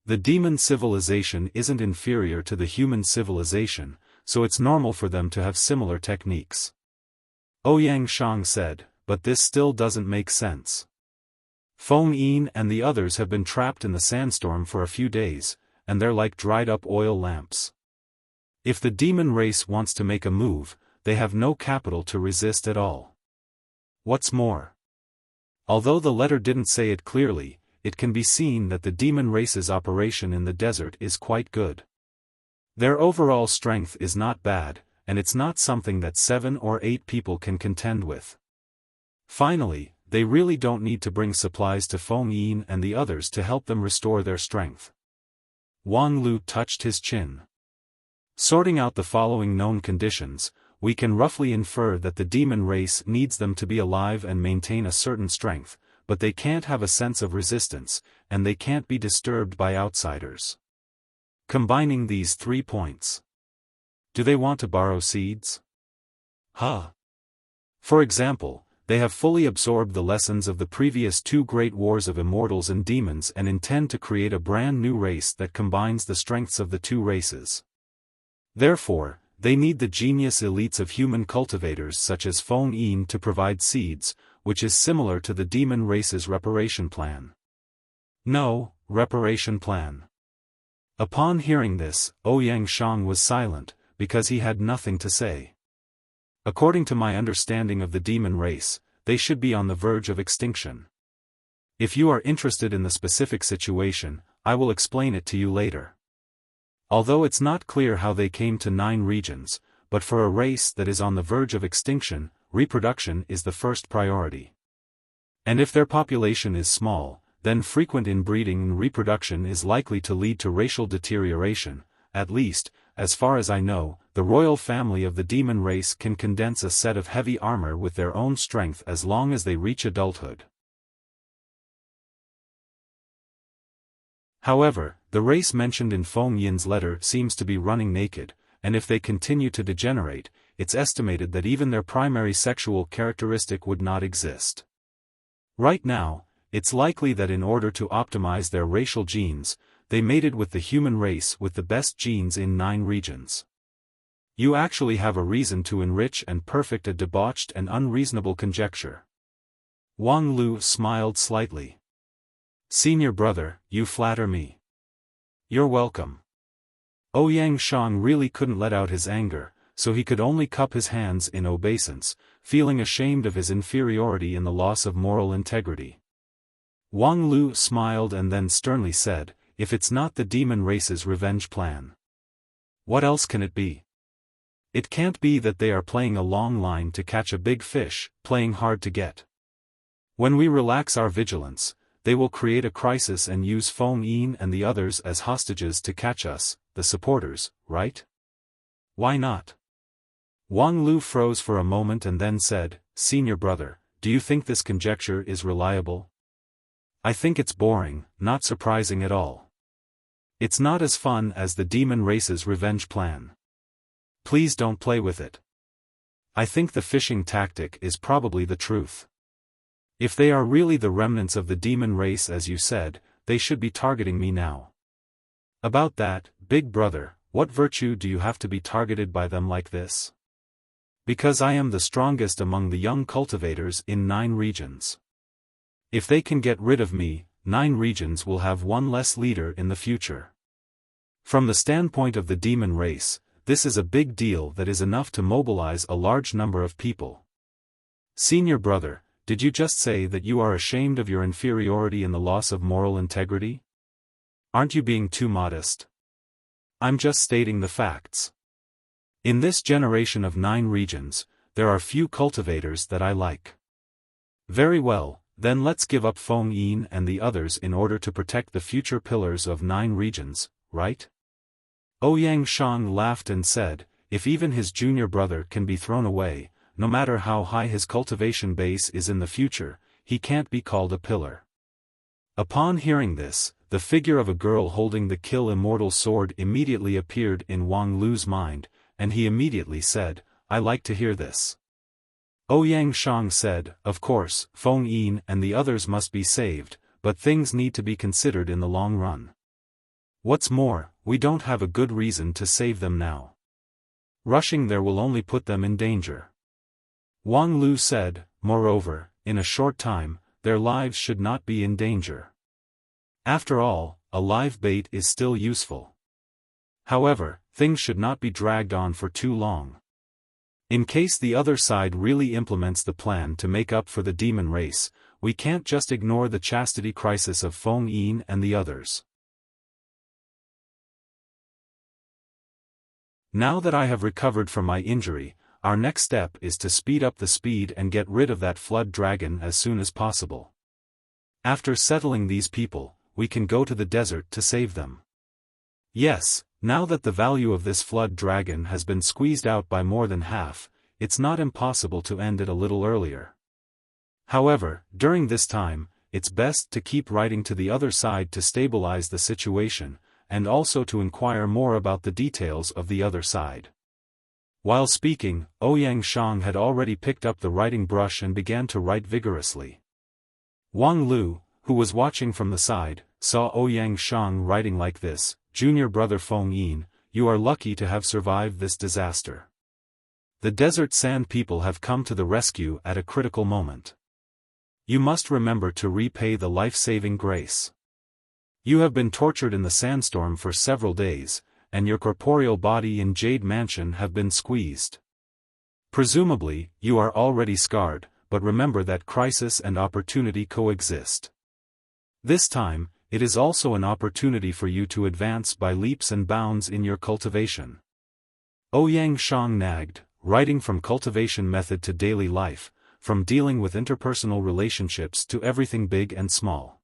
The demon civilization isn't inferior to the human civilization, so it's normal for them to have similar techniques." Ouyang Shang said, "But this still doesn't make sense. Feng Yin and the others have been trapped in the sandstorm for a few days, and they're like dried-up oil lamps. If the demon race wants to make a move, they have no capital to resist at all. What's more, although the letter didn't say it clearly, it can be seen that the demon race's operation in the desert is quite good. Their overall strength is not bad, and it's not something that 7 or 8 people can contend with. Finally, they really don't need to bring supplies to Feng Yin and the others to help them restore their strength." Wang Lu touched his chin. "Sorting out the following known conditions, we can roughly infer that the demon race needs them to be alive and maintain a certain strength, but they can't have a sense of resistance, and they can't be disturbed by outsiders. Combining these 3 points. Do they want to borrow seeds? For example, they have fully absorbed the lessons of the previous 2 great wars of immortals and demons and intend to create a brand new race that combines the strengths of the 2 races. Therefore, they need the genius elites of human cultivators such as Feng Yin to provide seeds, which is similar to the demon race's reparation plan. No, reparation plan. Upon hearing this, Ouyang Shang was silent, because he had nothing to say. According to my understanding of the demon race, they should be on the verge of extinction. If you are interested in the specific situation, I will explain it to you later. Although it's not clear how they came to 9 regions, but for a race that is on the verge of extinction, reproduction is the first priority. And if their population is small, then frequent inbreeding and reproduction is likely to lead to racial deterioration. At least, as far as I know, the royal family of the demon race can condense a set of heavy armor with their own strength as long as they reach adulthood. However, the race mentioned in Feng Yin's letter seems to be running naked, and if they continue to degenerate, it's estimated that even their primary sexual characteristic would not exist. Right now, it's likely that in order to optimize their racial genes, they mated with the human race with the best genes in 9 regions. You actually have a reason to enrich and perfect a debauched and unreasonable conjecture. Wang Lu smiled slightly. Senior brother, you flatter me. You're welcome. Ouyang Shang really couldn't let out his anger, so he could only cup his hands in obeisance, feeling ashamed of his inferiority in the loss of moral integrity. Wang Lu smiled and then sternly said, if it's not the demon race's revenge plan, what else can it be? It can't be that they are playing a long line to catch a big fish, playing hard to get. When we relax our vigilance, they will create a crisis and use Feng Yin and the others as hostages to catch us, the supporters, right? Why not? Wang Lu froze for a moment and then said, Senior brother, do you think this conjecture is reliable? I think it's boring, not surprising at all. It's not as fun as the demon race's revenge plan. Please don't play with it. I think the fishing tactic is probably the truth. If they are really the remnants of the demon race as you said, they should be targeting me now. About that, big brother, what virtue do you have to be targeted by them like this? Because I am the strongest among the young cultivators in 9 regions. If they can get rid of me, 9 regions will have one less leader in the future. From the standpoint of the demon race, this is a big deal that is enough to mobilize a large number of people. Senior brother, did you just say that you are ashamed of your inferiority in the loss of moral integrity? Aren't you being too modest? I'm just stating the facts. In this generation of 9 regions, there are few cultivators that I like. Very well, then let's give up Feng Yin and the others in order to protect the future pillars of 9 regions, right? Ouyang Shang laughed and said, if even his junior brother can be thrown away, no matter how high his cultivation base is in the future, he can't be called a pillar. Upon hearing this, the figure of a girl holding the Kill Immortal sword immediately appeared in Wang Lu's mind, and he immediately said, I like to hear this. Ouyang Shang said, of course, Feng Yin and the others must be saved, but things need to be considered in the long run. What's more, we don't have a good reason to save them now. Rushing there will only put them in danger. Wang Lu said, moreover, in a short time, their lives should not be in danger. After all, a live bait is still useful. However, things should not be dragged on for too long. In case the other side really implements the plan to make up for the demon race, we can't just ignore the chastity crisis of Feng Yin and the others. Now that I have recovered from my injury, our next step is to speed up the speed and get rid of that flood dragon as soon as possible. After settling these people, we can go to the desert to save them. Yes, now that the value of this flood dragon has been squeezed out by more than half, it's not impossible to end it a little earlier. However, during this time, it's best to keep writing to the other side to stabilize the situation, and also to inquire more about the details of the other side. While speaking, Ouyang Shang had already picked up the writing brush and began to write vigorously. Wang Lu, who was watching from the side, saw Ouyang Shang writing like this: "Junior brother Feng Yin, you are lucky to have survived this disaster. The desert sand people have come to the rescue at a critical moment. You must remember to repay the life-saving grace. You have been tortured in the sandstorm for several days, and your corporeal body in Jade Mansion have been squeezed. Presumably, you are already scarred, but remember that crisis and opportunity coexist. This time, it is also an opportunity for you to advance by leaps and bounds in your cultivation." Ouyang Shang nagged, writing from cultivation method to daily life, from dealing with interpersonal relationships to everything big and small.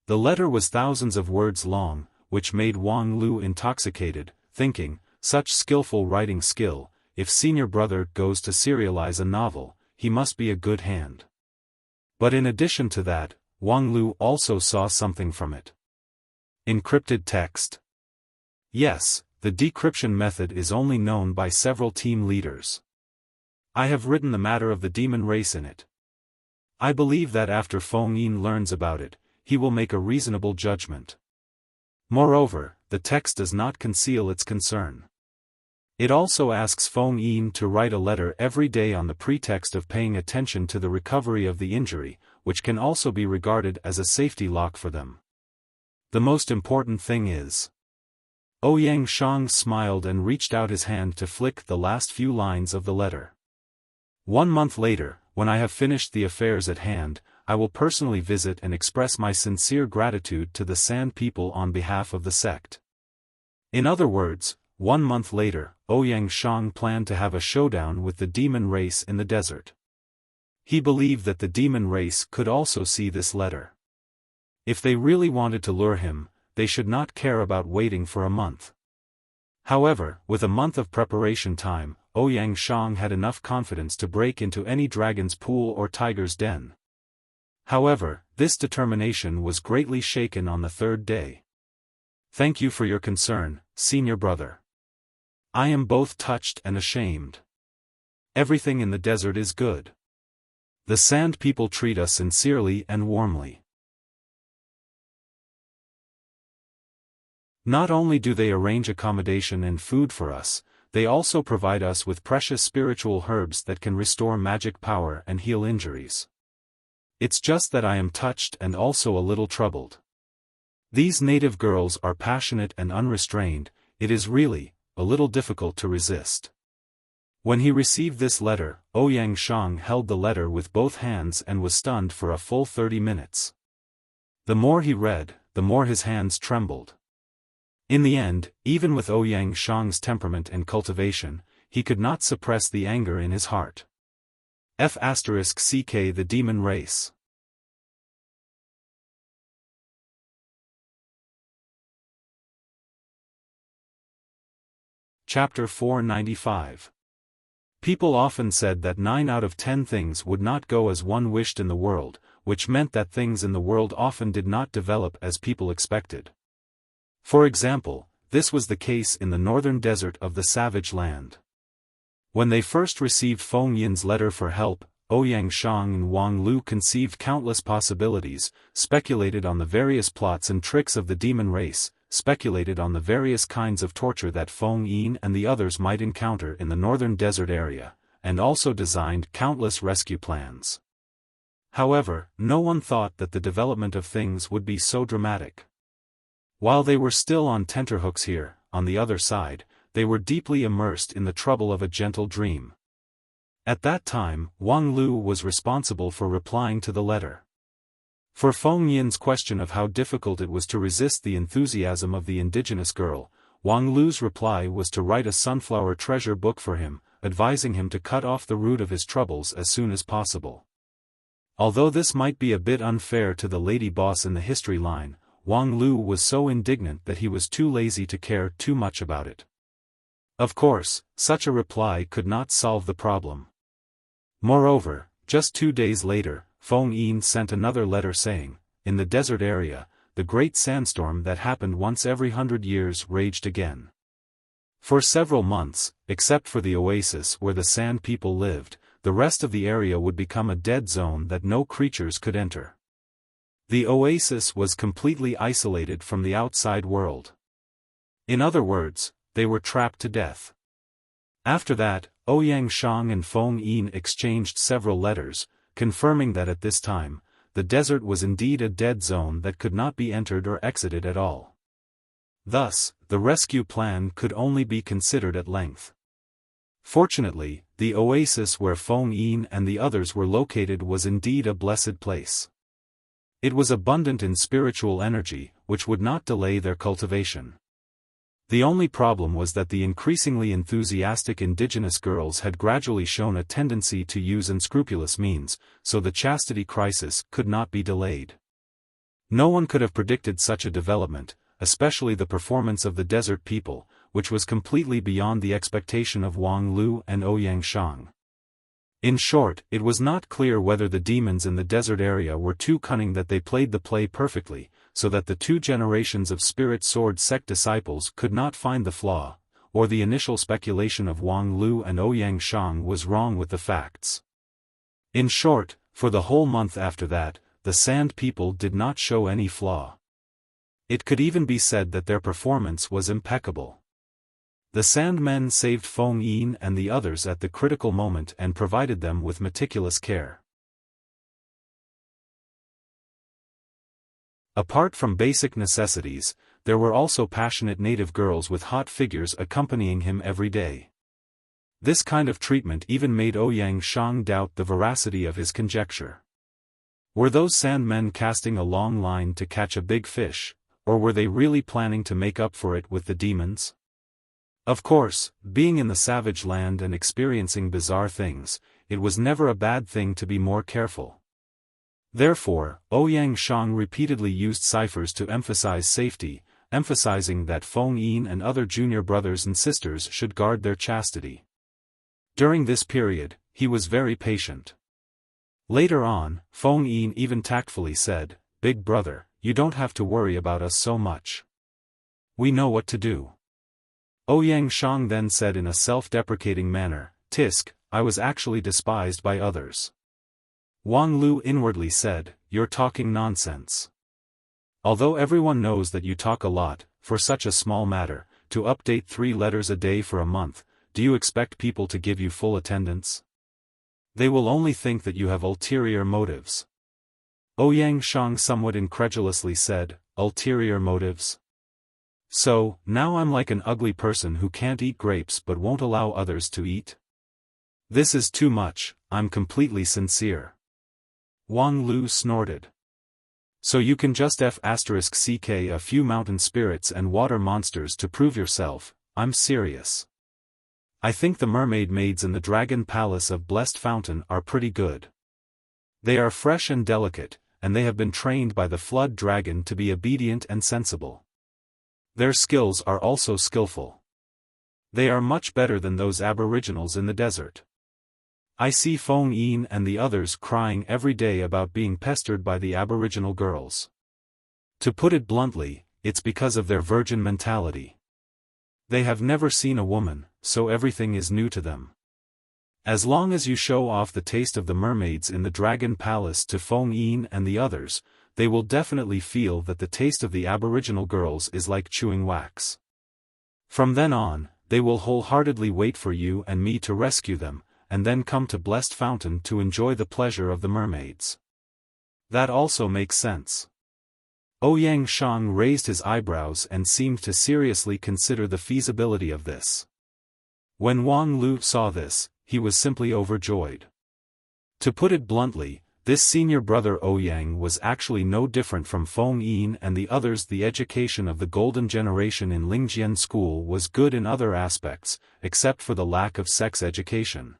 The letter was thousands of words long, which made Wang Lu intoxicated, thinking, such skillful writing skill, if senior brother goes to serialize a novel, he must be a good hand. But in addition to that, Wang Lu also saw something from it. Encrypted text. Yes, the decryption method is only known by several team leaders. I have written the matter of the demon race in it. I believe that after Feng Yin learns about it, he will make a reasonable judgment. Moreover, the text does not conceal its concern. It also asks Feng Yin to write a letter every day on the pretext of paying attention to the recovery of the injury, which can also be regarded as a safety lock for them. The most important thing is. Ouyang Shang smiled and reached out his hand to flick the last few lines of the letter. 1 month later, when I have finished the affairs at hand, I will personally visit and express my sincere gratitude to the Sand people on behalf of the sect. In other words, 1 month later, Ouyang Shang planned to have a showdown with the demon race in the desert. He believed that the demon race could also see this letter. If they really wanted to lure him, they should not care about waiting for a month. However, with a month of preparation time, Ouyang Shang had enough confidence to break into any dragon's pool or tiger's den. However, this determination was greatly shaken on the 3rd day. Thank you for your concern, senior brother. I am both touched and ashamed. Everything in the desert is good. The Sand people treat us sincerely and warmly. Not only do they arrange accommodation and food for us, they also provide us with precious spiritual herbs that can restore magic power and heal injuries. It's just that I am touched and also a little troubled. These native girls are passionate and unrestrained, it is really a little difficult to resist. When he received this letter, Ouyang Shang held the letter with both hands and was stunned for a full 30 minutes. The more he read, the more his hands trembled. In the end, even with Ouyang Shang's temperament and cultivation, he could not suppress the anger in his heart. *CK The Demon Race. Chapter 495. People often said that 9 out of 10 things would not go as one wished in the world, which meant that things in the world often did not develop as people expected. For example, this was the case in the northern desert of the Savage Land. When they first received Feng Yin's letter for help, Ouyang Shang and Wang Lu conceived countless possibilities, speculated on the various plots and tricks of the demon race, speculated on the various kinds of torture that Feng Yin and the others might encounter in the northern desert area, and also designed countless rescue plans. However, no one thought that the development of things would be so dramatic. While they were still on tenterhooks here, on the other side, they were deeply immersed in the trouble of a gentle dream. At that time, Wang Lu was responsible for replying to the letter. For Feng Yin's question of how difficult it was to resist the enthusiasm of the indigenous girl, Wang Lu's reply was to write a sunflower treasure book for him, advising him to cut off the root of his troubles as soon as possible. Although this might be a bit unfair to the lady boss in the history line, Wang Lu was so indignant that he was too lazy to care too much about it. Of course, such a reply could not solve the problem. Moreover, just 2 days later, Feng Yin sent another letter saying, "In the desert area, the great sandstorm that happened once every 100 years raged again. For several months, except for the oasis where the sand people lived, the rest of the area would become a dead zone that no creatures could enter. The oasis was completely isolated from the outside world. In other words, they were trapped to death." After that, Ouyang Shang and Feng Yin exchanged several letters, confirming that at this time, the desert was indeed a dead zone that could not be entered or exited at all. Thus, the rescue plan could only be considered at length. Fortunately, the oasis where Feng Yin and the others were located was indeed a blessed place. It was abundant in spiritual energy, which would not delay their cultivation. The only problem was that the increasingly enthusiastic indigenous girls had gradually shown a tendency to use unscrupulous means, so the chastity crisis could not be delayed. No one could have predicted such a development, especially the performance of the desert people, which was completely beyond the expectation of Wang Lu and Ouyang Shang. In short, it was not clear whether the demons in the desert area were too cunning that they played the play perfectly, so that the 2 generations of Spirit Sword sect disciples could not find the flaw, or the initial speculation of Wang Lu and Ouyang Shang was wrong with the facts. In short, for the whole month after that, the Sand people did not show any flaw. It could even be said that their performance was impeccable. The Sandmen saved Feng Yin and the others at the critical moment and provided them with meticulous care. Apart from basic necessities, there were also passionate native girls with hot figures accompanying him every day. This kind of treatment even made Ouyang Shang doubt the veracity of his conjecture. Were those Sandmen casting a long line to catch a big fish, or were they really planning to make up for it with the demons? Of course, being in the savage land and experiencing bizarre things, it was never a bad thing to be more careful. Therefore, Ouyang Shang repeatedly used ciphers to emphasize safety, emphasizing that Feng Yin and other junior brothers and sisters should guard their chastity. During this period, he was very patient. Later on, Feng Yin even tactfully said, "Big brother, you don't have to worry about us so much. We know what to do." Ouyang Shang then said in a self-deprecating manner, "Tisk, I was actually despised by others." Wang Lu inwardly said, "You're talking nonsense. Although everyone knows that you talk a lot, for such a small matter, to update 3 letters a day for a month, do you expect people to give you full attendance? They will only think that you have ulterior motives." Ouyang Shang somewhat incredulously said, "Ulterior motives? So, now I'm like an ugly person who can't eat grapes but won't allow others to eat? This is too much, I'm completely sincere." Wang Lu snorted. "So you can just *ck a few mountain spirits and water monsters to prove yourself? I'm serious. I think the mermaid maids in the Dragon Palace of Blessed Fountain are pretty good. They are fresh and delicate, and they have been trained by the Flood Dragon to be obedient and sensible. Their skills are also skillful. They are much better than those aboriginals in the desert. I see Feng Yin and the others crying every day about being pestered by the aboriginal girls. To put it bluntly, it's because of their virgin mentality. They have never seen a woman, so everything is new to them. As long as you show off the taste of the mermaids in the Dragon Palace to Feng Yin and the others, they will definitely feel that the taste of the aboriginal girls is like chewing wax. From then on, they will wholeheartedly wait for you and me to rescue them, and then come to Blessed Fountain to enjoy the pleasure of the mermaids. That also makes sense." Ouyang Shang raised his eyebrows and seemed to seriously consider the feasibility of this. When Wang Lu saw this, he was simply overjoyed. To put it bluntly, this senior brother Ouyang was actually no different from Feng Yin and the others. The education of the golden generation in Lingjian School was good in other aspects, except for the lack of sex education.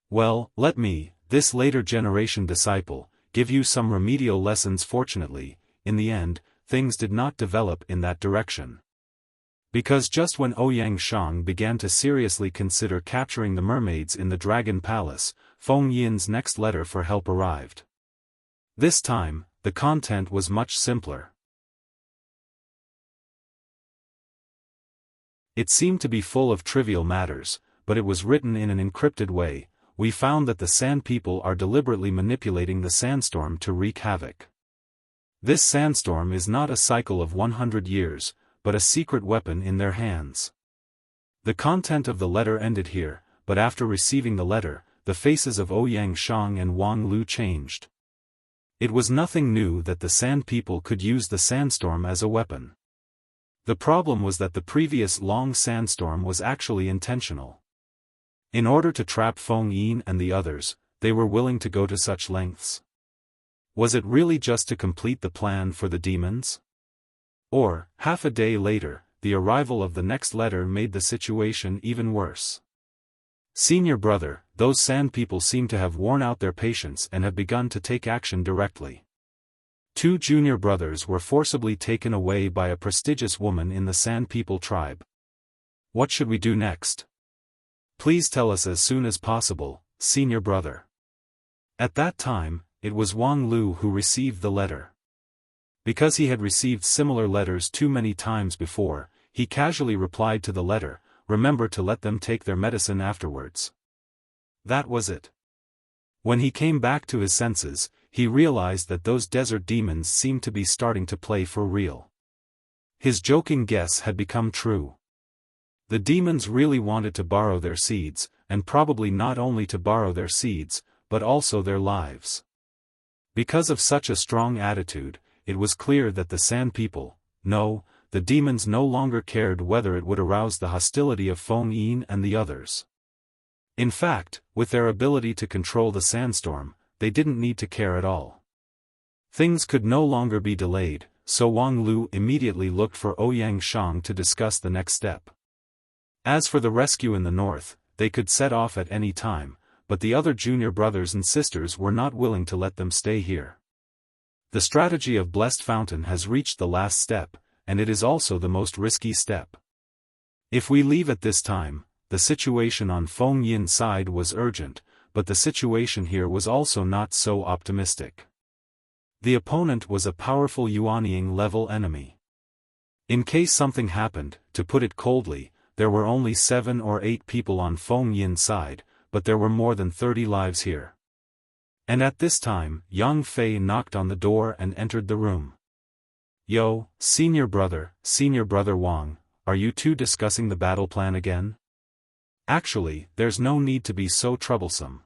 Well, let me, this later generation disciple, give you some remedial lessons. Fortunately, in the end, things did not develop in that direction. Because just when Ouyang Shang began to seriously consider capturing the mermaids in the Dragon Palace, Feng Yin's next letter for help arrived. This time, the content was much simpler. It seemed to be full of trivial matters, but it was written in an encrypted way. We found that the Sand People are deliberately manipulating the sandstorm to wreak havoc. This sandstorm is not a cycle of 100 years, but a secret weapon in their hands. The content of the letter ended here, but after receiving the letter, the faces of Ouyang Shang and Wang Lu changed. It was nothing new that the Sand People could use the sandstorm as a weapon. The problem was that the previous long sandstorm was actually intentional. In order to trap Feng Yin and the others, they were willing to go to such lengths. Was it really just to complete the plan for the demons? Or, half a day later, the arrival of the next letter made the situation even worse. Senior brother, those Sand People seem to have worn out their patience and have begun to take action directly. 2 junior brothers were forcibly taken away by a prestigious woman in the Sand People tribe. What should we do next? Please tell us as soon as possible, senior brother. At that time, it was Wang Lu who received the letter. Because he had received similar letters too many times before, he casually replied to the letter, "Remember to let them take their medicine afterwards." That was it. When he came back to his senses, he realized that those desert demons seemed to be starting to play for real. His joking guess had become true. The demons really wanted to borrow their seeds, and probably not only to borrow their seeds, but also their lives. Because of such a strong attitude, it was clear that the Sand People, no, the demons no longer cared whether it would arouse the hostility of Feng Yin and the others. In fact, with their ability to control the sandstorm, they didn't need to care at all. Things could no longer be delayed, so Wang Lu immediately looked for Ouyang Shang to discuss the next step. As for the rescue in the north, they could set off at any time, but the other junior brothers and sisters were not willing to let them stay here. The strategy of Blessed Fountain has reached the last step, and it is also the most risky step. If we leave at this time, the situation on Feng Yin's side was urgent, but the situation here was also not so optimistic. The opponent was a powerful Yuanying-level enemy. In case something happened, to put it coldly, there were only 7 or 8 people on Feng Yin's side, but there were more than 30 lives here. And at this time, Yang Fei knocked on the door and entered the room. "Yo, senior brother Wang, are you two discussing the battle plan again? Actually, there's no need to be so troublesome.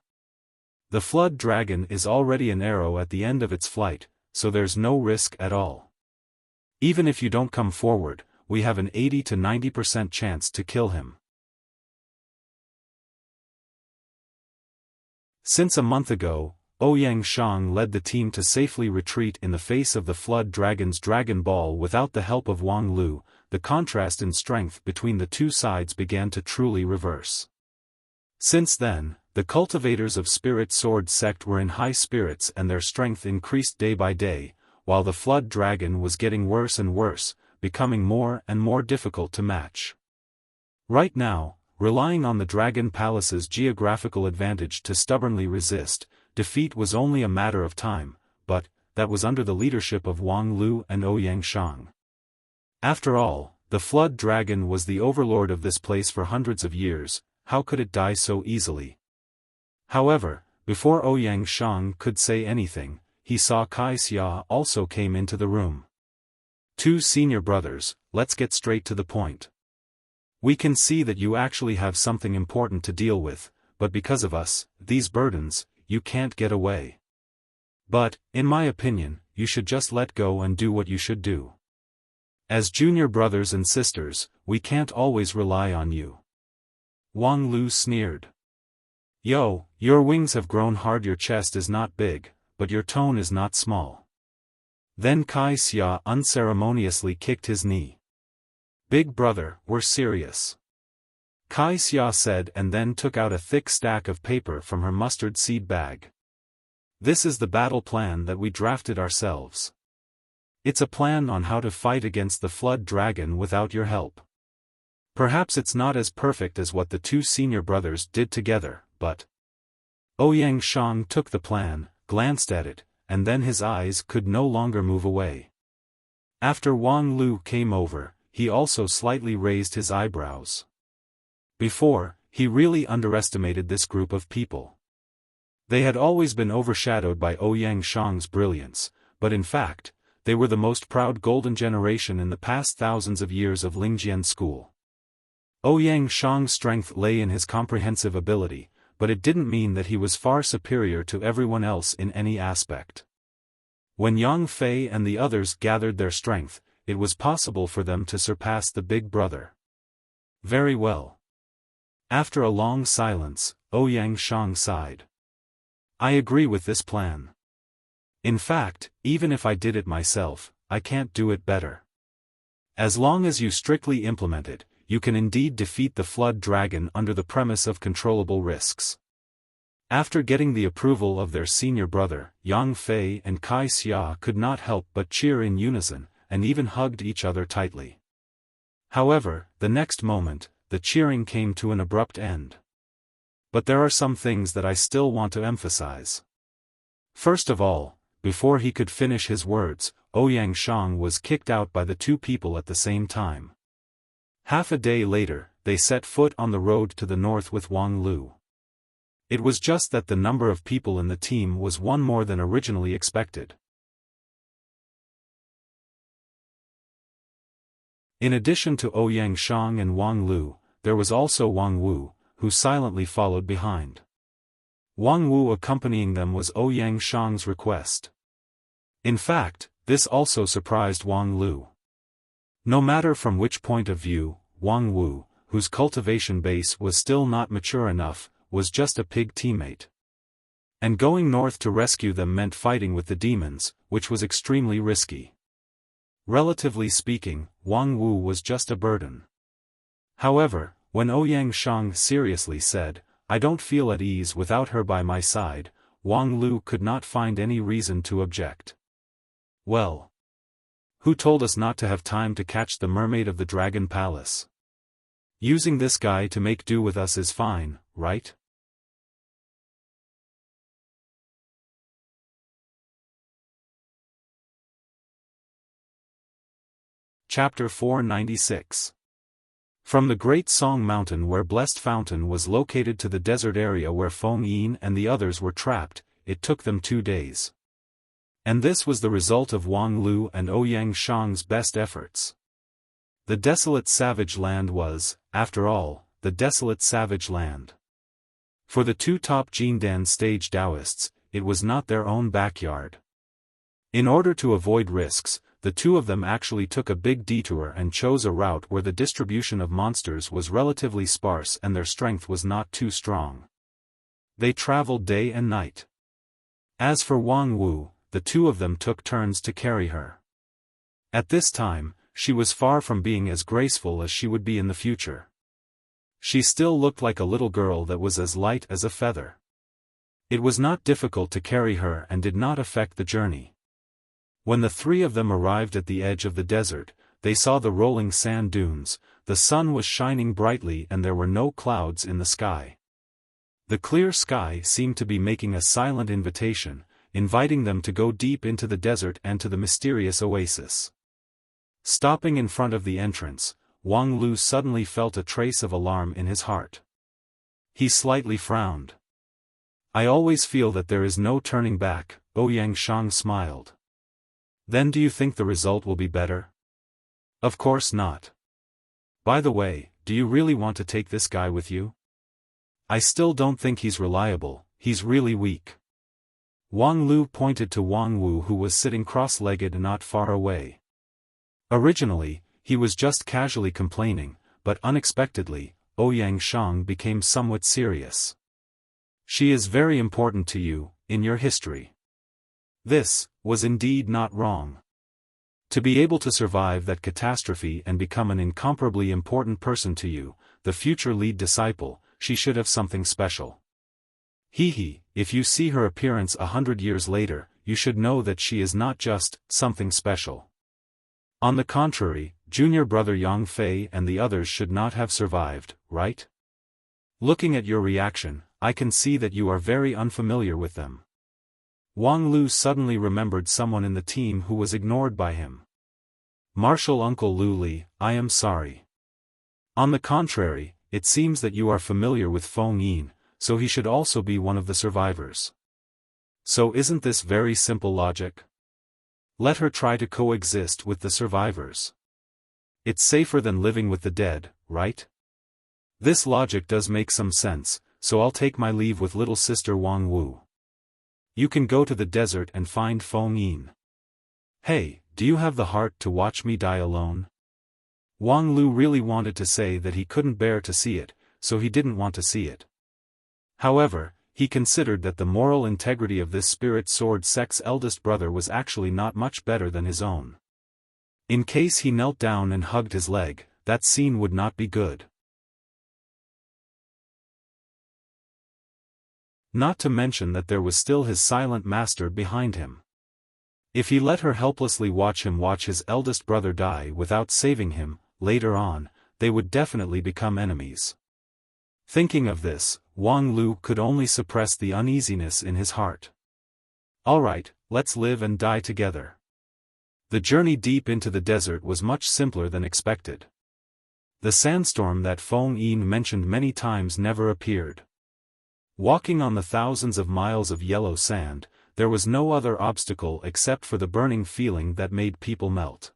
The flood dragon is already an arrow at the end of its flight, so there's no risk at all. Even if you don't come forward, we have an 80 to 90% chance to kill him." Since a month ago, Ouyang Shang led the team to safely retreat in the face of the Flood Dragon's Dragon Ball without the help of Wang Lu. The contrast in strength between the two sides began to truly reverse. Since then, the cultivators of Spirit Sword sect were in high spirits and their strength increased day by day, while the Flood Dragon was getting worse and worse, becoming more and more difficult to match. Right now, relying on the Dragon Palace's geographical advantage to stubbornly resist, defeat was only a matter of time, but that was under the leadership of Wang Lu and Ouyang Shang. After all, the Flood Dragon was the overlord of this place for hundreds of years. How could it die so easily? However, before Ouyang Shang could say anything, he saw Kai Xia also came into the room. "Two senior brothers, let's get straight to the point. We can see that you actually have something important to deal with, but because of us, these burdens, you can't get away. But, in my opinion, you should just let go and do what you should do. As junior brothers and sisters, we can't always rely on you." Wang Lu sneered. "Yo, your wings have grown hard, your chest is not big, but your tone is not small." Then Kai Xia unceremoniously kicked his knee. "Big brother, we're serious," Kai Xia said, and then took out a thick stack of paper from her mustard seed bag. "This is the battle plan that we drafted ourselves. It's a plan on how to fight against the Flood Dragon without your help. Perhaps it's not as perfect as what the two senior brothers did together, but..." Ouyang Shang took the plan, glanced at it, and then his eyes could no longer move away. After Wang Lu came over, he also slightly raised his eyebrows. Before, he really underestimated this group of people. They had always been overshadowed by Ouyang Shang's brilliance, but in fact, they were the most proud golden generation in the past thousands of years of Lingjian school. Ouyang Shang's strength lay in his comprehensive ability, but it didn't mean that he was far superior to everyone else in any aspect. When Yang Fei and the others gathered their strength, it was possible for them to surpass the big brother. Very well. After a long silence, Ouyang Shang sighed. I agree with this plan. In fact, even if I did it myself, I can't do it better. As long as you strictly implement it, you can indeed defeat the flood dragon under the premise of controllable risks. After getting the approval of their senior brother, Yang Fei and Kai Xia could not help but cheer in unison, and even hugged each other tightly. However, the next moment, the cheering came to an abrupt end. But there are some things that I still want to emphasize. First of all, before he could finish his words, Ouyang Shang was kicked out by the two people at the same time. Half a day later, they set foot on the road to the north with Wang Lu. It was just that the number of people in the team was one more than originally expected. In addition to Ouyang Shang and Wang Lu, there was also Wang Wu, who silently followed behind. Wang Wu accompanying them was Ouyang Shang's request. In fact, this also surprised Wang Lu. No matter from which point of view, Wang Wu, whose cultivation base was still not mature enough, was just a pig teammate. And going north to rescue them meant fighting with the demons, which was extremely risky. Relatively speaking, Wang Wu was just a burden. However, when Ouyang Shang seriously said, I don't feel at ease without her by my side, Wang Lu could not find any reason to object. Well, who told us not to have time to catch the mermaid of the Dragon Palace? Using this guy to make do with us is fine, right? Chapter 496. From the Great Song Mountain where Blessed Fountain was located to the desert area where Feng Yin and the others were trapped, it took them 2 days. And this was the result of Wang Lu and Ouyang Shang's best efforts. The desolate savage land was, after all, the desolate savage land. For the two top Jindan stage Taoists, it was not their own backyard. In order to avoid risks, the two of them actually took a big detour and chose a route where the distribution of monsters was relatively sparse and their strength was not too strong. They traveled day and night. As for Wang Wu, the two of them took turns to carry her. At this time, she was far from being as graceful as she would be in the future. She still looked like a little girl that was as light as a feather. It was not difficult to carry her and did not affect the journey. When the three of them arrived at the edge of the desert, they saw the rolling sand dunes, the sun was shining brightly and there were no clouds in the sky. The clear sky seemed to be making a silent invitation, inviting them to go deep into the desert and to the mysterious oasis. Stopping in front of the entrance, Wang Lu suddenly felt a trace of alarm in his heart. He slightly frowned. I always feel that there is no turning back, Ouyang Shang smiled. Then do you think the result will be better? Of course not. By the way, do you really want to take this guy with you? I still don't think he's reliable, he's really weak. Wang Lu pointed to Wang Wu who was sitting cross-legged not far away. Originally, he was just casually complaining, but unexpectedly, Ouyang Shang became somewhat serious. She is very important to you, in your history. This was indeed not wrong. To be able to survive that catastrophe and become an incomparably important person to you, the future lead disciple, she should have something special. If you see her appearance 100 years later, you should know that she is not just something special. On the contrary, junior brother Yang Fei and the others should not have survived, right? Looking at your reaction, I can see that you are very unfamiliar with them. Wang Lu suddenly remembered someone in the team who was ignored by him. Marshal Uncle Lu Li, I am sorry. On the contrary, it seems that you are familiar with Feng Yin, so he should also be one of the survivors. So isn't this very simple logic? Let her try to coexist with the survivors. It's safer than living with the dead, right? This logic does make some sense, so I'll take my leave with little sister Wang Wu. You can go to the desert and find Feng Yin. Hey, do you have the heart to watch me die alone? Wang Lu really wanted to say that he couldn't bear to see it, so he didn't want to see it. However, he considered that the moral integrity of this spirit sword sect's eldest brother was actually not much better than his own. In case he knelt down and hugged his leg, that scene would not be good. Not to mention that there was still his silent master behind him. If he let her helplessly watch his eldest brother die without saving him, later on, they would definitely become enemies. Thinking of this, Wang Lu could only suppress the uneasiness in his heart. Alright, let's live and die together. The journey deep into the desert was much simpler than expected. The sandstorm that Feng Yin mentioned many times never appeared. Walking on the thousands of miles of yellow sand, there was no other obstacle except for the burning feeling that made people melt.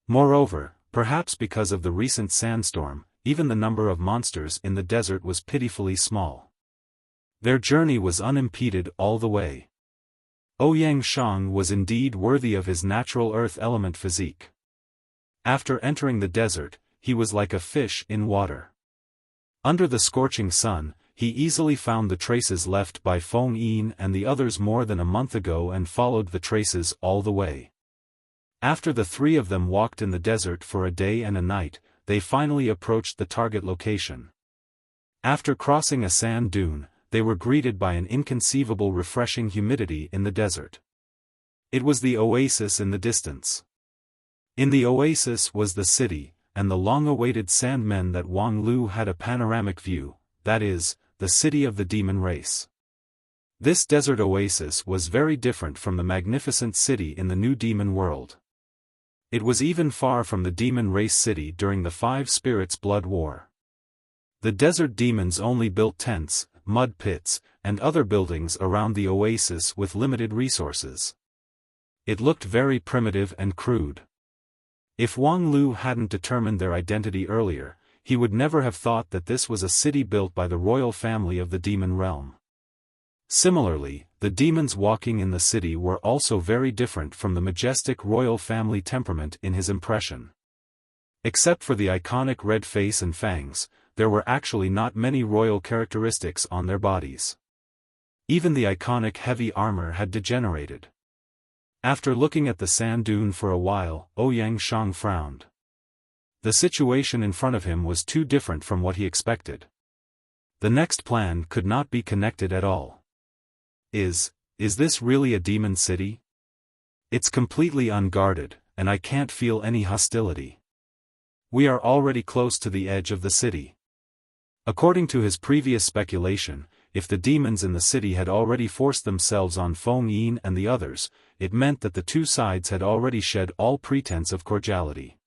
Moreover, perhaps because of the recent sandstorm, even the number of monsters in the desert was pitifully small. Their journey was unimpeded all the way. Ouyang Shang was indeed worthy of his natural earth element physique. After entering the desert, he was like a fish in water. Under the scorching sun, he easily found the traces left by Feng Yin and the others more than a month ago and followed the traces all the way. After the three of them walked in the desert for a day and a night, they finally approached the target location. After crossing a sand dune, they were greeted by an inconceivable refreshing humidity in the desert. It was the oasis in the distance. In the oasis was the city, and the long-awaited sandmen that Wang Lu had a panoramic view, that is, the city of the demon race. This desert oasis was very different from the magnificent city in the new demon world. It was even far from the demon race city during the Five Spirits Blood War. The desert demons only built tents, mud pits, and other buildings around the oasis with limited resources. It looked very primitive and crude. If Wang Lu hadn't determined their identity earlier, he would never have thought that this was a city built by the royal family of the demon realm. Similarly, the demons walking in the city were also very different from the majestic royal family temperament in his impression. Except for the iconic red face and fangs, there were actually not many royal characteristics on their bodies. Even the iconic heavy armor had degenerated. After looking at the sand dune for a while, Ouyang Shang frowned. The situation in front of him was too different from what he expected. The next plan could not be connected at all. Is this really a demon city? It's completely unguarded, and I can't feel any hostility. We are already close to the edge of the city. According to his previous speculation, if the demons in the city had already forced themselves on Feng Yin and the others, it meant that the two sides had already shed all pretense of cordiality.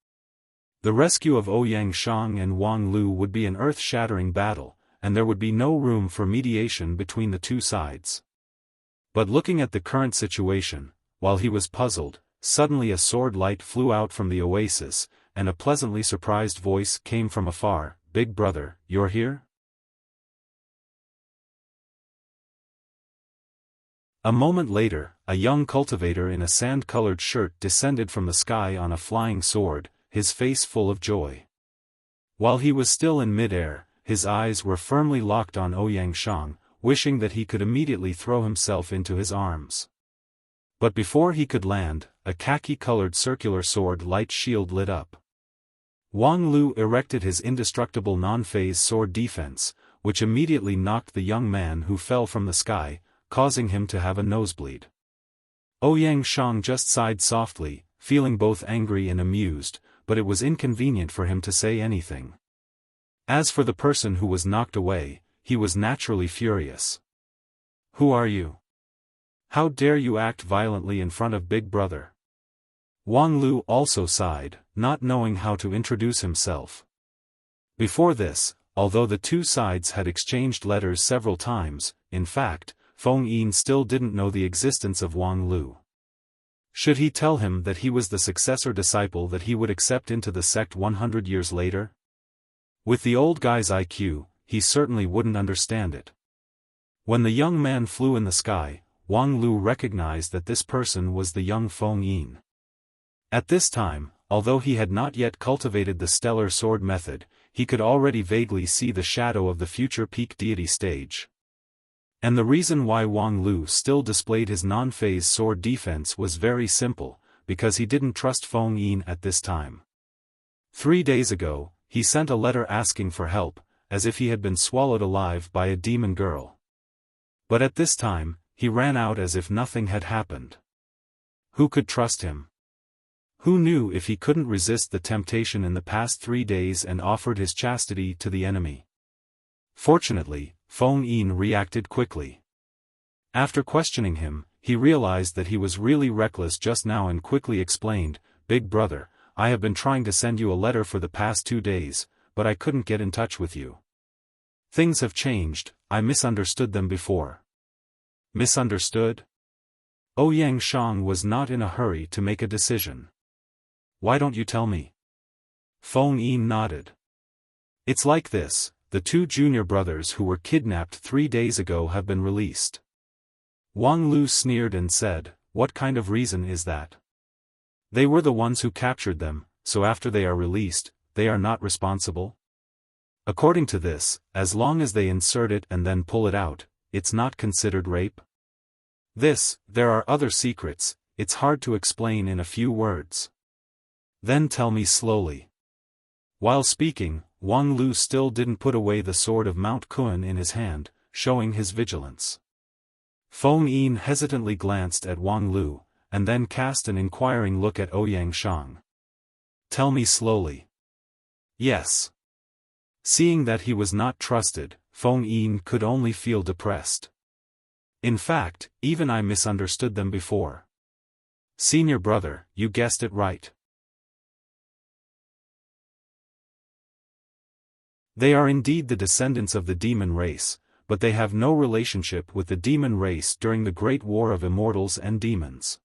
The rescue of Ouyang Shang and Wang Lu would be an earth-shattering battle, and there would be no room for mediation between the two sides. But looking at the current situation, while he was puzzled, suddenly a sword light flew out from the oasis, and a pleasantly surprised voice came from afar, "Big brother, you're here?" A moment later, a young cultivator in a sand-colored shirt descended from the sky on a flying sword, his face full of joy. While he was still in mid-air, his eyes were firmly locked on Ouyang Shang, wishing that he could immediately throw himself into his arms. But before he could land, a khaki-colored circular sword light shield lit up. Wang Lu erected his indestructible non-phase sword defense, which immediately knocked the young man who fell from the sky, causing him to have a nosebleed. Ouyang Shang just sighed softly, feeling both angry and amused, but it was inconvenient for him to say anything. As for the person who was knocked away, he was naturally furious. "Who are you?" How dare you act violently in front of Big Brother? Wang Lu also sighed, not knowing how to introduce himself. Before this, although the two sides had exchanged letters several times, in fact, Feng Yin still didn't know the existence of Wang Lu. Should he tell him that he was the successor disciple that he would accept into the sect 100 years later? With the old guy's IQ, he certainly wouldn't understand it. When the young man flew in the sky, Wang Lu recognized that this person was the young Feng Yin. At this time, although he had not yet cultivated the stellar sword method, he could already vaguely see the shadow of the future peak deity stage. And the reason why Wang Lu still displayed his non-phase sword defense was very simple, because he didn't trust Feng Yin at this time. 3 days ago, he sent a letter asking for help, as if he had been swallowed alive by a demon girl. But at this time, he ran out as if nothing had happened. Who could trust him? Who knew if he couldn't resist the temptation in the past 3 days and offered his chastity to the enemy? Fortunately, Feng Yin reacted quickly. After questioning him, he realized that he was really reckless just now and quickly explained, "Big brother, I have been trying to send you a letter for the past 2 days, but I couldn't get in touch with you. Things have changed, I misunderstood them before." Misunderstood? Ouyang Shang was not in a hurry to make a decision. "Why don't you tell me?" Feng Yin nodded. "It's like this, the 2 junior brothers who were kidnapped 3 days ago have been released." Wang Lu sneered and said, "What kind of reason is that?" "They were the ones who captured them, so after they are released, they are not responsible? According to this, as long as they insert it and then pull it out, it's not considered rape? There are other secrets, it's hard to explain in a few words." "Then tell me slowly." While speaking, Wang Lu still didn't put away the sword of Mount Kun in his hand, showing his vigilance. Feng Yin hesitantly glanced at Wang Lu, and then cast an inquiring look at Ouyang Shang. "Tell me slowly." "Yes." Seeing that he was not trusted, Feng Yin could only feel depressed. "In fact, even I misunderstood them before." "Senior brother, you guessed it right. They are indeed the descendants of the demon race, but they have no relationship with the demon race during the Great War of Immortals and Demons.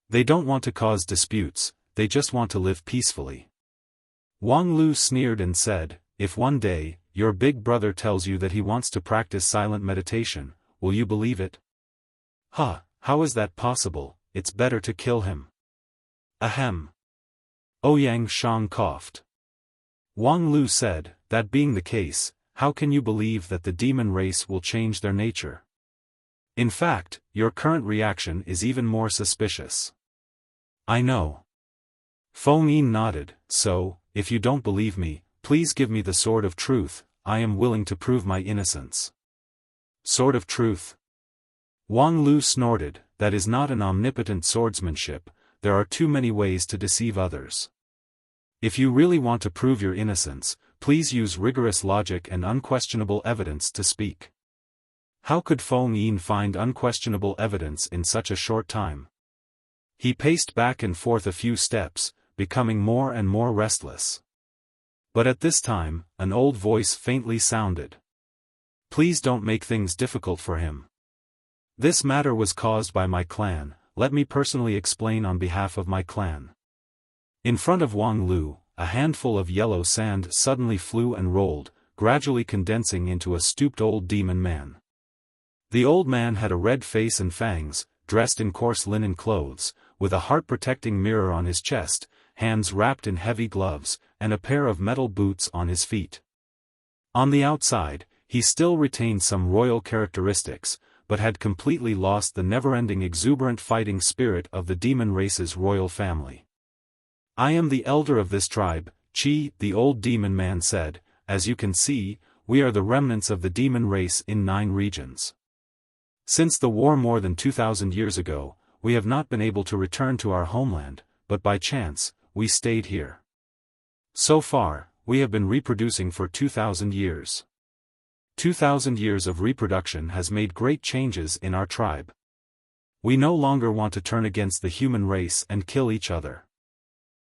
They don't want to cause disputes, they just want to live peacefully." Wang Lu sneered and said, "If one day, your big brother tells you that he wants to practice silent meditation, will you believe it?" How is that possible? It's better to kill him." "Ahem." Ouyang Shang coughed. Wang Lu said, "That being the case, how can you believe that the demon race will change their nature? In fact, your current reaction is even more suspicious." "I know." Feng Yin nodded, "So, if you don't believe me, please give me the sword of truth, I am willing to prove my innocence." "Sword of truth?" Wang Lu snorted, "That is not an omnipotent swordsmanship, there are too many ways to deceive others. If you really want to prove your innocence, please use rigorous logic and unquestionable evidence to speak." How could Feng Yin find unquestionable evidence in such a short time? He paced back and forth a few steps, becoming more and more restless. But at this time, an old voice faintly sounded. "Please don't make things difficult for him. This matter was caused by my clan, let me personally explain on behalf of my clan." In front of Wang Lu, a handful of yellow sand suddenly flew and rolled, gradually condensing into a stooped old demon man. The old man had a red face and fangs, dressed in coarse linen clothes, with a heart-protecting mirror on his chest, hands wrapped in heavy gloves, and a pair of metal boots on his feet. On the outside, he still retained some royal characteristics, but had completely lost the never-ending exuberant fighting spirit of the demon race's royal family. "I am the elder of this tribe, Qi," the old demon man said. "As you can see, we are the remnants of the demon race in 9 regions. Since the war more than 2,000 years ago, we have not been able to return to our homeland, but by chance, we stayed here. So far, we have been reproducing for 2,000 years. 2,000 years of reproduction has made great changes in our tribe. We no longer want to turn against the human race and kill each other.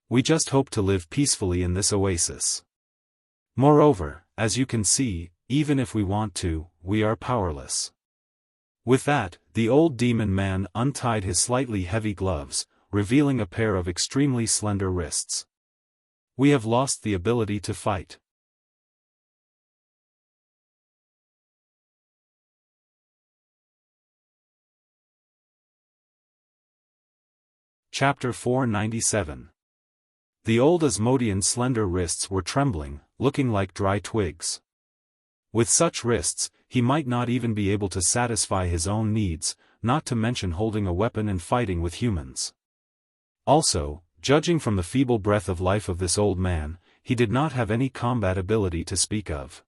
We just hope to live peacefully in this oasis. Moreover, as you can see, even if we want to, we are powerless." With that, the old demon man untied his slightly heavy gloves, revealing a pair of extremely slender wrists. "We have lost the ability to fight." Chapter 497. The old Asmodean's slender wrists were trembling, looking like dry twigs. With such wrists, he might not even be able to satisfy his own needs, not to mention holding a weapon and fighting with humans. Also, judging from the feeble breath of life of this old man, he did not have any combat ability to speak of.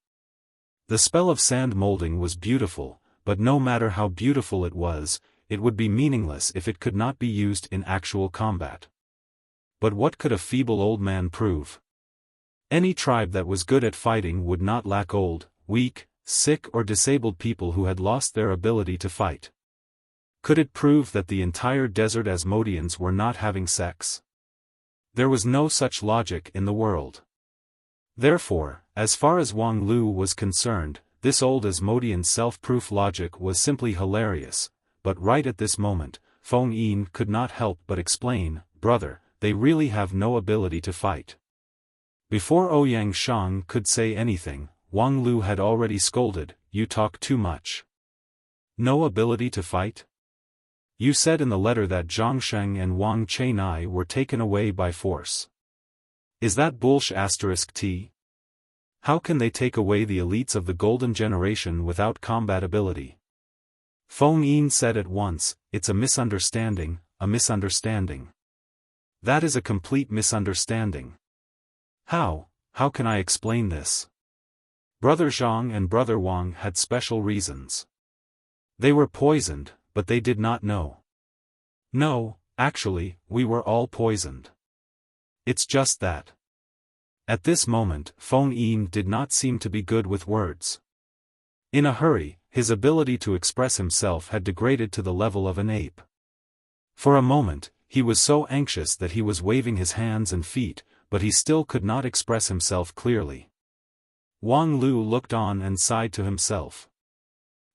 The spell of sand molding was beautiful, but no matter how beautiful it would be meaningless if it could not be used in actual combat. But what could a feeble old man prove? Any tribe that was good at fighting would not lack old, weak, sick or disabled people who had lost their ability to fight. Could it prove that the entire desert Asmodeans were not having sex? There was no such logic in the world. Therefore, as far as Wang Lu was concerned, this old Asmodean self-proof logic was simply hilarious, but right at this moment, Feng Yin could not help but explain, "Brother, they really have no ability to fight." Before Ouyang Shang could say anything, Wang Lu had already scolded, "You talk too much. No ability to fight? You said in the letter that Zhangsheng and Wang Chenai were taken away by force. Is that bullsh*t? How can they take away the elites of the golden generation without combat ability?" Feng Yin said at once, "It's a misunderstanding, a misunderstanding. That is a complete misunderstanding." How can I explain this? Brother Zhang and Brother Wang had special reasons. They were poisoned, but they did not know. No, actually, we were all poisoned. It's just that. At this moment, Feng Yin did not seem to be good with words. In a hurry, his ability to express himself had degraded to the level of an ape. For a moment, he was so anxious that he was waving his hands and feet, but he still could not express himself clearly. Wang Lu looked on and sighed to himself.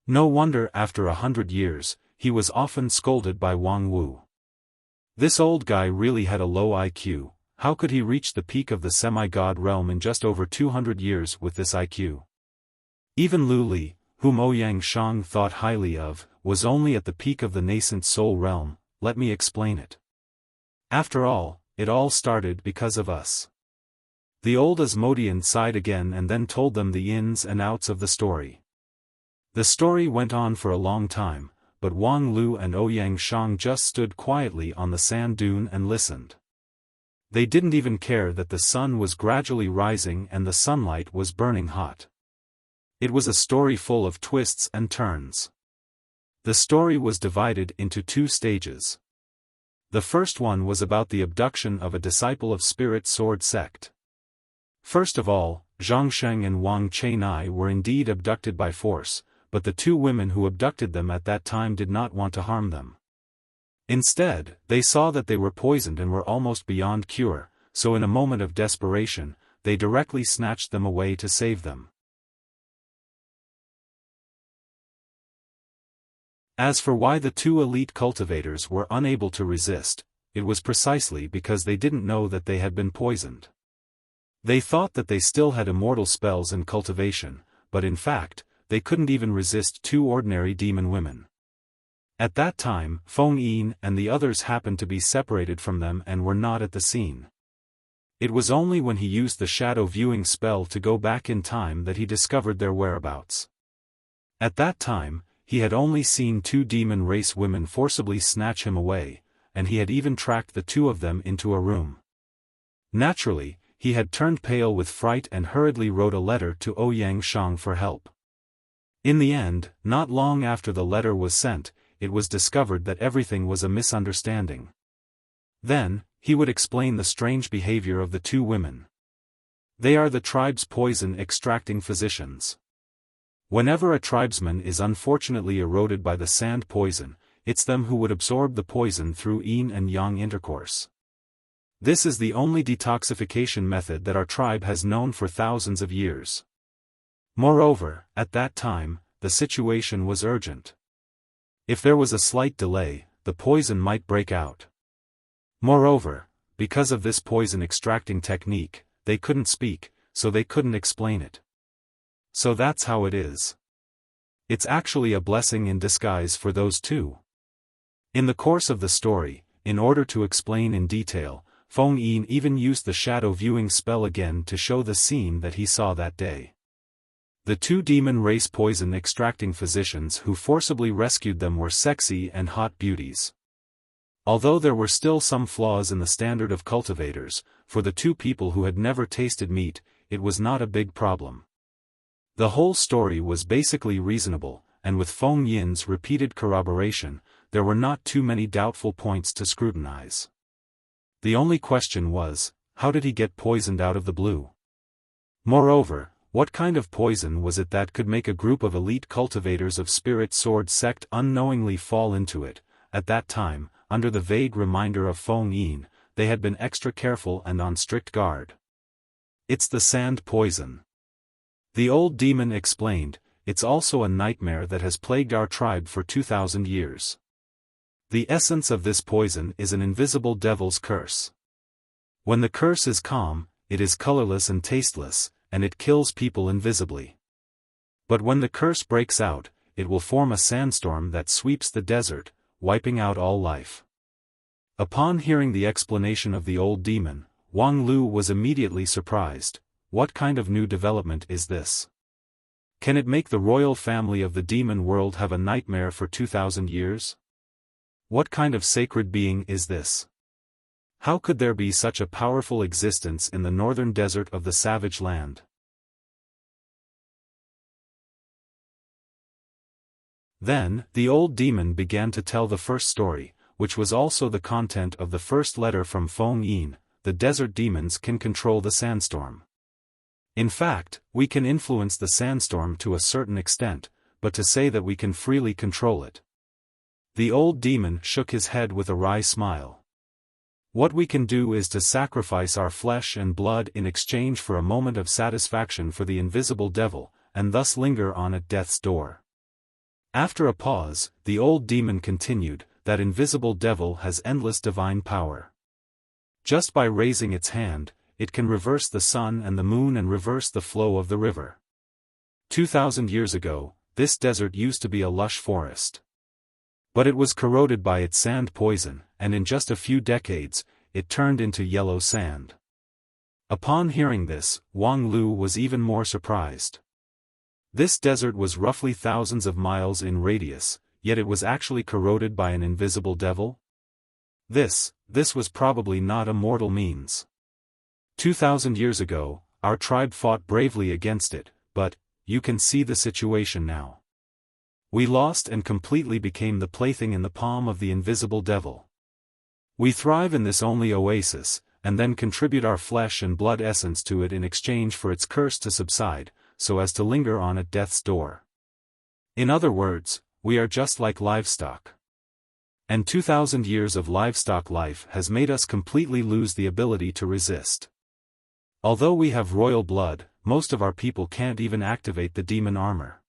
No wonder after 100 years, he was often scolded by Wang Wu. This old guy really had a low IQ. How could he reach the peak of the semi-god realm in just over 200 years with this IQ? Even Lu Li, whom Ouyang Shang thought highly of, was only at the peak of the nascent soul realm. Let me explain it. After all, it all started because of us. The old Asmodean sighed again and then told them the ins and outs of the story. The story went on for a long time, but Wang Lu and Ouyang Shang just stood quietly on the sand dune and listened. They didn't even care that the sun was gradually rising and the sunlight was burning hot. It was a story full of twists and turns. The story was divided into 2 stages. The first one was about the abduction of a disciple of Spirit Sword sect. First of all, Zhangsheng and Wang Chenai were indeed abducted by force, but the 2 women who abducted them at that time did not want to harm them. Instead, they saw that they were poisoned and were almost beyond cure, so in a moment of desperation, they directly snatched them away to save them. As for why the 2 elite cultivators were unable to resist, it was precisely because they didn't know that they had been poisoned. They thought that they still had immortal spells and cultivation, but in fact, they couldn't even resist 2 ordinary demon women. At that time, Feng Yin and the others happened to be separated from them and were not at the scene. It was only when he used the shadow viewing spell to go back in time that he discovered their whereabouts. At that time, he had only seen 2 demon race women forcibly snatch him away, and he had even tracked the 2 of them into a room. Naturally, he had turned pale with fright and hurriedly wrote a letter to Ouyang Shang for help. In the end, not long after the letter was sent, it was discovered that everything was a misunderstanding. Then, he would explain the strange behavior of the 2 women. They are the tribe's poison-extracting physicians. Whenever a tribesman is unfortunately eroded by the sand poison, it's them who would absorb the poison through yin and yang intercourse. This is the only detoxification method that our tribe has known for thousands of years. Moreover, at that time, the situation was urgent. If there was a slight delay, the poison might break out. Moreover, because of this poison extracting technique, they couldn't speak, so they couldn't explain it. So that's how it is. It's actually a blessing in disguise for those two. In the course of the story, in order to explain in detail, Feng Yin even used the shadow viewing spell again to show the scene that he saw that day. The two demon race poison extracting physicians who forcibly rescued them were sexy and hot beauties. Although there were still some flaws in the standard of cultivators, for the two people who had never tasted meat, it was not a big problem. The whole story was basically reasonable, and with Feng Yin's repeated corroboration, there were not too many doubtful points to scrutinize. The only question was, how did he get poisoned out of the blue? Moreover, what kind of poison was it that could make a group of elite cultivators of spirit sword sect unknowingly fall into it? At that time, under the vague reminder of Feng Yin, they had been extra careful and on strict guard. It's the sand poison. The old demon explained, it's also a nightmare that has plagued our tribe for 2,000 years. The essence of this poison is an invisible devil's curse. When the curse is calm, it is colorless and tasteless, and it kills people invisibly. But when the curse breaks out, it will form a sandstorm that sweeps the desert, wiping out all life. Upon hearing the explanation of the old demon, Wang Lu was immediately surprised. What kind of new development is this? Can it make the royal family of the demon world have a nightmare for 2,000 years? What kind of sacred being is this? How could there be such a powerful existence in the northern desert of the savage land? Then, the old demon began to tell the first story, which was also the content of the first letter from Feng Yin. The desert demons can control the sandstorm. In fact, we can influence the sandstorm to a certain extent, but to say that we can freely control it. The old demon shook his head with a wry smile. What we can do is to sacrifice our flesh and blood in exchange for a moment of satisfaction for the invisible devil, and thus linger on at death's door. After a pause, the old demon continued, that invisible devil has endless divine power. Just by raising its hand, it can reverse the sun and the moon and reverse the flow of the river. 2,000 years ago, this desert used to be a lush forest. But it was corroded by its sand poison, and in just a few decades, it turned into yellow sand. Upon hearing this, Wang Lu was even more surprised. This desert was roughly thousands of miles in radius, yet it was actually corroded by an invisible devil? This was probably not a mortal means. 2,000 years ago, our tribe fought bravely against it, but, you can see the situation now. We lost and completely became the plaything in the palm of the invisible devil. We thrive in this only oasis, and then contribute our flesh and blood essence to it in exchange for its curse to subside, so as to linger on at death's door. In other words, we are just like livestock. And 2,000 years of livestock life has made us completely lose the ability to resist. Although we have royal blood, most of our people can't even activate the demon armor.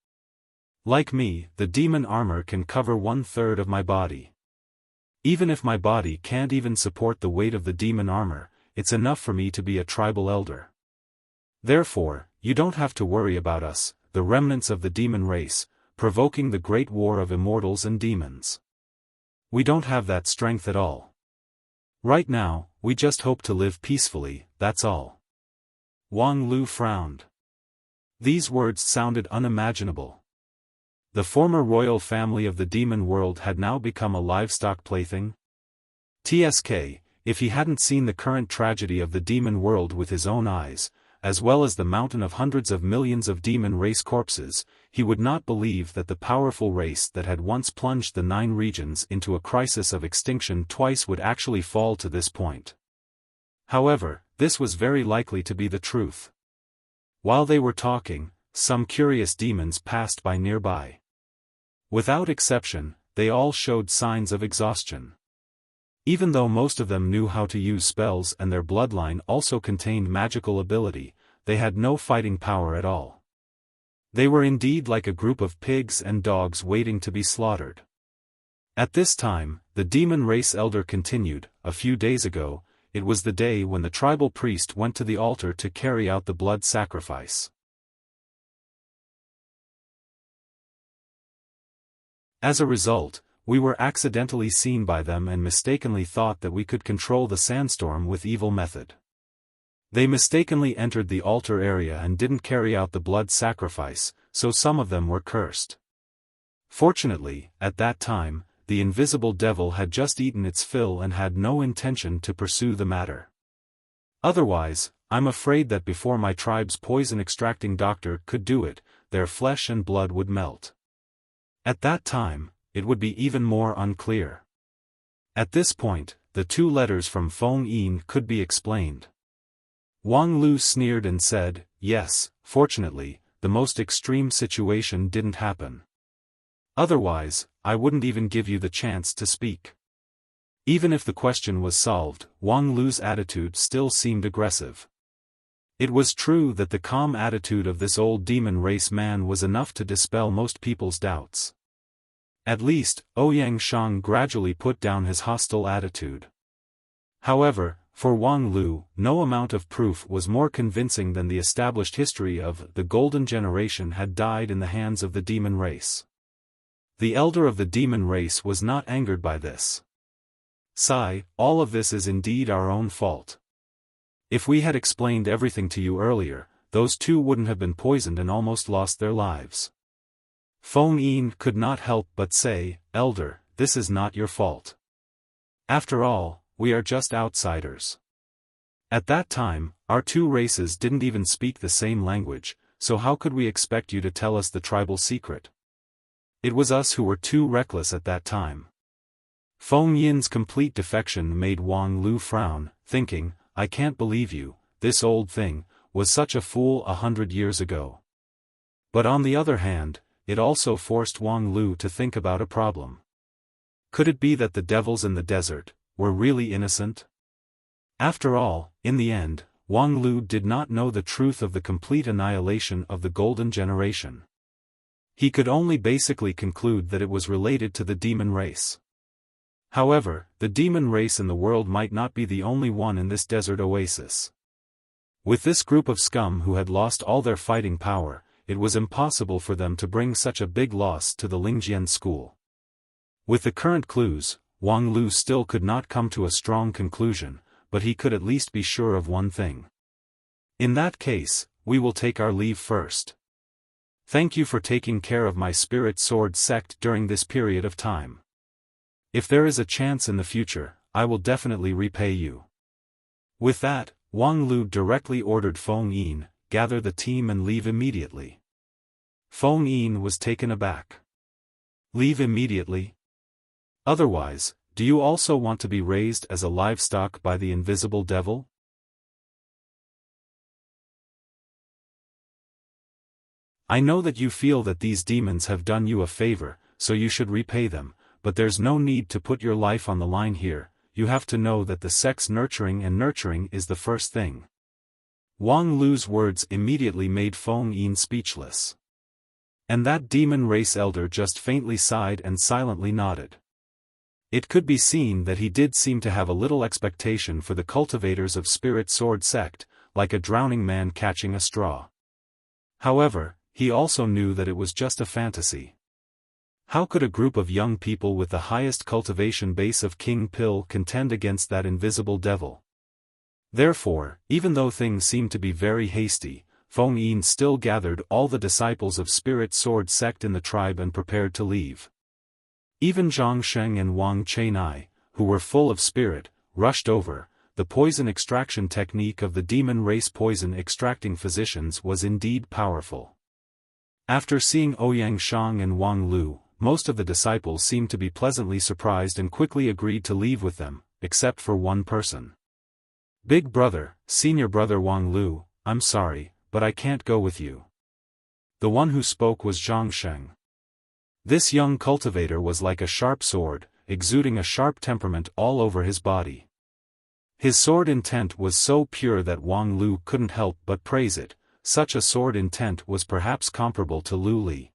Like me, the demon armor can cover 1/3 of my body. Even if my body can't even support the weight of the demon armor, it's enough for me to be a tribal elder. Therefore, you don't have to worry about us, the remnants of the demon race, provoking the great war of immortals and demons. We don't have that strength at all. Right now, we just hope to live peacefully, that's all. Wang Lu frowned. These words sounded unimaginable. The former royal family of the demon world had now become a livestock plaything? TSK, if he hadn't seen the current tragedy of the demon world with his own eyes, as well as the mountain of hundreds of millions of demon race corpses, he would not believe that the powerful race that had once plunged the 9 regions into a crisis of extinction twice would actually fall to this point. However, this was very likely to be the truth. While they were talking, some curious demons passed by nearby. Without exception, they all showed signs of exhaustion. Even though most of them knew how to use spells and their bloodline also contained magical ability, they had no fighting power at all. They were indeed like a group of pigs and dogs waiting to be slaughtered. At this time, the demon race elder continued, a few days ago, it was the day when the tribal priest went to the altar to carry out the blood sacrifice. As a result, we were accidentally seen by them and mistakenly thought that we could control the sandstorm with evil method. They mistakenly entered the altar area and didn't carry out the blood sacrifice, so some of them were cursed. Fortunately, at that time, the invisible devil had just eaten its fill and had no intention to pursue the matter. Otherwise, I'm afraid that before my tribe's poison-extracting doctor could do it, their flesh and blood would melt. At that time, it would be even more unclear. At this point, the 2 letters from Feng Yin could be explained. Wang Lu sneered and said, yes, fortunately, the most extreme situation didn't happen. Otherwise, I wouldn't even give you the chance to speak. Even if the question was solved, Wang Lu's attitude still seemed aggressive. It was true that the calm attitude of this old demon race man was enough to dispel most people's doubts. At least, Ouyang Shang gradually put down his hostile attitude. However, for Wang Lu, no amount of proof was more convincing than the established history of the Golden Generation had died in the hands of the demon race. The elder of the demon race was not angered by this. Sigh, all of this is indeed our own fault. If we had explained everything to you earlier, those 2 wouldn't have been poisoned and almost lost their lives. Feng Yin could not help but say, Elder, this is not your fault. After all, we are just outsiders. At that time, our 2 races didn't even speak the same language, so how could we expect you to tell us the tribal secret? It was us who were too reckless at that time. Feng Yin's complete defection made Wang Lu frown, thinking, I can't believe you, this old thing, was such a fool 100 years ago. But on the other hand, it also forced Wang Lu to think about a problem. Could it be that the devils in the desert were really innocent? After all, in the end, Wang Lu did not know the truth of the complete annihilation of the Golden Generation. He could only basically conclude that it was related to the demon race. However, the demon race in the world might not be the only one in this desert oasis. With this group of scum who had lost all their fighting power, it was impossible for them to bring such a big loss to the Lingjian school. With the current clues, Wang Lu still could not come to a strong conclusion, but he could at least be sure of one thing. In that case, we will take our leave first. Thank you for taking care of my spirit sword sect during this period of time. If there is a chance in the future, I will definitely repay you. With that, Wang Lu directly ordered Feng Yin, gather the team and leave immediately. Feng Yin was taken aback. Leave immediately? Otherwise, do you also want to be raised as a livestock by the invisible devil? I know that you feel that these demons have done you a favor, so you should repay them, but there's no need to put your life on the line here. You have to know that the sex nurturing is the first thing. Wang Lu's words immediately made Feng Yin speechless. And that demon race elder just faintly sighed and silently nodded. It could be seen that he did seem to have a little expectation for the cultivators of Spirit Sword sect, like a drowning man catching a straw. However, he also knew that it was just a fantasy. How could a group of young people with the highest cultivation base of King Pill contend against that invisible devil? Therefore, even though things seemed to be very hasty, Feng Yin still gathered all the disciples of Spirit Sword sect in the tribe and prepared to leave. Even Zhang Sheng and Wang Chenai, who were full of spirit, rushed over. The poison extraction technique of the demon race poison extracting physicians was indeed powerful. After seeing Ouyang Shang and Wang Lu, most of the disciples seemed to be pleasantly surprised and quickly agreed to leave with them, except for one person. Big brother, senior brother Wang Lu, I'm sorry, but I can't go with you. The one who spoke was Zhang Sheng. This young cultivator was like a sharp sword, exuding a sharp temperament all over his body. His sword intent was so pure that Wang Lu couldn't help but praise it. Such a sword intent was perhaps comparable to Lu Li.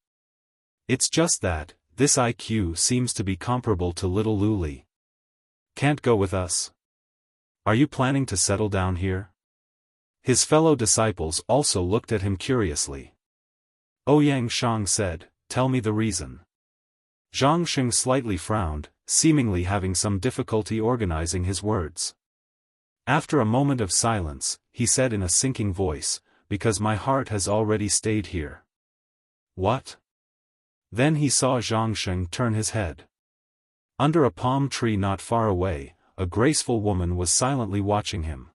It's just that, this IQ seems to be comparable to little Lu Li. Can't go with us? Are you planning to settle down here? His fellow disciples also looked at him curiously. Ouyang Shang said, "Tell me the reason." Zhang Sheng slightly frowned, seemingly having some difficulty organizing his words. After a moment of silence, he said in a sinking voice, "Because my heart has already stayed here." What? Then he saw Zhang Sheng turn his head. Under a palm tree not far away, a graceful woman was silently watching him.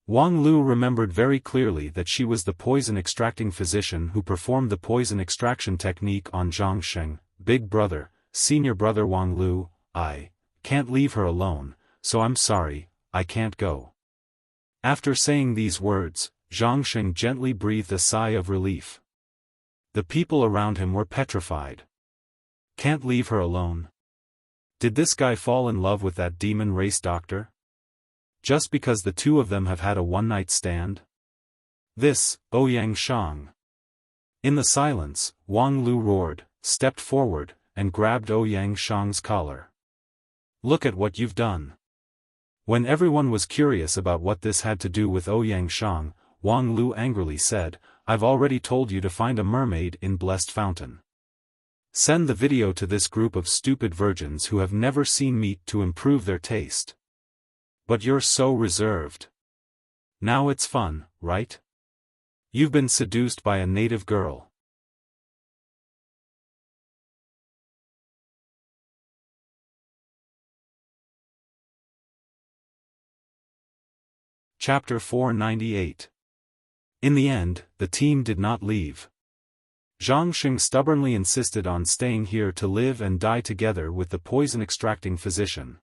Wang Lu remembered very clearly that she was the poison-extracting physician who performed the poison extraction technique on Zhang Sheng. "Big brother, senior brother Wang Lu, I can't leave her alone, so I'm sorry, I can't go." After saying these words, Zhang Sheng gently breathed a sigh of relief. The people around him were petrified. Can't leave her alone? Did this guy fall in love with that demon race doctor? Just because the two of them have had a one-night stand? This, Ouyang Shang. In the silence, Wang Lu roared, stepped forward, and grabbed Ouyang Shang's collar. "Look at what you've done." When everyone was curious about what this had to do with Ouyang Shang, Wang Lu angrily said, "I've already told you to find a mermaid in Blessed Fountain. Send the video to this group of stupid virgins who have never seen meat to improve their taste. But you're so reserved. Now it's fun, right? You've been seduced by a native girl." Chapter 498. In the end, the team did not leave. Zhang Sheng stubbornly insisted on staying here to live and die together with the poison-extracting physician.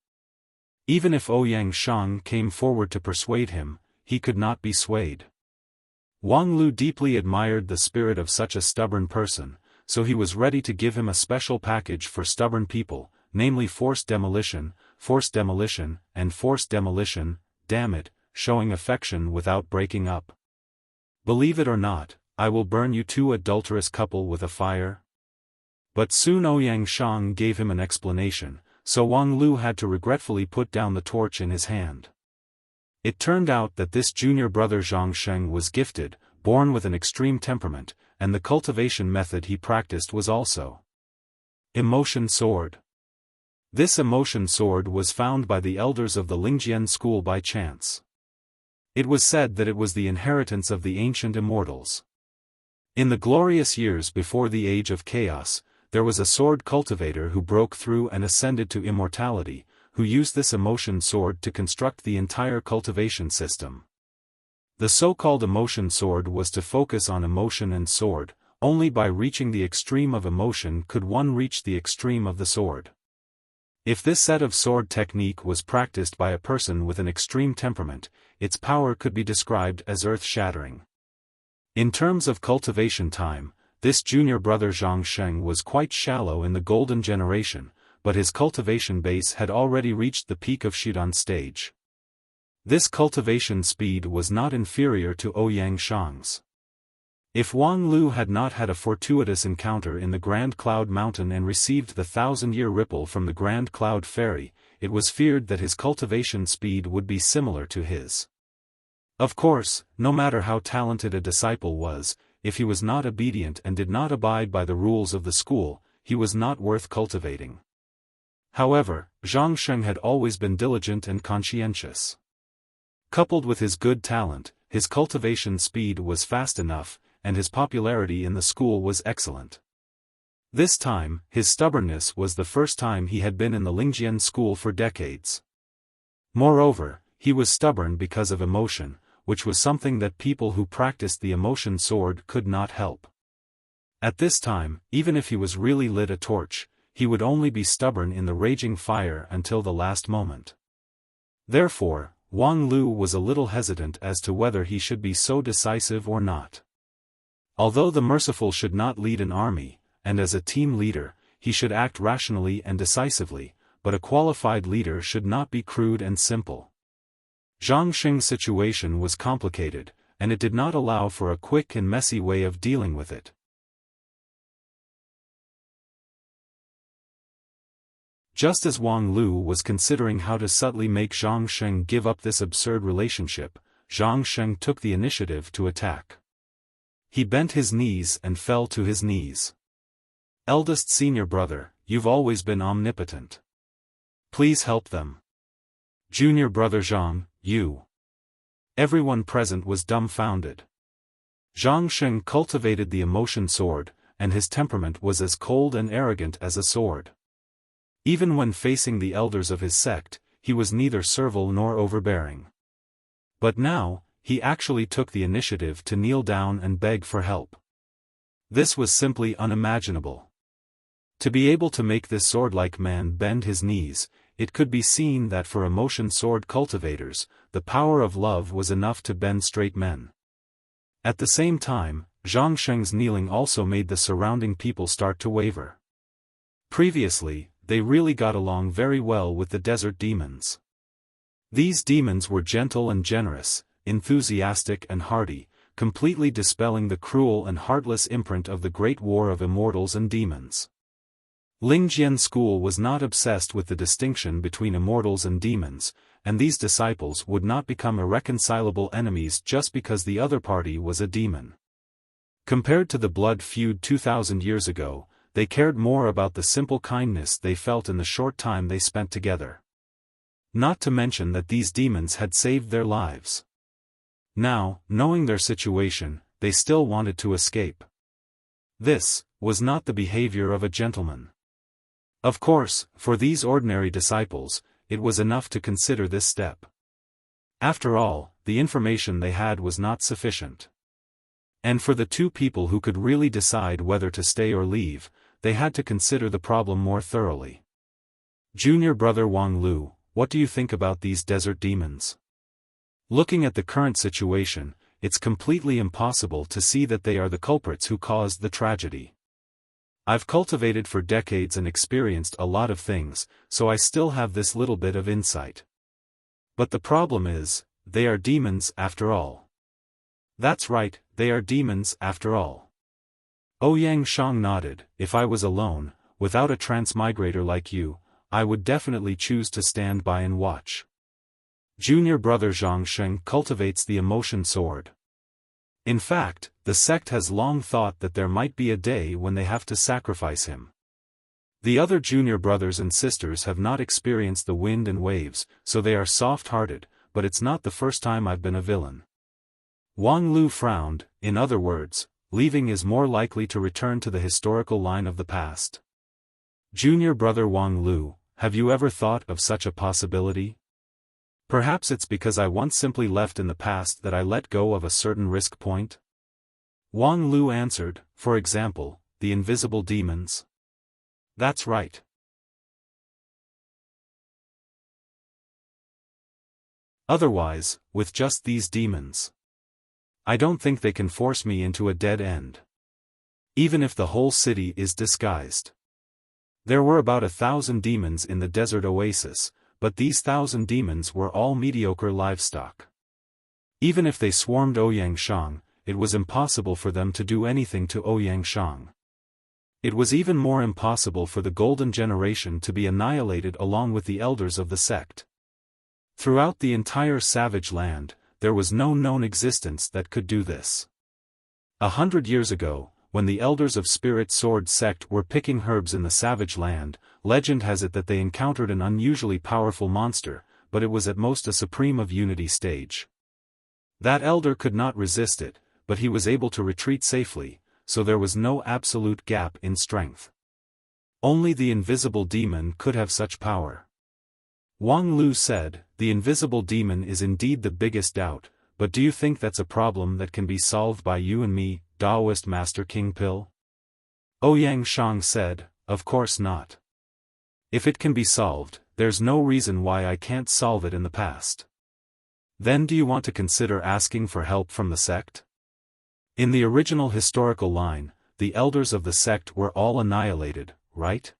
Even if Ouyang Shang came forward to persuade him, he could not be swayed. Wang Lu deeply admired the spirit of such a stubborn person, so he was ready to give him a special package for stubborn people, namely forced demolition, and forced demolition, damn it, showing affection without breaking up. "Believe it or not, I will burn you two adulterous couple with a fire." But soon Ouyang Shang gave him an explanation, so Wang Lu had to regretfully put down the torch in his hand. It turned out that this junior brother Zhang Sheng was gifted, born with an extreme temperament, and the cultivation method he practiced was also emotion sword. This emotion sword was found by the elders of the Lingjian school by chance. It was said that it was the inheritance of the ancient immortals. In the glorious years before the Age of Chaos, there was a sword cultivator who broke through and ascended to immortality, who used this emotion sword to construct the entire cultivation system. The so-called emotion sword was to focus on emotion and sword. Only by reaching the extreme of emotion could one reach the extreme of the sword. If this set of sword technique was practiced by a person with an extreme temperament, its power could be described as earth-shattering. In terms of cultivation time, this junior brother Zhang Sheng was quite shallow in the golden generation, but his cultivation base had already reached the peak of Shidan stage. This cultivation speed was not inferior to Ouyang Shang's. If Wang Lu had not had a fortuitous encounter in the Grand Cloud Mountain and received the 1,000-year ripple from the Grand Cloud Fairy, it was feared that his cultivation speed would be similar to his. Of course, no matter how talented a disciple was, if he was not obedient and did not abide by the rules of the school, he was not worth cultivating. However, Zhang Sheng had always been diligent and conscientious. Coupled with his good talent, his cultivation speed was fast enough, and his popularity in the school was excellent. This time, his stubbornness was the first time he had been in the Lingjian school for decades. Moreover, he was stubborn because of emotion, which was something that people who practiced the emotion sword could not help. At this time, even if he was really lit a torch, he would only be stubborn in the raging fire until the last moment. Therefore, Wang Lu was a little hesitant as to whether he should be so decisive or not. Although the merciful should not lead an army, and as a team leader, he should act rationally and decisively, but a qualified leader should not be crude and simple. Zhang Xing's situation was complicated, and it did not allow for a quick and messy way of dealing with it. Just as Wang Lu was considering how to subtly make Zhang Xing give up this absurd relationship, Zhang Xing took the initiative to attack. He bent his knees and fell to his knees. Eldest senior brother, you've always been omnipotent. Please help them. Junior brother Zhang, you. Everyone present was dumbfounded. Zhang Xing cultivated the emotion sword, and his temperament was as cold and arrogant as a sword. Even when facing the elders of his sect, he was neither servile nor overbearing. But now, he actually took the initiative to kneel down and beg for help. This was simply unimaginable. To be able to make this sword-like man bend his knees, it could be seen that for emotion sword cultivators, the power of love was enough to bend straight men. At the same time, Zhang Xing's kneeling also made the surrounding people start to waver. Previously, they really got along very well with the desert demons. These demons were gentle and generous, enthusiastic and hardy, completely dispelling the cruel and heartless imprint of the Great War of Immortals and Demons. Lingjian's school was not obsessed with the distinction between immortals and demons, and these disciples would not become irreconcilable enemies just because the other party was a demon. Compared to the blood feud 2,000 years ago, they cared more about the simple kindness they felt in the short time they spent together. Not to mention that these demons had saved their lives. Now, knowing their situation, they still wanted to escape. This was not the behavior of a gentleman. Of course, for these ordinary disciples, it was enough to consider this step. After all, the information they had was not sufficient. And for the two people who could really decide whether to stay or leave, they had to consider the problem more thoroughly. Junior brother Wang Lu, what do you think about these desert demons? Looking at the current situation, it's completely impossible to see that they are the culprits who caused the tragedy. I've cultivated for decades and experienced a lot of things, so I still have this little bit of insight. But the problem is, they are demons after all. That's right, they are demons after all. Ouyang Shang nodded. If I was alone, without a transmigrator like you, I would definitely choose to stand by and watch. Junior brother Zhang Xing cultivates the emotion sword. In fact, the sect has long thought that there might be a day when they have to sacrifice him. The other junior brothers and sisters have not experienced the wind and waves, so they are soft-hearted, but it's not the first time I've been a villain. Wang Lu frowned. In other words, leaving is more likely to return to the historical line of the past. Junior brother Wang Lu, have you ever thought of such a possibility? Perhaps it's because I once simply left in the past that I let go of a certain risk point? Wang Lu answered, for example, the invisible demons. That's right. Otherwise, with just these demons, I don't think they can force me into a dead end. Even if the whole city is disguised. There were about 1,000 demons in the desert oasis, but these 1,000 demons were all mediocre livestock. Even if they swarmed Ouyang Shang, it was impossible for them to do anything to Ouyang Shang. It was even more impossible for the Golden Generation to be annihilated along with the elders of the sect. Throughout the entire savage land, there was no known existence that could do this. 100 years ago, when the elders of Spirit Sword sect were picking herbs in the savage land, legend has it that they encountered an unusually powerful monster, but it was at most a supreme of unity stage. That elder could not resist it, but he was able to retreat safely, so there was no absolute gap in strength. Only the invisible demon could have such power. Wang Lu said, the invisible demon is indeed the biggest doubt, but do you think that's a problem that can be solved by you and me, Taoist Master King Pill? Ouyang Shang said, of course not. If it can be solved, there's no reason why I can't solve it in the past. Then do you want to consider asking for help from the sect? In the original historical line, the elders of the sect were all annihilated, right?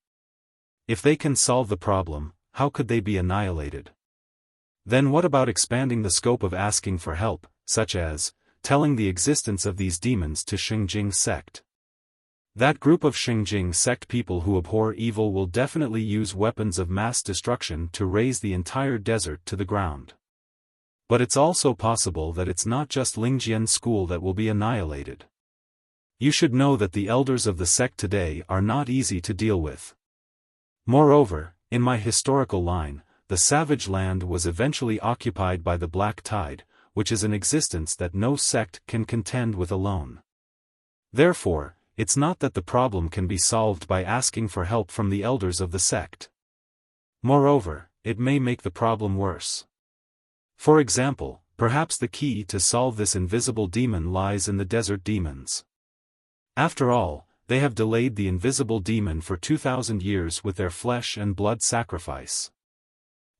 If they can solve the problem, how could they be annihilated? Then what about expanding the scope of asking for help, such as telling the existence of these demons to Xingjing sect? That group of Xingjing sect people who abhor evil will definitely use weapons of mass destruction to raze the entire desert to the ground. But it's also possible that it's not just Lingjian school that will be annihilated. You should know that the elders of the sect today are not easy to deal with. Moreover, in my historical line, the savage land was eventually occupied by the Black Tide, which is an existence that no sect can contend with alone. Therefore, it's not that the problem can be solved by asking for help from the elders of the sect. Moreover, it may make the problem worse. For example, perhaps the key to solve this invisible demon lies in the desert demons. After all, they have delayed the invisible demon for 2,000 years with their flesh and blood sacrifice.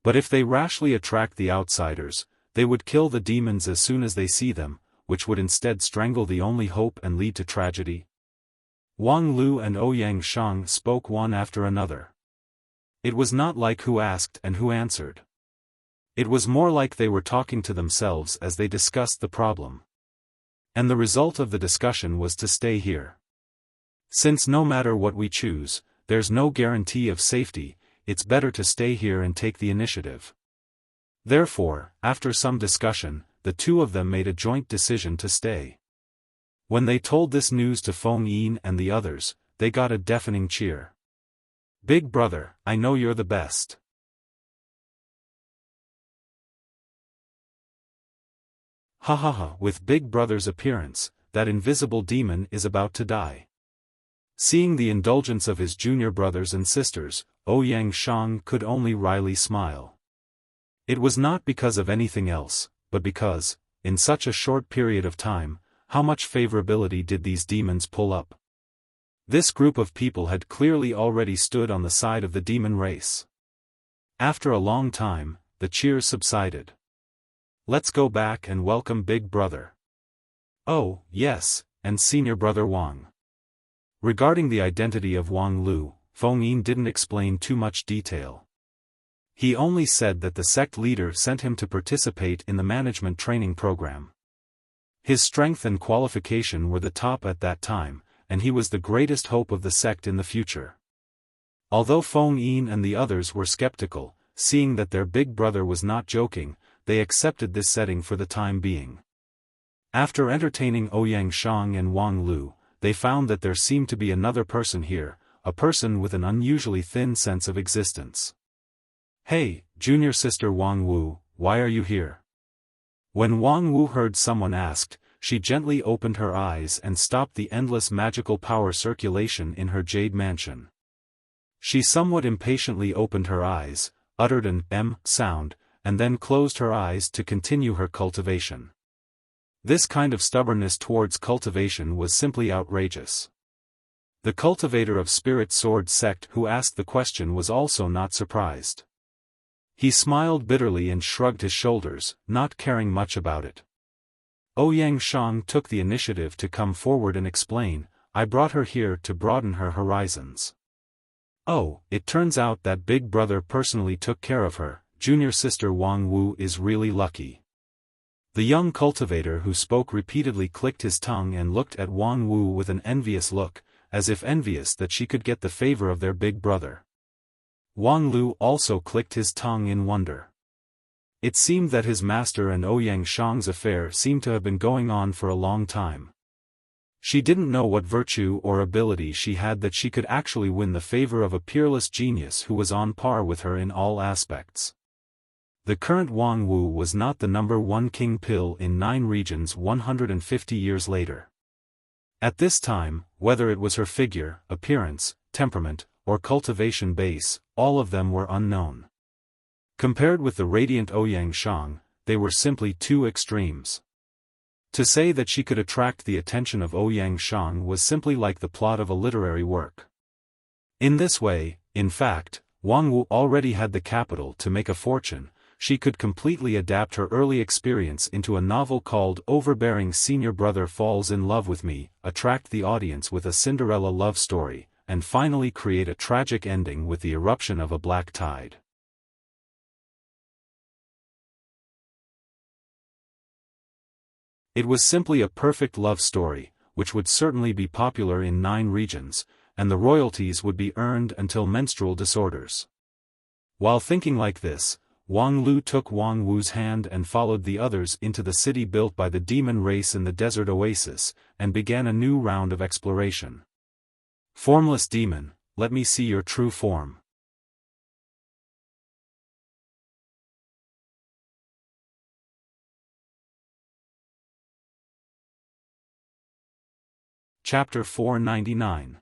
But if they rashly attract the outsiders, they would kill the demons as soon as they see them, which would instead strangle the only hope and lead to tragedy. Wang Lu and Ouyang Shang spoke one after another. It was not like who asked and who answered. It was more like they were talking to themselves as they discussed the problem. And the result of the discussion was to stay here. Since no matter what we choose, there's no guarantee of safety, it's better to stay here and take the initiative. Therefore, after some discussion, the two of them made a joint decision to stay. When they told this news to Feng Yin and the others, they got a deafening cheer. "Big brother, I know you're the best." Ha ha ha, with Big Brother's appearance, that invisible demon is about to die. Seeing the indulgence of his junior brothers and sisters, Ouyang Shang could only wryly smile. It was not because of anything else, but because, in such a short period of time, how much favorability did these demons pull up? This group of people had clearly already stood on the side of the demon race. After a long time, the cheers subsided. "Let's go back and welcome Big Brother." "Oh, yes, and Senior Brother Wang." Regarding the identity of Wang Lu, Feng Yin didn't explain too much detail. He only said that the sect leader sent him to participate in the management training program. His strength and qualification were the top at that time, and he was the greatest hope of the sect in the future. Although Feng Yin and the others were skeptical, seeing that their big brother was not joking, they accepted this setting for the time being. After entertaining Ouyang Shang and Wang Lu, they found that there seemed to be another person here, a person with an unusually thin sense of existence. "Hey, junior sister Wang Wu, why are you here?" When Wang Wu heard someone asked, she gently opened her eyes and stopped the endless magical power circulation in her jade mansion. She somewhat impatiently opened her eyes, uttered an "m" sound, and then closed her eyes to continue her cultivation. This kind of stubbornness towards cultivation was simply outrageous. The cultivator of Spirit Sword sect who asked the question was also not surprised. He smiled bitterly and shrugged his shoulders, not caring much about it. Ouyang Shang took the initiative to come forward and explain, "I brought her here to broaden her horizons." "Oh, it turns out that Big Brother personally took care of her. Junior sister Wang Wu is really lucky." The young cultivator who spoke repeatedly clicked his tongue and looked at Wang Wu with an envious look, as if envious that she could get the favor of their big brother. Wang Lu also clicked his tongue in wonder. It seemed that his master and Ouyang Shang's affair seemed to have been going on for a long time. She didn't know what virtue or ability she had that she could actually win the favor of a peerless genius who was on par with her in all aspects. The current Wang Wu was not the number one king pill in 9 regions 150 years later. At this time, whether it was her figure, appearance, temperament, or cultivation base, all of them were unknown. Compared with the radiant Ouyang Shang, they were simply two extremes. To say that she could attract the attention of Ouyang Shang was simply like the plot of a literary work. In this way, in fact, Wang Wu already had the capital to make a fortune. She could completely adapt her early experience into a novel called Overbearing Senior Brother Falls in Love with Me, attract the audience with a Cinderella love story, and finally create a tragic ending with the eruption of a black tide. It was simply a perfect love story, which would certainly be popular in 9 regions, and the royalties would be earned until menstrual disorders. While thinking like this, Wang Lu took Wang Wu's hand and followed the others into the city built by the demon race in the desert oasis, and began a new round of exploration. Formless demon, let me see your true form. Chapter 499.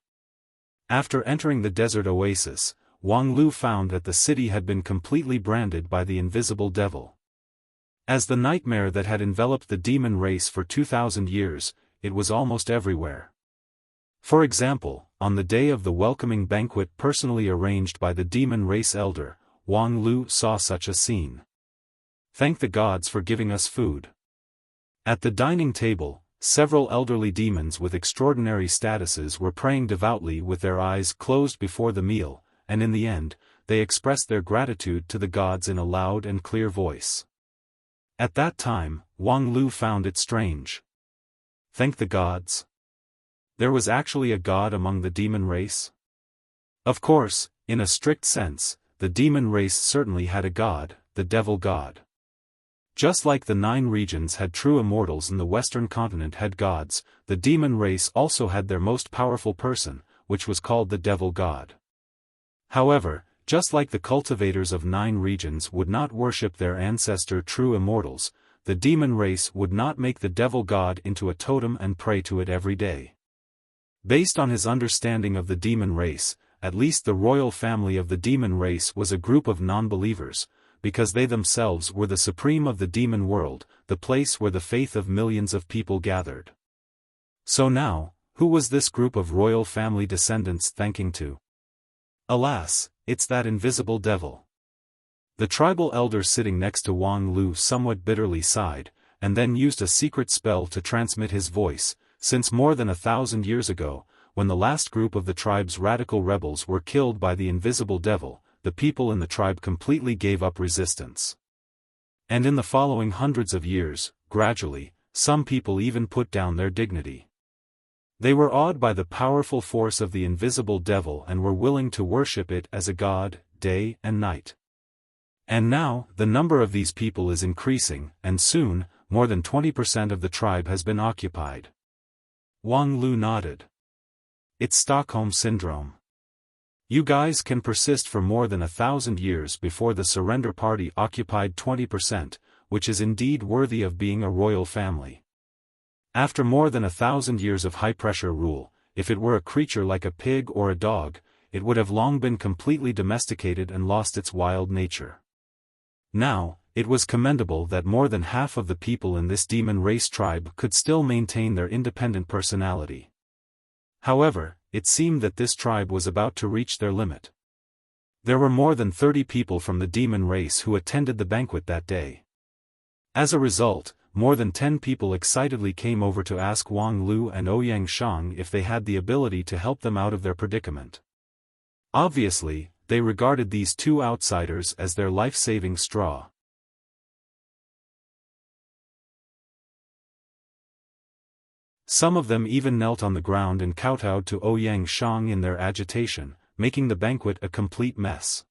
After entering the desert oasis, Wang Lu found that the city had been completely branded by the invisible devil. As the nightmare that had enveloped the demon race for 2,000 years, it was almost everywhere. For example, on the day of the welcoming banquet personally arranged by the demon race elder, Wang Lu saw such a scene. Thank the gods for giving us food. At the dining table, several elderly demons with extraordinary statuses were praying devoutly with their eyes closed before the meal, and in the end, they expressed their gratitude to the gods in a loud and clear voice. At that time, Wang Lu found it strange. Thank the gods? There was actually a god among the demon race? Of course, in a strict sense, the demon race certainly had a god, the devil god. Just like the 9 regions had true immortals and the western continent had gods, the demon race also had their most powerful person, which was called the devil god. However, just like the cultivators of 9 regions would not worship their ancestor true immortals, the demon race would not make the devil god into a totem and pray to it every day. Based on his understanding of the demon race, at least the royal family of the demon race was a group of non-believers, because they themselves were the supreme of the demon world, the place where the faith of millions of people gathered. So now, who was this group of royal family descendants thanking to? Alas, it's that invisible devil. The tribal elder sitting next to Wang Lu somewhat bitterly sighed, and then used a secret spell to transmit his voice, since more than 1,000 years ago, when the last group of the tribe's radical rebels were killed by the invisible devil, the people in the tribe completely gave up resistance. And in the following hundreds of years, gradually, some people even put down their dignity. They were awed by the powerful force of the invisible devil and were willing to worship it as a god, day and night. And now, the number of these people is increasing, and soon, more than 20% of the tribe has been occupied. Wang Lu nodded. It's Stockholm Syndrome. You guys can persist for more than 1,000 years before the surrender party occupied 20%, which is indeed worthy of being a royal family. After more than 1,000 years of high-pressure rule, if it were a creature like a pig or a dog, it would have long been completely domesticated and lost its wild nature. Now, it was commendable that more than half of the people in this demon race tribe could still maintain their independent personality. However, it seemed that this tribe was about to reach their limit. There were more than 30 people from the demon race who attended the banquet that day. As a result, more than 10 people excitedly came over to ask Wang Lu and Ouyang Shang if they had the ability to help them out of their predicament. Obviously, they regarded these 2 outsiders as their life-saving straw. Some of them even knelt on the ground and kowtowed to Ouyang Shang in their agitation, making the banquet a complete mess.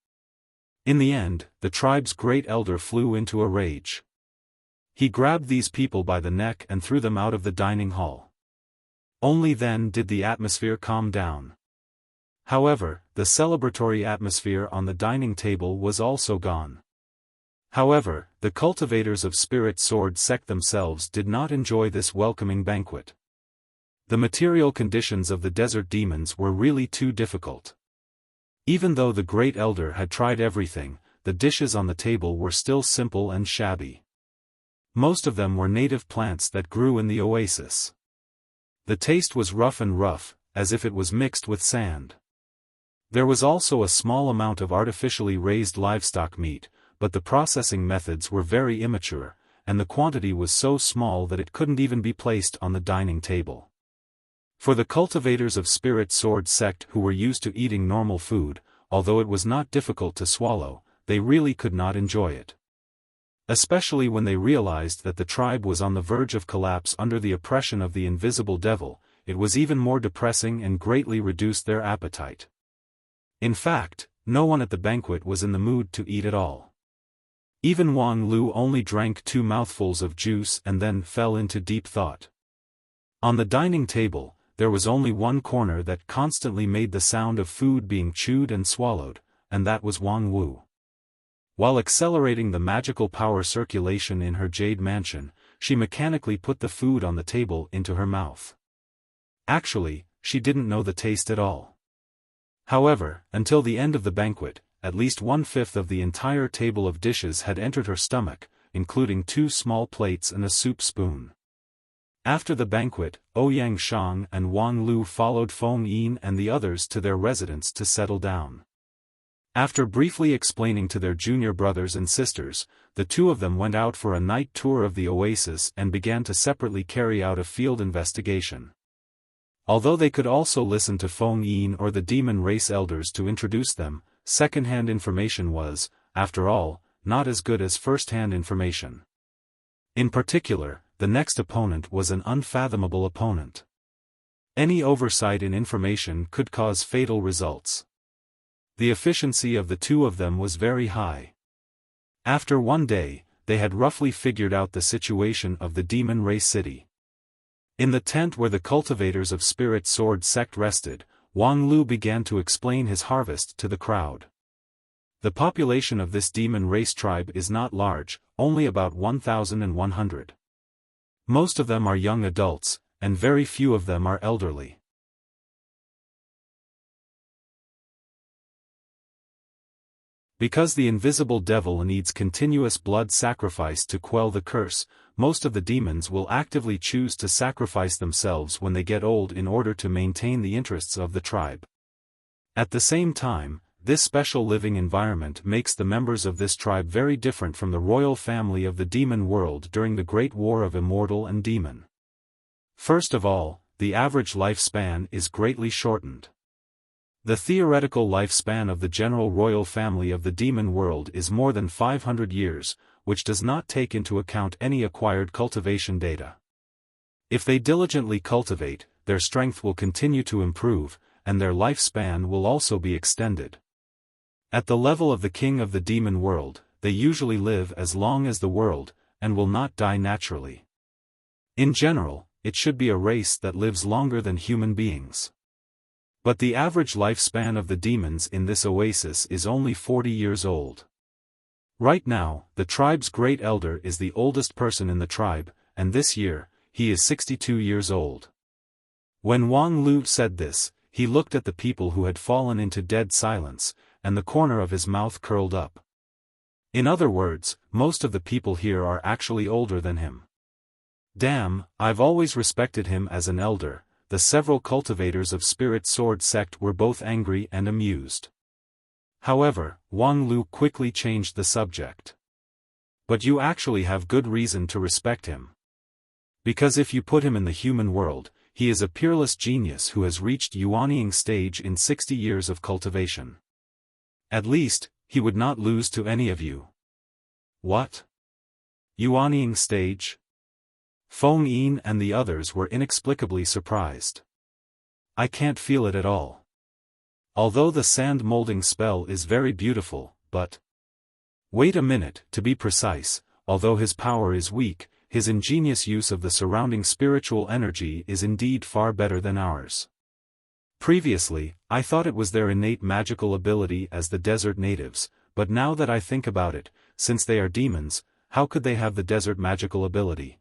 In the end, the tribe's great elder flew into a rage. He grabbed these people by the neck and threw them out of the dining hall. Only then did the atmosphere calm down. However, the celebratory atmosphere on the dining table was also gone. However, the cultivators of Spirit Sword sect themselves did not enjoy this welcoming banquet. The material conditions of the desert demons were really too difficult. Even though the great elder had tried everything, the dishes on the table were still simple and shabby. Most of them were native plants that grew in the oasis. The taste was rough, as if it was mixed with sand. There was also a small amount of artificially raised livestock meat, but the processing methods were very immature, and the quantity was so small that it couldn't even be placed on the dining table. For the cultivators of Spirit Sword sect who were used to eating normal food, although it was not difficult to swallow, they really could not enjoy it. Especially when they realized that the tribe was on the verge of collapse under the oppression of the invisible devil, it was even more depressing and greatly reduced their appetite. In fact, no one at the banquet was in the mood to eat at all. Even Wang Lu only drank 2 mouthfuls of juice and then fell into deep thought. On the dining table, there was only one corner that constantly made the sound of food being chewed and swallowed, and that was Wang Wu. While accelerating the magical power circulation in her jade mansion, she mechanically put the food on the table into her mouth. Actually, she didn't know the taste at all. However, until the end of the banquet, at least 1/5 of the entire table of dishes had entered her stomach, including 2 small plates and a soup spoon. After the banquet, Ouyang Shang and Wang Lu followed Feng Yin and the others to their residence to settle down. After briefly explaining to their junior brothers and sisters, the 2 of them went out for a night tour of the oasis and began to separately carry out a field investigation. Although they could also listen to Feng Yin or the demon race elders to introduce them, second-hand information was, after all, not as good as first-hand information. In particular, the next opponent was an unfathomable opponent. Any oversight in information could cause fatal results. The efficiency of the 2 of them was very high. After one day, they had roughly figured out the situation of the demon race city. In the tent where the cultivators of Spirit Sword sect rested, Wang Lu began to explain his harvest to the crowd. The population of this demon race tribe is not large, only about 1,100. Most of them are young adults, and very few of them are elderly. Because the invisible devil needs continuous blood sacrifice to quell the curse, most of the demons will actively choose to sacrifice themselves when they get old in order to maintain the interests of the tribe. At the same time, this special living environment makes the members of this tribe very different from the royal family of the demon world during the Great War of Immortal and Demon. First of all, the average lifespan is greatly shortened. The theoretical lifespan of the general royal family of the demon world is more than 500 years, which does not take into account any acquired cultivation data. If they diligently cultivate, their strength will continue to improve, and their lifespan will also be extended. At the level of the king of the demon world, they usually live as long as the world, and will not die naturally. In general, it should be a race that lives longer than human beings. But the average lifespan of the demons in this oasis is only 40 years old. Right now, the tribe's great elder is the oldest person in the tribe, and this year, he is 62 years old. When Wang Lu said this, he looked at the people who had fallen into dead silence, and the corner of his mouth curled up. In other words, most of the people here are actually older than him. Damn, I've always respected him as an elder. The several cultivators of Spirit Sword sect were both angry and amused. However, Wang Lu quickly changed the subject. But you actually have good reason to respect him. Because if you put him in the human world, he is a peerless genius who has reached Yuanying stage in 60 years of cultivation. At least, he would not lose to any of you. What? Yuanying stage? Feng Yin and the others were inexplicably surprised. I can't feel it at all. Although the sand molding spell is very beautiful, but... Wait a minute, to be precise, although his power is weak, his ingenious use of the surrounding spiritual energy is indeed far better than ours. Previously, I thought it was their innate magical ability as the desert natives, but now that I think about it, since they are demons, how could they have the desert magical ability?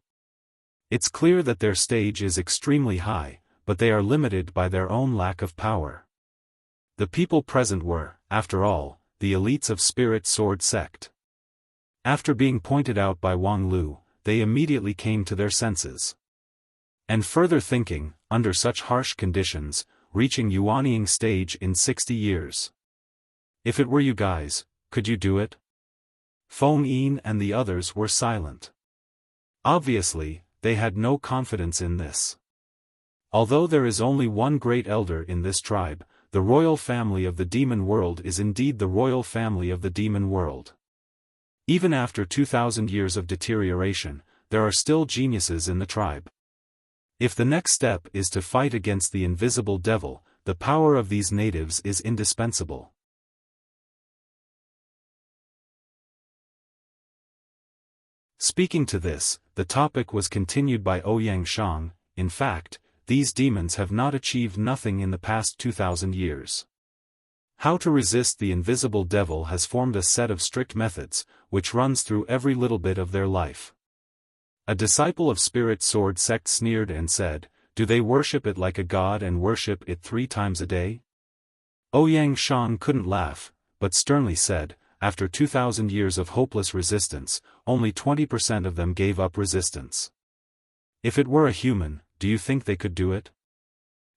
It's clear that their stage is extremely high, but they are limited by their own lack of power. The people present were, after all, the elites of Spirit Sword sect. After being pointed out by Wang Lu, they immediately came to their senses. And further thinking, under such harsh conditions, reaching Yuanying stage in 60 years. If it were you guys, could you do it? Feng Yin and the others were silent. Obviously, they had no confidence in this. Although there is only one great elder in this tribe, the royal family of the demon world is indeed the royal family of the demon world. Even after 2,000 years of deterioration, there are still geniuses in the tribe. If the next step is to fight against the invisible devil, the power of these natives is indispensable. Speaking to this, the topic was continued by Ouyang Shang. In fact, these demons have not achieved nothing in the past 2,000 years. How to resist the invisible devil has formed a set of strict methods, which runs through every little bit of their life. A disciple of Spirit Sword sect sneered and said, "Do they worship it like a god and worship it 3 times a day?" Ouyang Shang couldn't laugh, but sternly said, "After 2,000 years of hopeless resistance, only 20% of them gave up resistance. If it were a human, do you think they could do it?"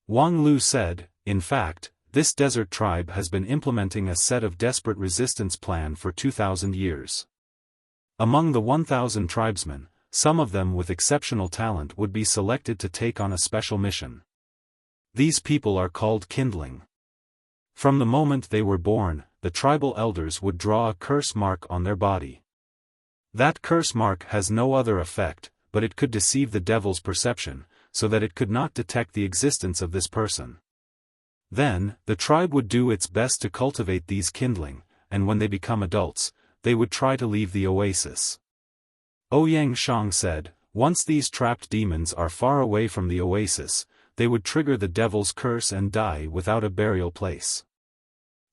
Wang Lu said, "In fact, this desert tribe has been implementing a set of desperate resistance plan for 2,000 years. Among the 1,000 tribesmen, some of them with exceptional talent would be selected to take on a special mission. These people are called kindling. From the moment they were born, the tribal elders would draw a curse mark on their body. That curse mark has no other effect, but it could deceive the devil's perception, so that it could not detect the existence of this person. Then, the tribe would do its best to cultivate these kindling, and when they become adults, they would try to leave the oasis." Ouyang Shang said, "Once these trapped demons are far away from the oasis, they would trigger the devil's curse and die without a burial place.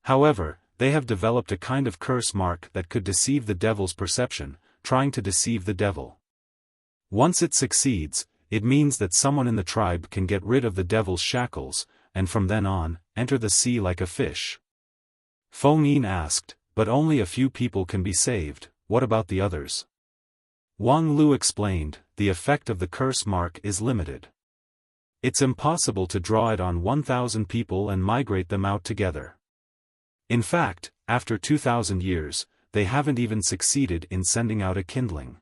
However, they have developed a kind of curse mark that could deceive the devil's perception, trying to deceive the devil. Once it succeeds, it means that someone in the tribe can get rid of the devil's shackles, and from then on, enter the sea like a fish." Feng Yin asked, "But only a few people can be saved, what about the others?" Wang Lu explained, "The effect of the curse mark is limited. It's impossible to draw it on 1,000 people and migrate them out together. In fact, after 2,000 years, they haven't even succeeded in sending out a kindling.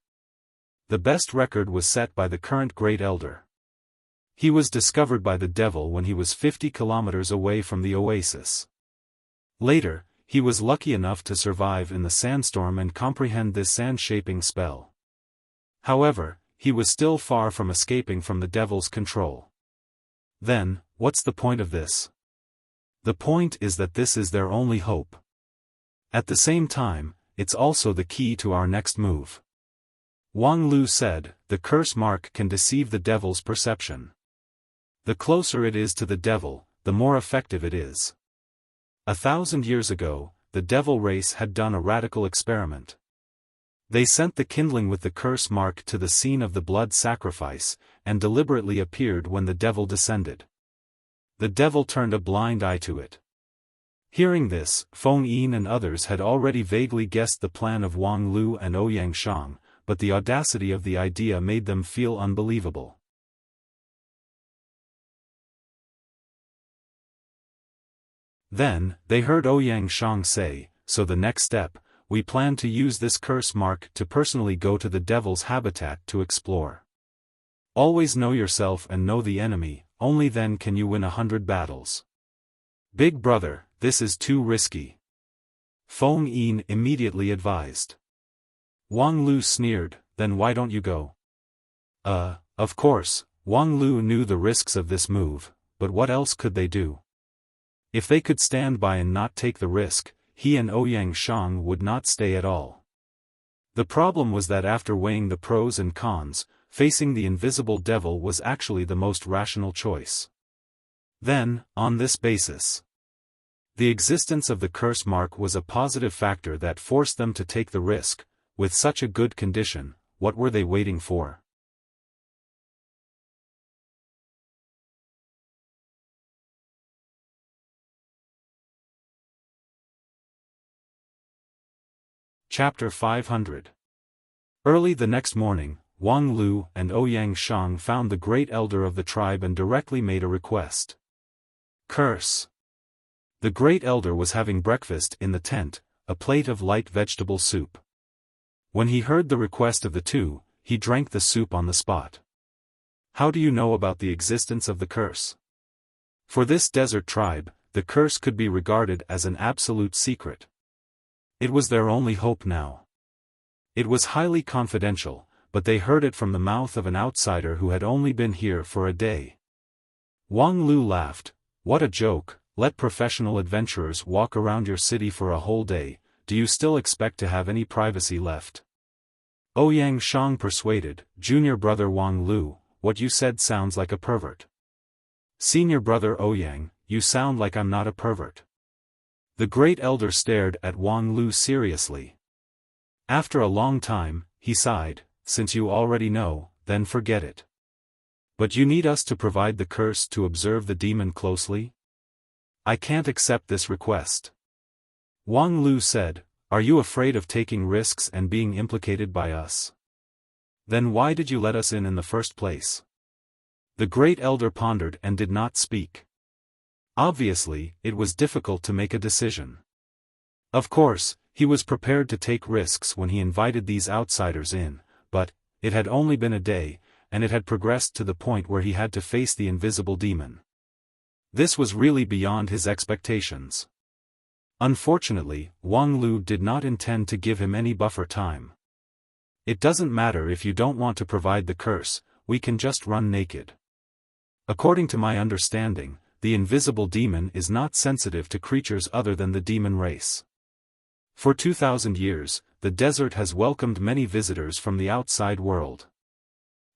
The best record was set by the current Great Elder. He was discovered by the devil when he was 50 kilometers away from the oasis. Later, he was lucky enough to survive in the sandstorm and comprehend this sand-shaping spell. However, he was still far from escaping from the devil's control. Then, what's the point of this? The point is that this is their only hope. At the same time, it's also the key to our next move." Wang Lu said, "The curse mark can deceive the devil's perception. The closer it is to the devil, the more effective it is. 1,000 years ago, the devil race had done a radical experiment. They sent the kindling with the curse mark to the scene of the blood sacrifice, and deliberately appeared when the devil descended. The devil turned a blind eye to it." Hearing this, Feng Yin and others had already vaguely guessed the plan of Wang Lu and Ouyang Shang, but the audacity of the idea made them feel unbelievable. Then, they heard Ouyang Shang say, "So the next step, we plan to use this curse mark to personally go to the devil's habitat to explore. Always know yourself and know the enemy, only then can you win 100 battles. Big brother, this is too risky." Feng Yin immediately advised. Wang Lu sneered, "Then why don't you go?" Of course, Wang Lu knew the risks of this move, but what else could they do? If they could stand by and not take the risk, he and Ouyang Shang would not stay at all. The problem was that after weighing the pros and cons, facing the invisible devil was actually the most rational choice. Then, on this basis, the existence of the curse mark was a positive factor that forced them to take the risk. With such a good condition, what were they waiting for? Chapter 500. Early the next morning, Wang Lu and Ouyang Shang found the great elder of the tribe and directly made a request. Curse. The great elder was having breakfast in the tent, a plate of light vegetable soup. When he heard the request of the two, he drank the soup on the spot. How do you know about the existence of the curse? For this desert tribe, the curse could be regarded as an absolute secret. It was their only hope now. It was highly confidential, but they heard it from the mouth of an outsider who had only been here for a day. Wang Lu laughed. What a joke, let professional adventurers walk around your city for a whole day, do you still expect to have any privacy left? Ouyang Shang persuaded, Junior brother Wang Lu, what you said sounds like a pervert. Senior brother Ouyang, you sound like I'm not a pervert. The great elder stared at Wang Lu seriously. After a long time, he sighed, since you already know, then forget it. But you need us to provide the curse to observe the demon closely? I can't accept this request. Wang Lu said, are you afraid of taking risks and being implicated by us? Then why did you let us in the first place? The great elder pondered and did not speak. Obviously, it was difficult to make a decision. Of course, he was prepared to take risks when he invited these outsiders in, but it had only been a day, and it had progressed to the point where he had to face the invisible demon. This was really beyond his expectations. Unfortunately, Wang Lu did not intend to give him any buffer time. It doesn't matter if you don't want to provide the curse, we can just run naked. According to my understanding, the invisible demon is not sensitive to creatures other than the demon race. For 2,000 years, the desert has welcomed many visitors from the outside world.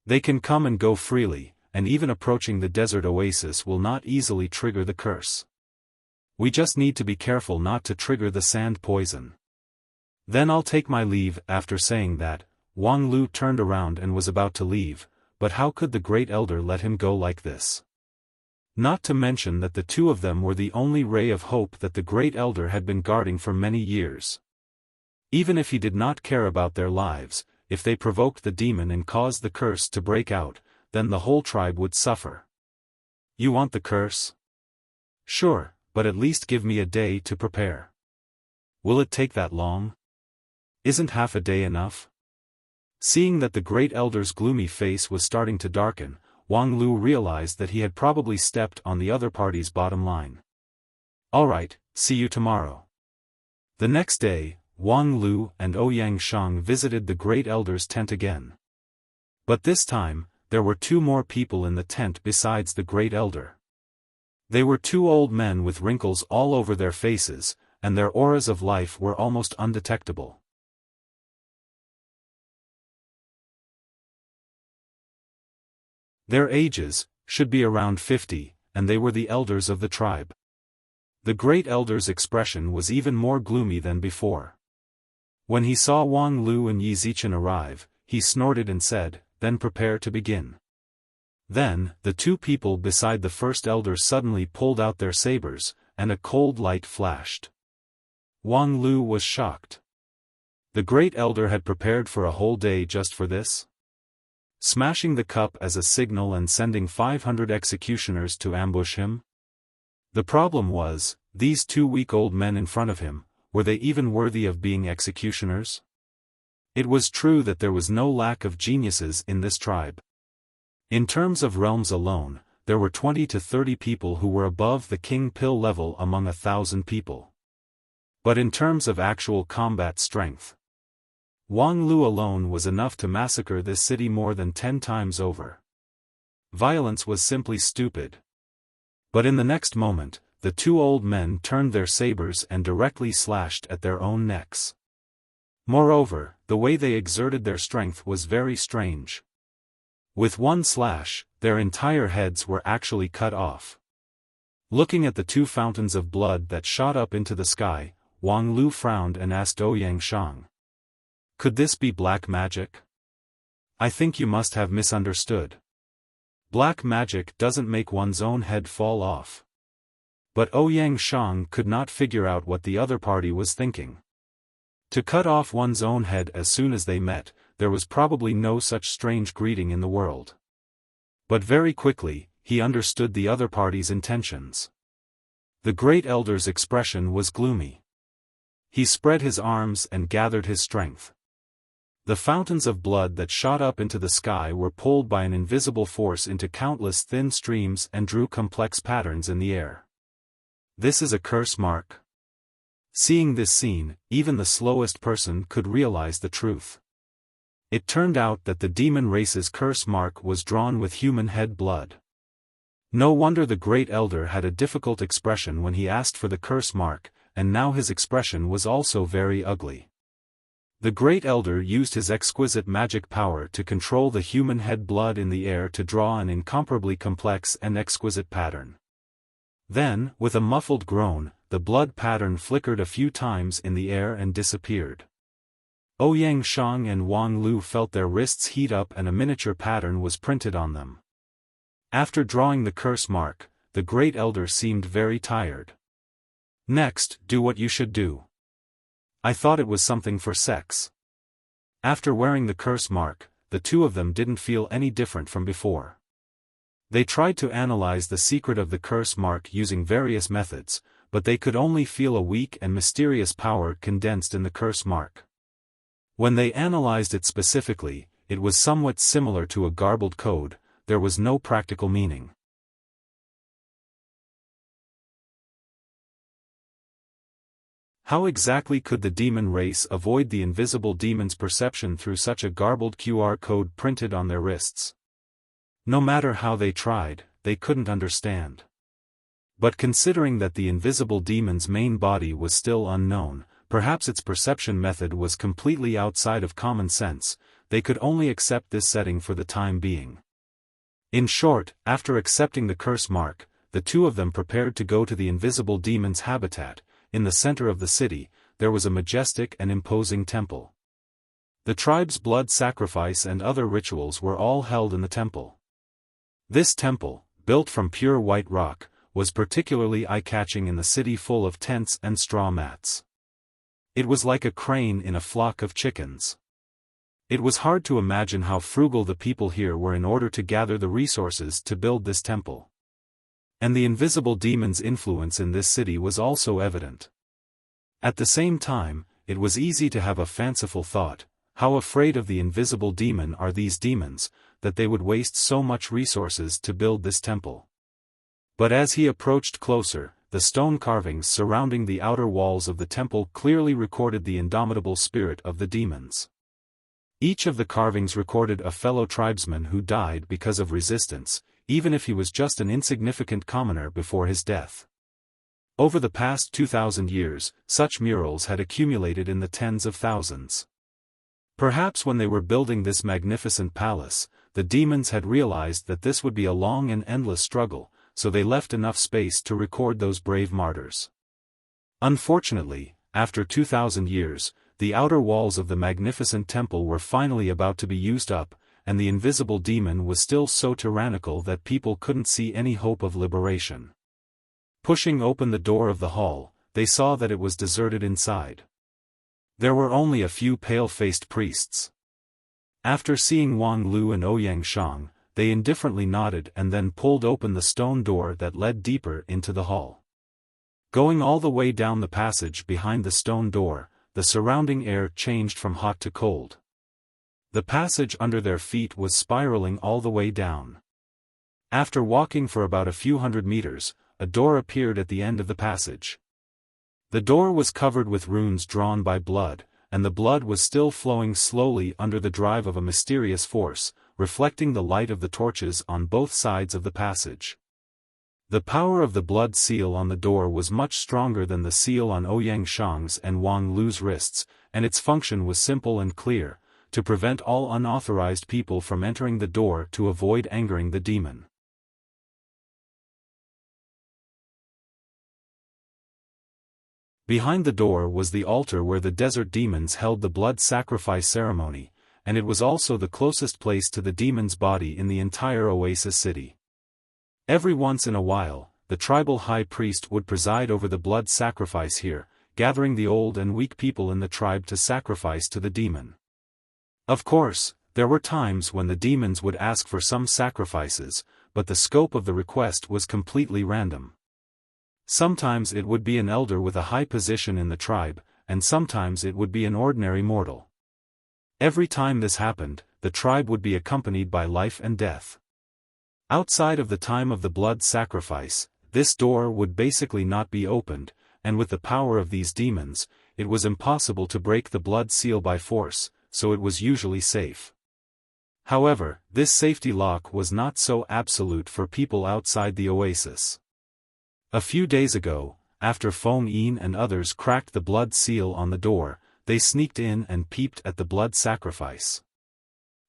They can come and go freely, and even approaching the desert oasis will not easily trigger the curse. We just need to be careful not to trigger the sand poison. Then I'll take my leave. After saying that, Wang Lu turned around and was about to leave, but how could the great elder let him go like this? Not to mention that the two of them were the only ray of hope that the great elder had been guarding for many years. Even if he did not care about their lives, if they provoked the demon and caused the curse to break out, then the whole tribe would suffer. You want the curse? Sure, but at least give me a day to prepare. Will it take that long? Isn't half a day enough? Seeing that the great elder's gloomy face was starting to darken, Wang Lu realized that he had probably stepped on the other party's bottom line. Alright, see you tomorrow. The next day, Wang Lu and Ouyang Shang visited the great elder's tent again. But this time, there were two more people in the tent besides the great elder. They were two old men with wrinkles all over their faces, and their auras of life were almost undetectable. Their ages should be around 50, and they were the elders of the tribe. The great elder's expression was even more gloomy than before. When he saw Wang Lu and Yi Zichen arrive, he snorted and said, "Then prepare to begin." Then, the two people beside the first elder suddenly pulled out their sabers, and a cold light flashed. Wang Lu was shocked. The great elder had prepared for a whole day just for this? Smashing the cup as a signal and sending 500 executioners to ambush him? The problem was, these two weak old men in front of him, were they even worthy of being executioners? It was true that there was no lack of geniuses in this tribe. In terms of realms alone, there were 20 to 30 people who were above the king pill level among 1,000 people. But in terms of actual combat strength, Wang Lu alone was enough to massacre this city more than 10 times over. Violence was simply stupid. But in the next moment, the two old men turned their sabers and directly slashed at their own necks. Moreover, the way they exerted their strength was very strange. With one slash, their entire heads were actually cut off. Looking at the two fountains of blood that shot up into the sky, Wang Lu frowned and asked Ouyang Shang, "Could this be black magic?" "I think you must have misunderstood. Black magic doesn't make one's own head fall off." But Ouyang Shang could not figure out what the other party was thinking. To cut off one's own head as soon as they met, there was probably no such strange greeting in the world. But very quickly, he understood the other party's intentions. The great elder's expression was gloomy. He spread his arms and gathered his strength. The fountains of blood that shot up into the sky were pulled by an invisible force into countless thin streams and drew complex patterns in the air. This is a curse mark. Seeing this scene, even the slowest person could realize the truth. It turned out that the demon race's curse mark was drawn with human head blood. No wonder the great elder had a difficult expression when he asked for the curse mark, and now his expression was also very ugly. The great elder used his exquisite magic power to control the human head blood in the air to draw an incomparably complex and exquisite pattern. Then, with a muffled groan, the blood pattern flickered a few times in the air and disappeared. Ouyang Shang and Wang Lu felt their wrists heat up and a miniature pattern was printed on them. After drawing the curse mark, the great elder seemed very tired. Next, do what you should do. I thought it was something for sex. After wearing the curse mark, the two of them didn't feel any different from before. They tried to analyze the secret of the curse mark using various methods, but they could only feel a weak and mysterious power condensed in the curse mark. When they analyzed it specifically, it was somewhat similar to a garbled code. There was no practical meaning. How exactly could the demon race avoid the invisible demon's perception through such a garbled QR code printed on their wrists? No matter how they tried, they couldn't understand. But considering that the invisible demon's main body was still unknown, perhaps its perception method was completely outside of common sense, they could only accept this setting for the time being. In short, after accepting the curse mark, the two of them prepared to go to the invisible demon's habitat. In the center of the city, there was a majestic and imposing temple. The tribe's blood sacrifice and other rituals were all held in the temple. This temple, built from pure white rock, was particularly eye-catching in the city full of tents and straw mats. It was like a crane in a flock of chickens. It was hard to imagine how frugal the people here were in order to gather the resources to build this temple. And the invisible demon's influence in this city was also evident. At the same time, it was easy to have a fanciful thought: how afraid of the invisible demon are these demons, that they would waste so much resources to build this temple. But as he approached closer, the stone carvings surrounding the outer walls of the temple clearly recorded the indomitable spirit of the demons. Each of the carvings recorded a fellow tribesman who died because of resistance, even if he was just an insignificant commoner before his death. Over the past 2,000 years, such murals had accumulated in the tens of thousands. Perhaps when they were building this magnificent palace, the demons had realized that this would be a long and endless struggle, so they left enough space to record those brave martyrs. Unfortunately, after 2,000 years, the outer walls of the magnificent temple were finally about to be used up, and the invisible demon was still so tyrannical that people couldn't see any hope of liberation. Pushing open the door of the hall, they saw that it was deserted inside. There were only a few pale-faced priests. After seeing Wang Lu and Ouyang Shang, they indifferently nodded and then pulled open the stone door that led deeper into the hall. Going all the way down the passage behind the stone door, the surrounding air changed from hot to cold. The passage under their feet was spiraling all the way down. After walking for about a few hundred meters, a door appeared at the end of the passage. The door was covered with runes drawn by blood, and the blood was still flowing slowly under the drive of a mysterious force, reflecting the light of the torches on both sides of the passage. The power of the blood seal on the door was much stronger than the seal on Ouyang Shang's and Wang Lu's wrists, and its function was simple and clear: to prevent all unauthorized people from entering the door to avoid angering the demon. Behind the door was the altar where the desert demons held the blood sacrifice ceremony, and it was also the closest place to the demon's body in the entire oasis city. Every once in a while, the tribal high priest would preside over the blood sacrifice here, gathering the old and weak people in the tribe to sacrifice to the demon. Of course, there were times when the demons would ask for some sacrifices, but the scope of the request was completely random. Sometimes it would be an elder with a high position in the tribe, and sometimes it would be an ordinary mortal. Every time this happened, the tribe would be accompanied by life and death. Outside of the time of the blood sacrifice, this door would basically not be opened, and with the power of these demons, it was impossible to break the blood seal by force, so it was usually safe. However, this safety lock was not so absolute for people outside the oasis. A few days ago, after Feng Yin and others cracked the blood seal on the door, they sneaked in and peeped at the blood sacrifice.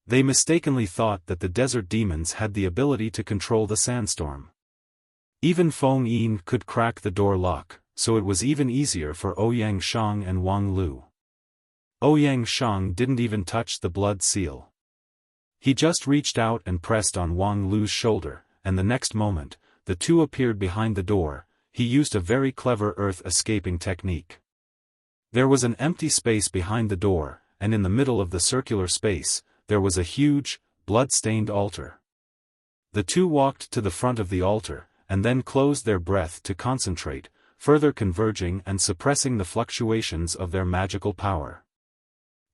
They mistakenly thought that the desert demons had the ability to control the sandstorm. Even Feng Yin could crack the door lock, so it was even easier for Ouyang Shang and Wang Lu. Ouyang Shang didn't even touch the blood seal. He just reached out and pressed on Wang Lu's shoulder, and the next moment, the two appeared behind the door. He used a very clever earth-escaping technique. There was an empty space behind the door, and in the middle of the circular space, there was a huge, blood-stained altar. The two walked to the front of the altar, and then closed their breath to concentrate, further converging and suppressing the fluctuations of their magical power.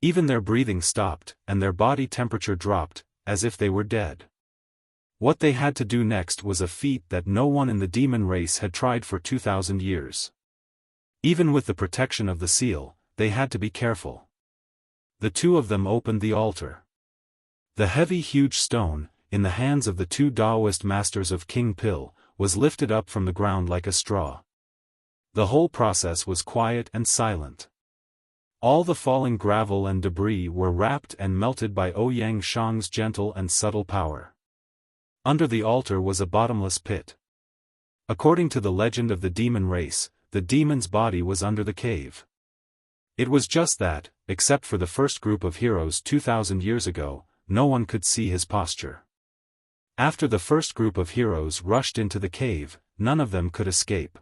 Even their breathing stopped, and their body temperature dropped, as if they were dead. What they had to do next was a feat that no one in the demon race had tried for 2,000 years. Even with the protection of the seal, they had to be careful. The two of them opened the altar. The heavy huge stone, in the hands of the two Taoist masters of King Pill, was lifted up from the ground like a straw. The whole process was quiet and silent. All the falling gravel and debris were wrapped and melted by Ouyang Shang's gentle and subtle power. Under the altar was a bottomless pit. According to the legend of the demon race, the demon's body was under the cave. It was just that, except for the first group of heroes 2,000 years ago, no one could see his posture. After the first group of heroes rushed into the cave, none of them could escape.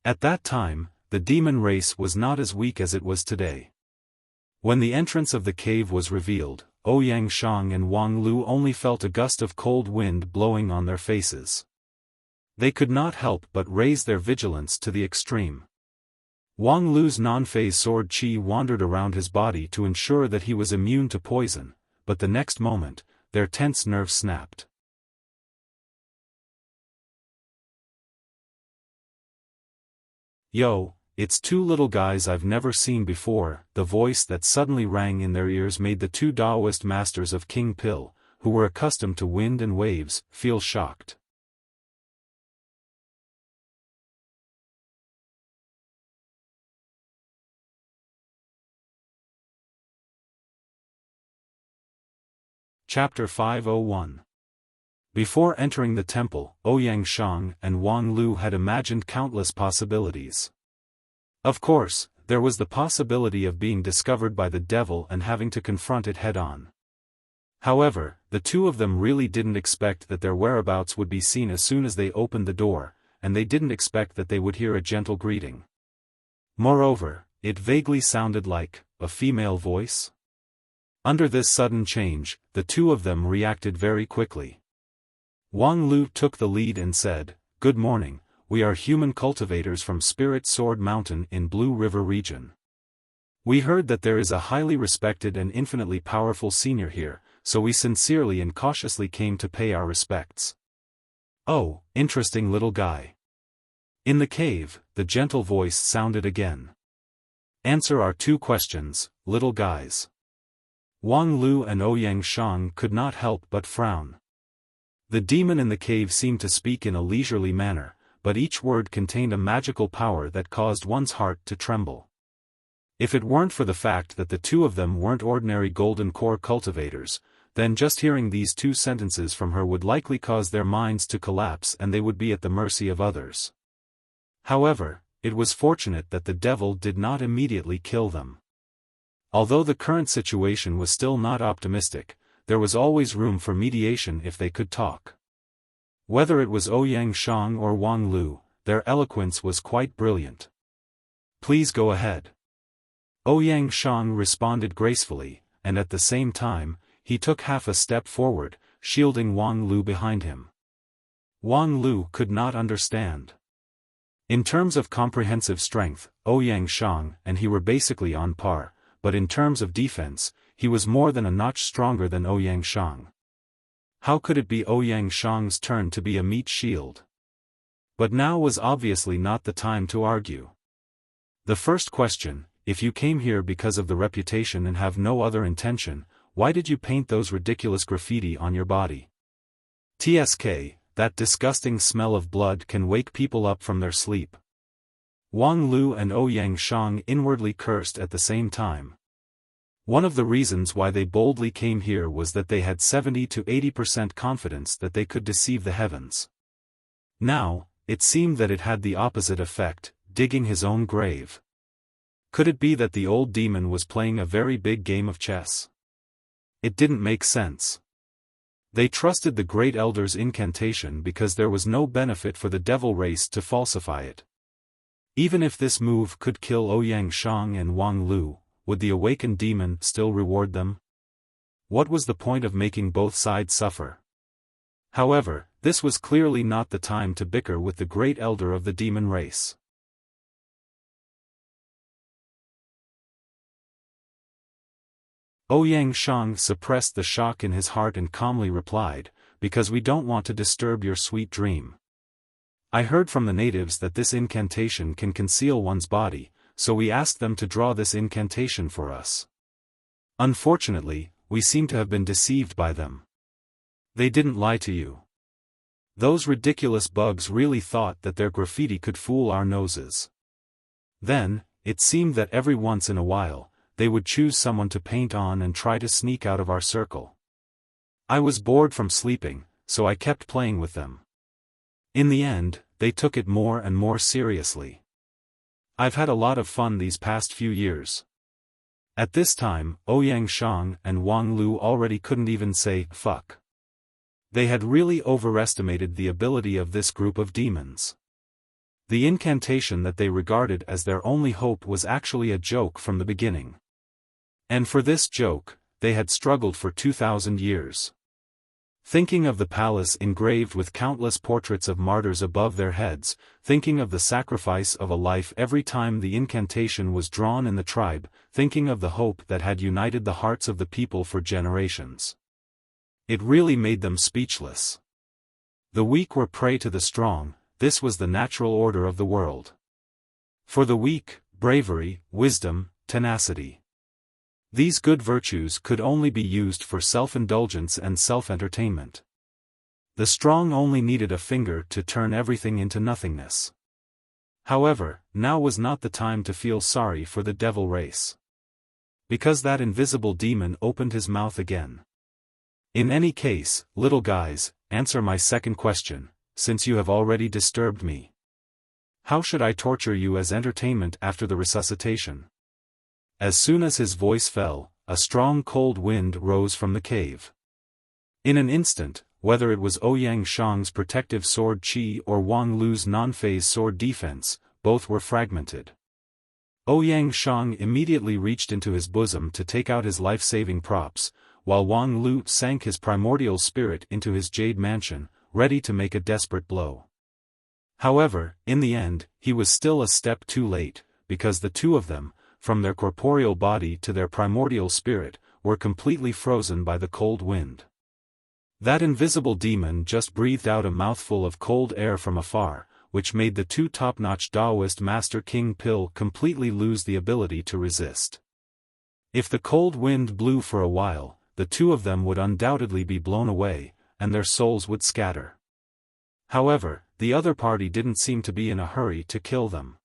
At that time, the demon race was not as weak as it was today. When the entrance of the cave was revealed, Ouyang Shang and Wang Lu only felt a gust of cold wind blowing on their faces. They could not help but raise their vigilance to the extreme. Wang Lu's non-phase sword qi wandered around his body to ensure that he was immune to poison, but the next moment, their tense nerves snapped. "Yo, it's two little guys I've never seen before." The voice that suddenly rang in their ears made the two Taoist masters of King Pill, who were accustomed to wind and waves, feel shocked. Chapter 501. Before entering the temple, Ouyang Shang and Wang Lu had imagined countless possibilities. Of course, there was the possibility of being discovered by the devil and having to confront it head-on. However, the two of them really didn't expect that their whereabouts would be seen as soon as they opened the door, and they didn't expect that they would hear a gentle greeting. Moreover, it vaguely sounded like a female voice. Under this sudden change, the two of them reacted very quickly. Wang Lu took the lead and said, "Good morning, we are human cultivators from Spirit Sword Mountain in Blue River region. We heard that there is a highly respected and infinitely powerful senior here, so we sincerely and cautiously came to pay our respects." "Oh, interesting little guy." In the cave, the gentle voice sounded again. "Answer our two questions, little guys." Wang Lu and Ouyang Shang could not help but frown. The demon in the cave seemed to speak in a leisurely manner, but each word contained a magical power that caused one's heart to tremble. If it weren't for the fact that the two of them weren't ordinary golden core cultivators, then just hearing these two sentences from her would likely cause their minds to collapse and they would be at the mercy of others. However, it was fortunate that the devil did not immediately kill them. Although the current situation was still not optimistic, there was always room for mediation if they could talk. Whether it was Ouyang Shang or Wang Lu, their eloquence was quite brilliant. "Please go ahead." Ouyang Shang responded gracefully, and at the same time, he took half a step forward, shielding Wang Lu behind him. Wang Lu could not understand. In terms of comprehensive strength, Ouyang Shang and he were basically on par, but in terms of defense, he was more than a notch stronger than Ouyang Shang. How could it be Ouyang Shang's turn to be a meat shield? But now was obviously not the time to argue. The first question: if you came here because of the reputation and have no other intention, why did you paint those ridiculous graffiti on your body? TSK, that disgusting smell of blood can wake people up from their sleep. Wang Lu and Ouyang Shang inwardly cursed at the same time. One of the reasons why they boldly came here was that they had 70 to 80% confidence that they could deceive the heavens. Now, it seemed that it had the opposite effect, digging his own grave. Could it be that the old demon was playing a very big game of chess? It didn't make sense. They trusted the Great Elder's incantation because there was no benefit for the devil race to falsify it. Even if this move could kill Ouyang Shang and Wang Lu, would the awakened demon still reward them? What was the point of making both sides suffer? However, this was clearly not the time to bicker with the Great Elder of the demon race. Ouyang Shang suppressed the shock in his heart and calmly replied, "Because we don't want to disturb your sweet dream. I heard from the natives that this incantation can conceal one's body, so we asked them to draw this incantation for us. Unfortunately, we seem to have been deceived by them. They didn't lie to you. Those ridiculous bugs really thought that their graffiti could fool our noses. Then, it seemed that every once in a while, they would choose someone to paint on and try to sneak out of our circle. I was bored from sleeping, so I kept playing with them. In the end, they took it more and more seriously. I've had a lot of fun these past few years." At this time, Ouyang Shang and Wang Lu already couldn't even say fuck. They had really overestimated the ability of this group of demons. The incantation that they regarded as their only hope was actually a joke from the beginning. And for this joke, they had struggled for 2,000 years. Thinking of the palace engraved with countless portraits of martyrs above their heads, thinking of the sacrifice of a life every time the incantation was drawn in the tribe, thinking of the hope that had united the hearts of the people for generations. It really made them speechless. The weak were prey to the strong, this was the natural order of the world. For the weak, bravery, wisdom, tenacity. These good virtues could only be used for self-indulgence and self-entertainment. The strong only needed a finger to turn everything into nothingness. However, now was not the time to feel sorry for the devil race. Because that invisible demon opened his mouth again. "In any case, little guys, answer my second question, since you have already disturbed me. How should I torture you as entertainment after the resuscitation?" As soon as his voice fell, a strong cold wind rose from the cave. In an instant, whether it was Ouyang Shang's protective sword chi or Wang Lu's non-phase sword defense, both were fragmented. Ouyang Shang immediately reached into his bosom to take out his life-saving props, while Wang Lu sank his primordial spirit into his jade mansion, ready to make a desperate blow. However, in the end, he was still a step too late, because the two of them, from their corporeal body to their primordial spirit, were completely frozen by the cold wind. That invisible demon just breathed out a mouthful of cold air from afar, which made the two top-notch Taoist Master King Pill completely lose the ability to resist. If the cold wind blew for a while, the two of them would undoubtedly be blown away, and their souls would scatter. However, the other party didn't seem to be in a hurry to kill them.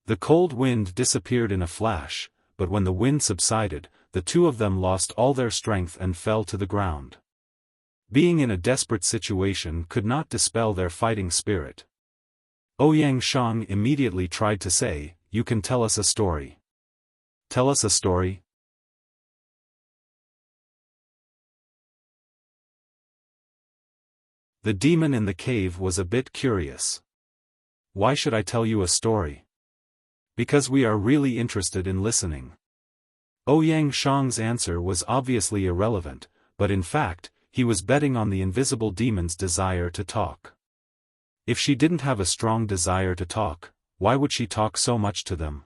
The cold wind disappeared in a flash, but when the wind subsided, the two of them lost all their strength and fell to the ground. Being in a desperate situation could not dispel their fighting spirit. Ouyang Shang immediately tried to say, "You can tell us a story." "Tell us a story?" The demon in the cave was a bit curious. "Why should I tell you a story?" "Because we are really interested in listening." Ouyang Shang's answer was obviously irrelevant, but in fact, he was betting on the invisible demon's desire to talk. If she didn't have a strong desire to talk, why would she talk so much to them?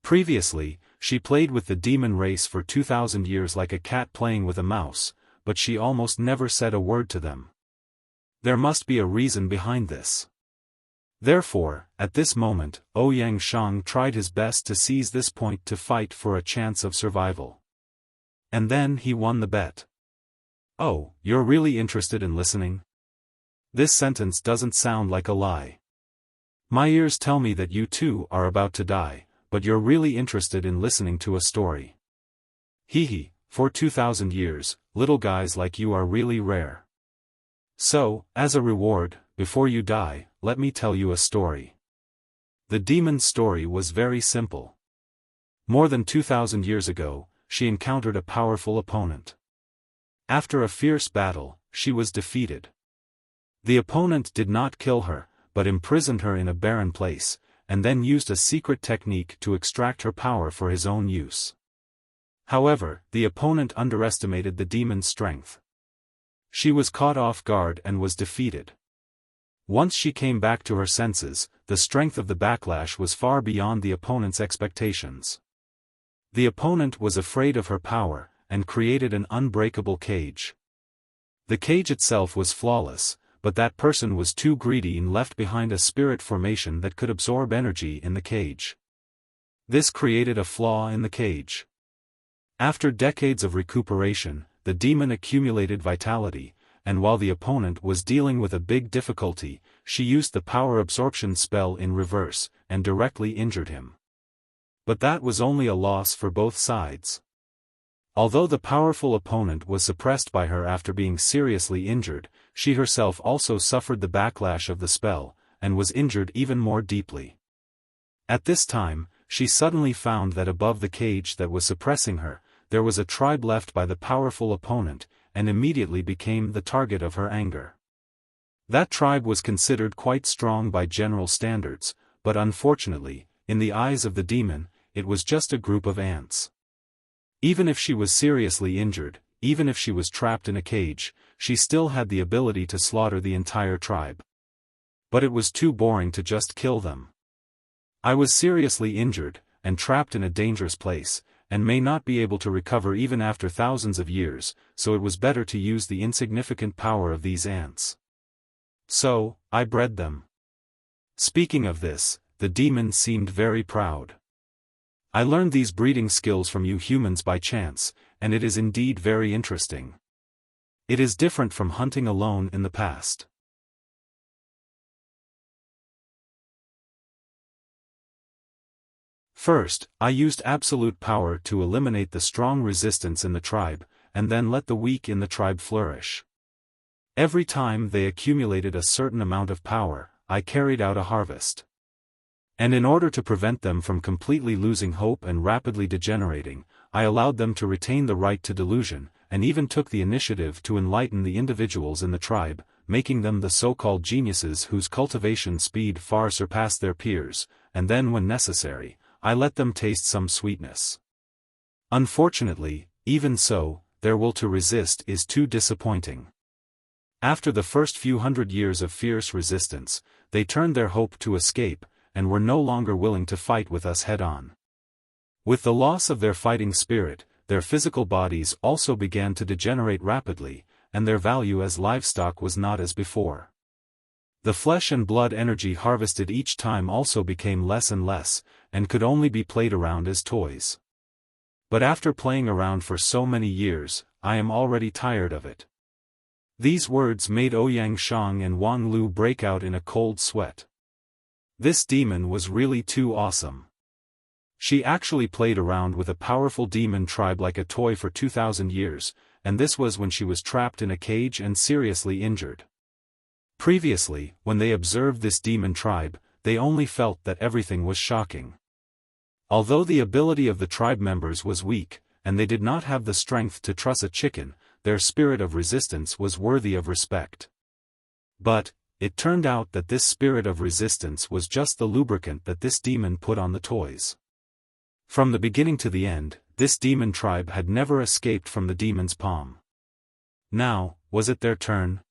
Previously, she played with the demon race for 2,000 years like a cat playing with a mouse, but she almost never said a word to them. There must be a reason behind this. Therefore, at this moment, Ouyang Shang tried his best to seize this point to fight for a chance of survival. And then he won the bet. "Oh, you're really interested in listening? This sentence doesn't sound like a lie. My ears tell me that you too are about to die, but you're really interested in listening to a story. Hee, for 2,000 years, little guys like you are really rare. So, as a reward, before you die, let me tell you a story." The demon's story was very simple. More than 2,000 years ago, she encountered a powerful opponent. After a fierce battle, she was defeated. The opponent did not kill her, but imprisoned her in a barren place, and then used a secret technique to extract her power for his own use. However, the opponent underestimated the demon's strength. She was caught off guard and was defeated. Once she came back to her senses, the strength of the backlash was far beyond the opponent's expectations. The opponent was afraid of her power, and created an unbreakable cage. The cage itself was flawless, but that person was too greedy and left behind a spirit formation that could absorb energy in the cage. This created a flaw in the cage. After decades of recuperation, the demon accumulated vitality, and while the opponent was dealing with a big difficulty, she used the power absorption spell in reverse, and directly injured him. But that was only a loss for both sides. Although the powerful opponent was suppressed by her after being seriously injured, she herself also suffered the backlash of the spell, and was injured even more deeply. At this time, she suddenly found that above the cage that was suppressing her, there was a tribe left by the powerful opponent, and immediately became the target of her anger. That tribe was considered quite strong by general standards, but unfortunately, in the eyes of the demon, it was just a group of ants. Even if she was seriously injured, even if she was trapped in a cage, she still had the ability to slaughter the entire tribe. But it was too boring to just kill them. I was seriously injured, and trapped in a dangerous place, and may not be able to recover even after thousands of years, so it was better to use the insignificant power of these ants. So, I bred them. Speaking of this, the demon seemed very proud. "I learned these breeding skills from you humans by chance, and it is indeed very interesting. It is different from hunting alone in the past. First, I used absolute power to eliminate the strong resistance in the tribe, and then let the weak in the tribe flourish. Every time they accumulated a certain amount of power, I carried out a harvest. And in order to prevent them from completely losing hope and rapidly degenerating, I allowed them to retain the right to delusion, and even took the initiative to enlighten the individuals in the tribe, making them the so-called geniuses whose cultivation speed far surpassed their peers, and then when necessary, I let them taste some sweetness. Unfortunately, even so, their will to resist is too disappointing. After the first few hundred years of fierce resistance, they turned their hope to escape, and were no longer willing to fight with us head-on. With the loss of their fighting spirit, their physical bodies also began to degenerate rapidly, and their value as livestock was not as before. The flesh and blood energy harvested each time also became less and less, and could only be played around as toys. But after playing around for so many years, I am already tired of it. These words made Ouyang Shang and Wang Lu break out in a cold sweat. This demon was really too awesome. She actually played around with a powerful demon tribe like a toy for 2,000 years, and this was when she was trapped in a cage and seriously injured. Previously, when they observed this demon tribe, they only felt that everything was shocking. Although the ability of the tribe members was weak, and they did not have the strength to truss a chicken, their spirit of resistance was worthy of respect. But, it turned out that this spirit of resistance was just the lubricant that this demon put on the toys. From the beginning to the end, this demon tribe had never escaped from the demon's palm. Now, was it their turn?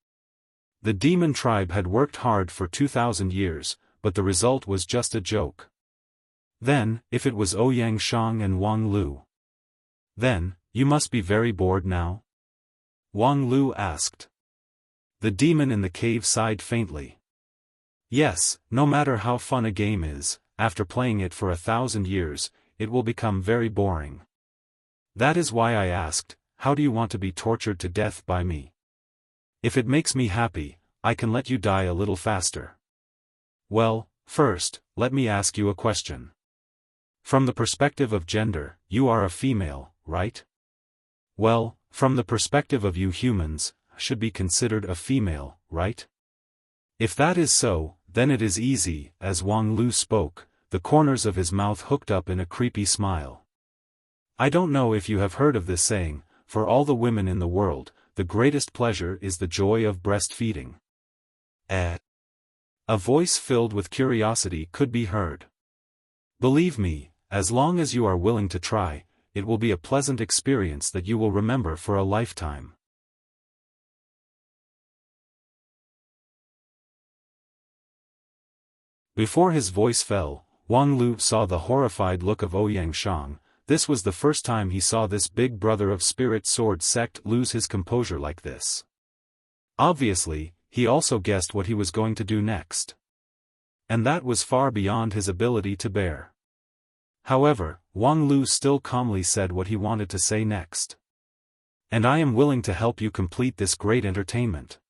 The demon tribe had worked hard for 2,000 years, but the result was just a joke. Then, if it was Ouyang Shang and Wang Lu, then, you must be very bored now? Wang Lu asked. The demon in the cave sighed faintly. Yes, no matter how fun a game is, after playing it for 1,000 years, it will become very boring. That is why I asked, how do you want to be tortured to death by me? If it makes me happy, I can let you die a little faster. Well, first, let me ask you a question. From the perspective of gender, you are a female, right? Well, from the perspective of you humans, should be considered a female, right? If that is so, then it is easy. As Wang Lu spoke, the corners of his mouth hooked up in a creepy smile. I don't know if you have heard of this saying, for all the women in the world, the greatest pleasure is the joy of breastfeeding. A voice filled with curiosity could be heard. Believe me, as long as you are willing to try, it will be a pleasant experience that you will remember for a lifetime. Before his voice fell, Wang Lu saw the horrified look of Ouyang Shang. This was the first time he saw this big brother of Spirit Sword sect lose his composure like this. Obviously, he also guessed what he was going to do next. And that was far beyond his ability to bear. However, Wang Lu still calmly said what he wanted to say next. And I am willing to help you complete this great entertainment.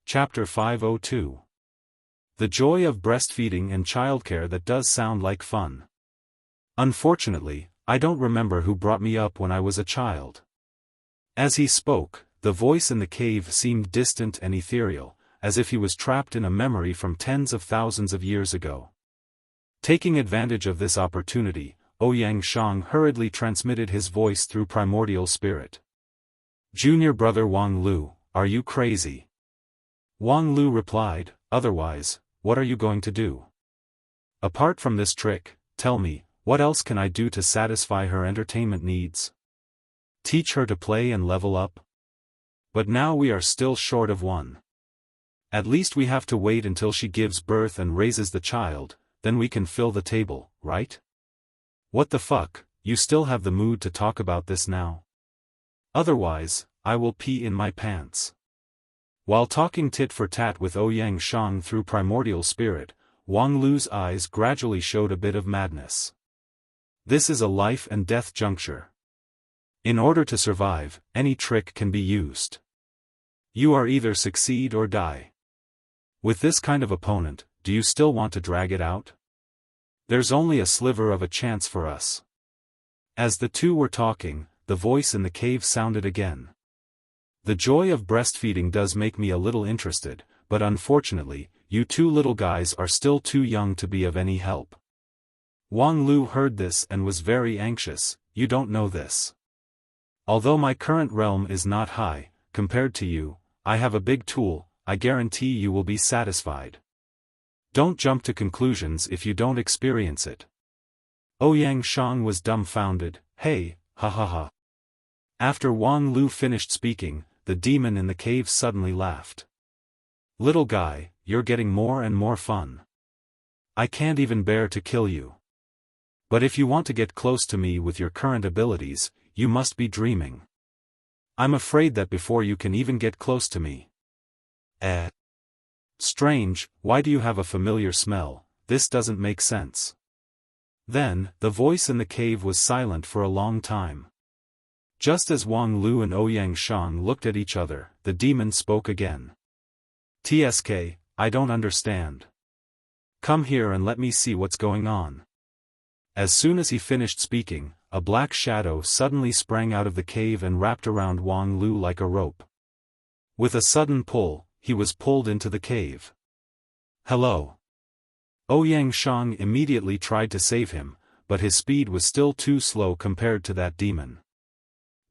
Chapter 502. The joy of breastfeeding and childcare. That does sound like fun. Unfortunately, I don't remember who brought me up when I was a child. As he spoke, the voice in the cave seemed distant and ethereal, as if he was trapped in a memory from tens of thousands of years ago. Taking advantage of this opportunity, Ouyang Shang hurriedly transmitted his voice through primordial spirit. Junior brother Wang Lu, are you crazy? Wang Lu replied, otherwise, what are you going to do? Apart from this trick, tell me, what else can I do to satisfy her entertainment needs? Teach her to play and level up? But now we are still short of one. At least we have to wait until she gives birth and raises the child, then we can fill the table, right? What the fuck, you still have the mood to talk about this now? Otherwise, I will pee in my pants. While talking tit for tat with Ouyang Shang through primordial spirit, Wang Lu's eyes gradually showed a bit of madness. This is a life and death juncture. In order to survive, any trick can be used. You are either succeed or die. With this kind of opponent, do you still want to drag it out? There's only a sliver of a chance for us. As the two were talking, the voice in the cave sounded again. The joy of breastfeeding does make me a little interested, but unfortunately, you two little guys are still too young to be of any help. Wang Lu heard this and was very anxious. You don't know this. Although my current realm is not high, compared to you, I have a big tool. I guarantee you will be satisfied. Don't jump to conclusions if you don't experience it. Ouyang Shang was dumbfounded. Hey, ha ha ha. After Wang Lu finished speaking, the demon in the cave suddenly laughed. Little guy, you're getting more and more fun. I can't even bear to kill you. But if you want to get close to me with your current abilities, you must be dreaming. I'm afraid that before you can even get close to me. Strange, why do you have a familiar smell? This doesn't make sense. Then, the voice in the cave was silent for a long time. Just as Wang Lu and Ouyang Shang looked at each other, the demon spoke again. TSK, I don't understand. Come here and let me see what's going on. As soon as he finished speaking, a black shadow suddenly sprang out of the cave and wrapped around Wang Lu like a rope. With a sudden pull, he was pulled into the cave. Hello. Ouyang Shang immediately tried to save him, but his speed was still too slow compared to that demon.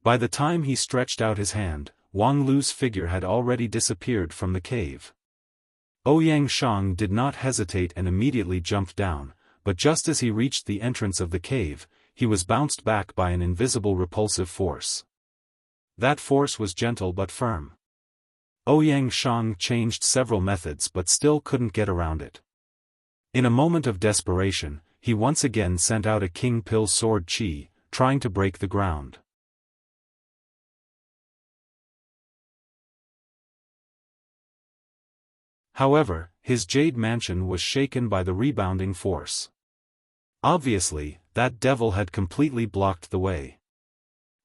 By the time he stretched out his hand, Wang Lu's figure had already disappeared from the cave. Ouyang Shang did not hesitate and immediately jumped down, but just as he reached the entrance of the cave, he was bounced back by an invisible repulsive force. That force was gentle but firm. Ouyang Shang changed several methods but still couldn't get around it. In a moment of desperation, he once again sent out a king pill sword chi, trying to break the ground. However, his jade mansion was shaken by the rebounding force. Obviously, that devil had completely blocked the way.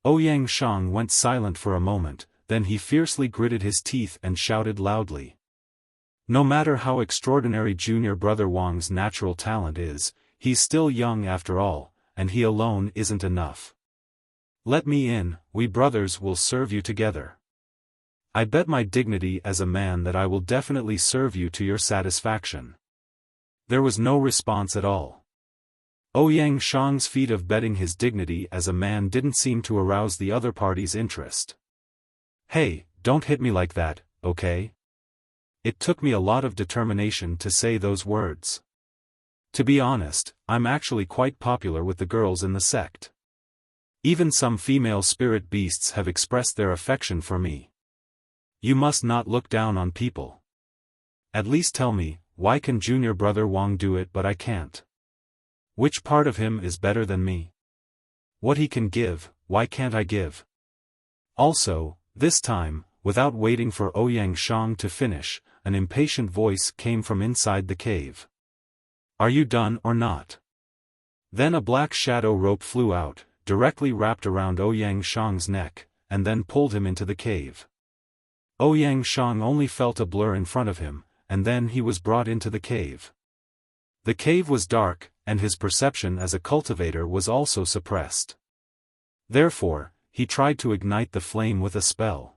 Ouyang Shang went silent for a moment, then he fiercely gritted his teeth and shouted loudly. No matter how extraordinary junior brother Wang's natural talent is, he's still young after all, and he alone isn't enough. Let me in, we brothers will serve you together. I bet my dignity as a man that I will definitely serve you to your satisfaction. There was no response at all. Ouyang Shang's feat of betting his dignity as a man didn't seem to arouse the other party's interest. Hey, don't hit me like that, okay? It took me a lot of determination to say those words. To be honest, I'm actually quite popular with the girls in the sect. Even some female spirit beasts have expressed their affection for me. You must not look down on people. At least tell me, why can junior brother Wang do it but I can't? Which part of him is better than me? What he can give, why can't I give? Also, this time, without waiting for Ouyang Shang to finish, an impatient voice came from inside the cave. Are you done or not? Then a black shadow rope flew out, directly wrapped around Ouyang Shang's neck, and then pulled him into the cave. Ouyang Shang only felt a blur in front of him, and then he was brought into the cave. The cave was dark, and his perception as a cultivator was also suppressed. Therefore, he tried to ignite the flame with a spell.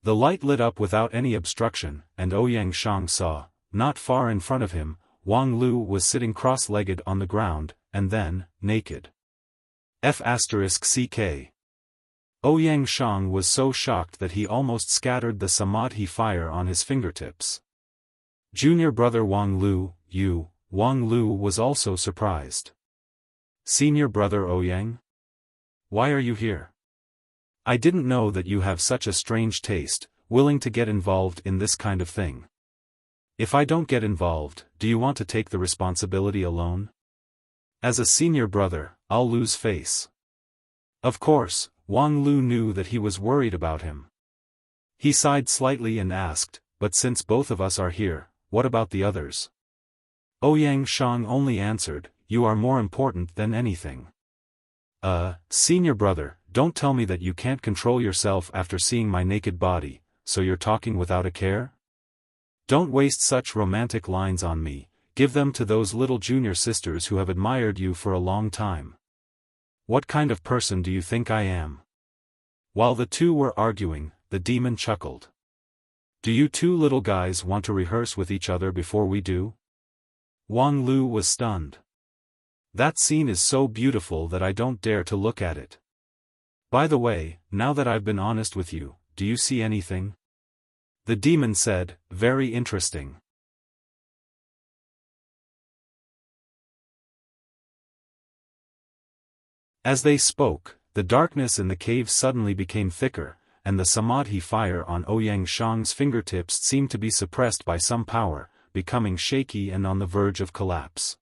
The light lit up without any obstruction, and Ouyang Shang saw, not far in front of him, Wang Lu was sitting cross-legged on the ground, and then, naked. F***ck. Ouyang Shang was so shocked that he almost scattered the samadhi fire on his fingertips. Junior brother Wang Lu, you, Wang Lu was also surprised. Senior brother Ouyang? Why are you here? I didn't know that you have such a strange taste, willing to get involved in this kind of thing. If I don't get involved, do you want to take the responsibility alone? As a senior brother, I'll lose face. Of course, Wang Lu knew that he was worried about him. He sighed slightly and asked, but since both of us are here, what about the others? Ouyang Shang only answered, you are more important than anything. Senior brother, don't tell me that you can't control yourself after seeing my naked body, so you're talking without a care? Don't waste such romantic lines on me, give them to those little junior sisters who have admired you for a long time. What kind of person do you think I am? While the two were arguing, the demon chuckled. Do you two little guys want to rehearse with each other before we do? Wang Lu was stunned. That scene is so beautiful that I don't dare to look at it. By the way, now that I've been honest with you, do you see anything? The demon said, very interesting. As they spoke, the darkness in the cave suddenly became thicker, and the samadhi fire on Ouyang Shang's fingertips seemed to be suppressed by some power, becoming shaky and on the verge of collapse.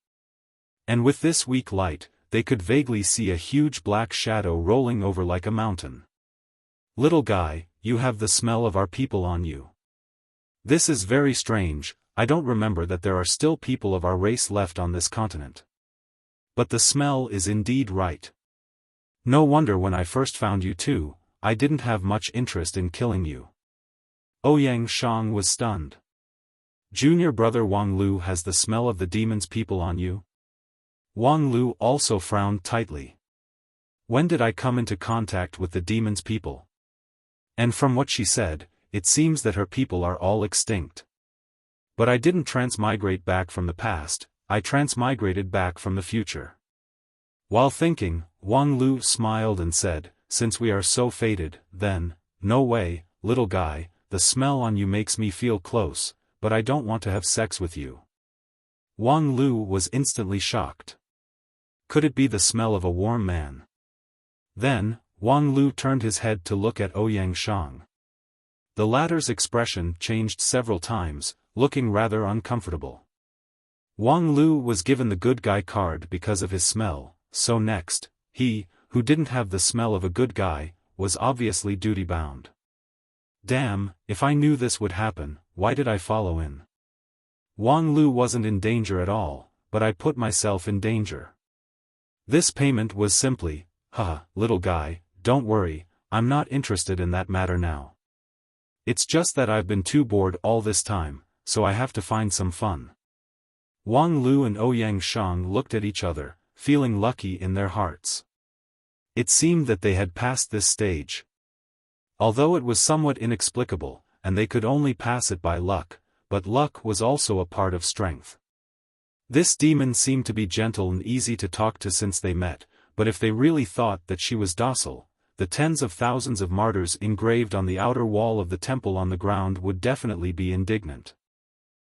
And with this weak light, they could vaguely see a huge black shadow rolling over like a mountain. Little guy, you have the smell of our people on you. This is very strange, I don't remember that there are still people of our race left on this continent. But the smell is indeed right. No wonder when I first found you two, I didn't have much interest in killing you. Ouyang Shang was stunned. Junior brother Wang Lu has the smell of the demon's people on you? Wang Lu also frowned tightly. When did I come into contact with the demon's people? And from what she said, it seems that her people are all extinct. But I didn't transmigrate back from the past, I transmigrated back from the future. While thinking, Wang Lu smiled and said, since we are so fated, then, no way, little guy, the smell on you makes me feel close, but I don't want to have sex with you. Wang Lu was instantly shocked. Could it be the smell of a warm man? Then, Wang Lu turned his head to look at Ouyang Shang. The latter's expression changed several times, looking rather uncomfortable. Wang Lu was given the good guy card because of his smell, so next, he, who didn't have the smell of a good guy, was obviously duty-bound. Damn, if I knew this would happen, why did I follow in? Wang Lu wasn't in danger at all, but I put myself in danger. This payment was simply, haha, little guy, don't worry, I'm not interested in that matter now. It's just that I've been too bored all this time, so I have to find some fun. Wang Lu and Ouyang Shang looked at each other, feeling lucky in their hearts. It seemed that they had passed this stage. Although it was somewhat inexplicable, and they could only pass it by luck, but luck was also a part of strength. This demon seemed to be gentle and easy to talk to since they met, but if they really thought that she was docile, the tens of thousands of martyrs engraved on the outer wall of the temple on the ground would definitely be indignant.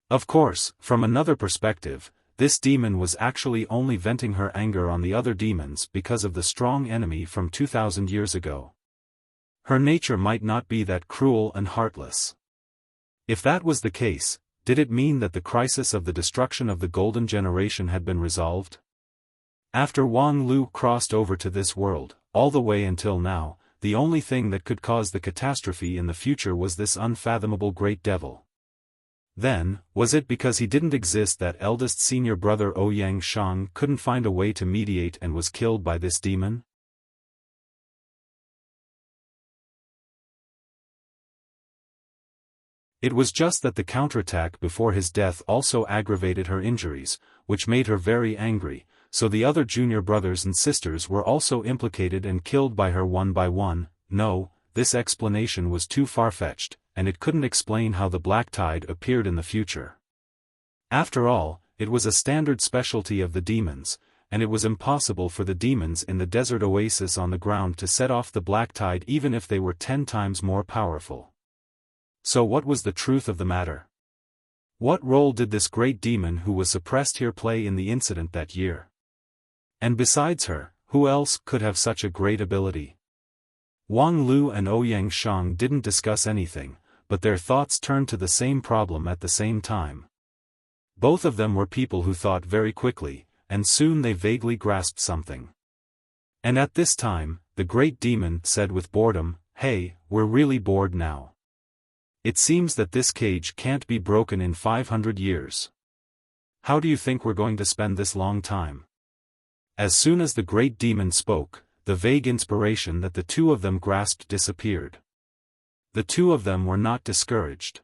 Of course, from another perspective, this demon was actually only venting her anger on the other demons because of the strong enemy from 2,000 years ago. Her nature might not be that cruel and heartless. If that was the case, did it mean that the crisis of the destruction of the Golden Generation had been resolved? After Wang Lu crossed over to this world, all the way until now, the only thing that could cause the catastrophe in the future was this unfathomable great devil. Then, was it because he didn't exist that eldest senior brother Ouyang Shang couldn't find a way to mediate and was killed by this demon? It was just that the counterattack before his death also aggravated her injuries, which made her very angry, so the other junior brothers and sisters were also implicated and killed by her one by one. No, this explanation was too far-fetched, and it couldn't explain how the black tide appeared in the future. After all, it was a standard specialty of the demons, and it was impossible for the demons in the desert oasis on the ground to set off the black tide even if they were 10 times more powerful. So what was the truth of the matter? What role did this great demon who was suppressed here play in the incident that year? And besides her, who else could have such a great ability? Wang Lu and Ouyang Shang didn't discuss anything, but their thoughts turned to the same problem at the same time. Both of them were people who thought very quickly, and soon they vaguely grasped something. And at this time, the great demon said with boredom, "Hey, we're really bored now. It seems that this cage can't be broken in 500 years. How do you think we're going to spend this long time?" As soon as the great demon spoke, the vague inspiration that the two of them grasped disappeared. The two of them were not discouraged.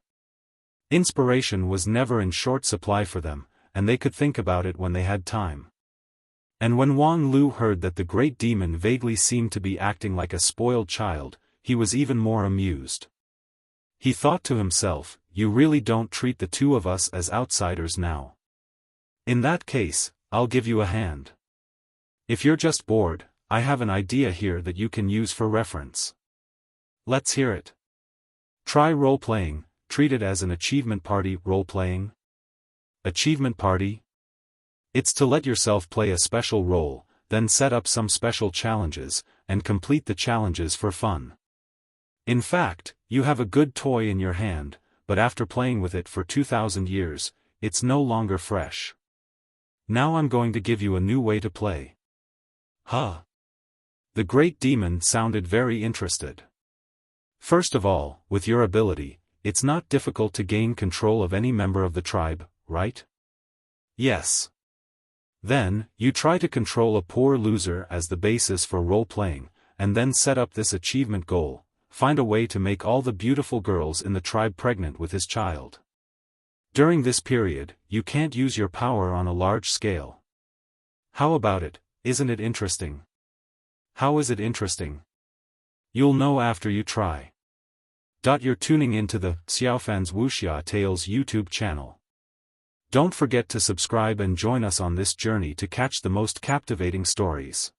Inspiration was never in short supply for them, and they could think about it when they had time. And when Wang Lu heard that the great demon vaguely seemed to be acting like a spoiled child, he was even more amused. He thought to himself, "You really don't treat the two of us as outsiders now. In that case, I'll give you a hand. If you're just bored, I have an idea here that you can use for reference. Let's hear it. Try role-playing, treat it as an achievement party." Role-playing? Achievement party? It's to let yourself play a special role, then set up some special challenges, and complete the challenges for fun. In fact, you have a good toy in your hand, but after playing with it for 2,000 years, it's no longer fresh. Now I'm going to give you a new way to play. Huh? The great demon sounded very interested. First of all, with your ability, it's not difficult to gain control of any member of the tribe, right? Yes. Then, you try to control a poor loser as the basis for role-playing, and then set up this achievement goal. Find a way to make all the beautiful girls in the tribe pregnant with his child. During this period, you can't use your power on a large scale. How about it? Isn't it interesting? How is it interesting? You'll know after you try. You're tuning into the Xiaofan's Wuxia Tales YouTube channel. Don't forget to subscribe and join us on this journey to catch the most captivating stories.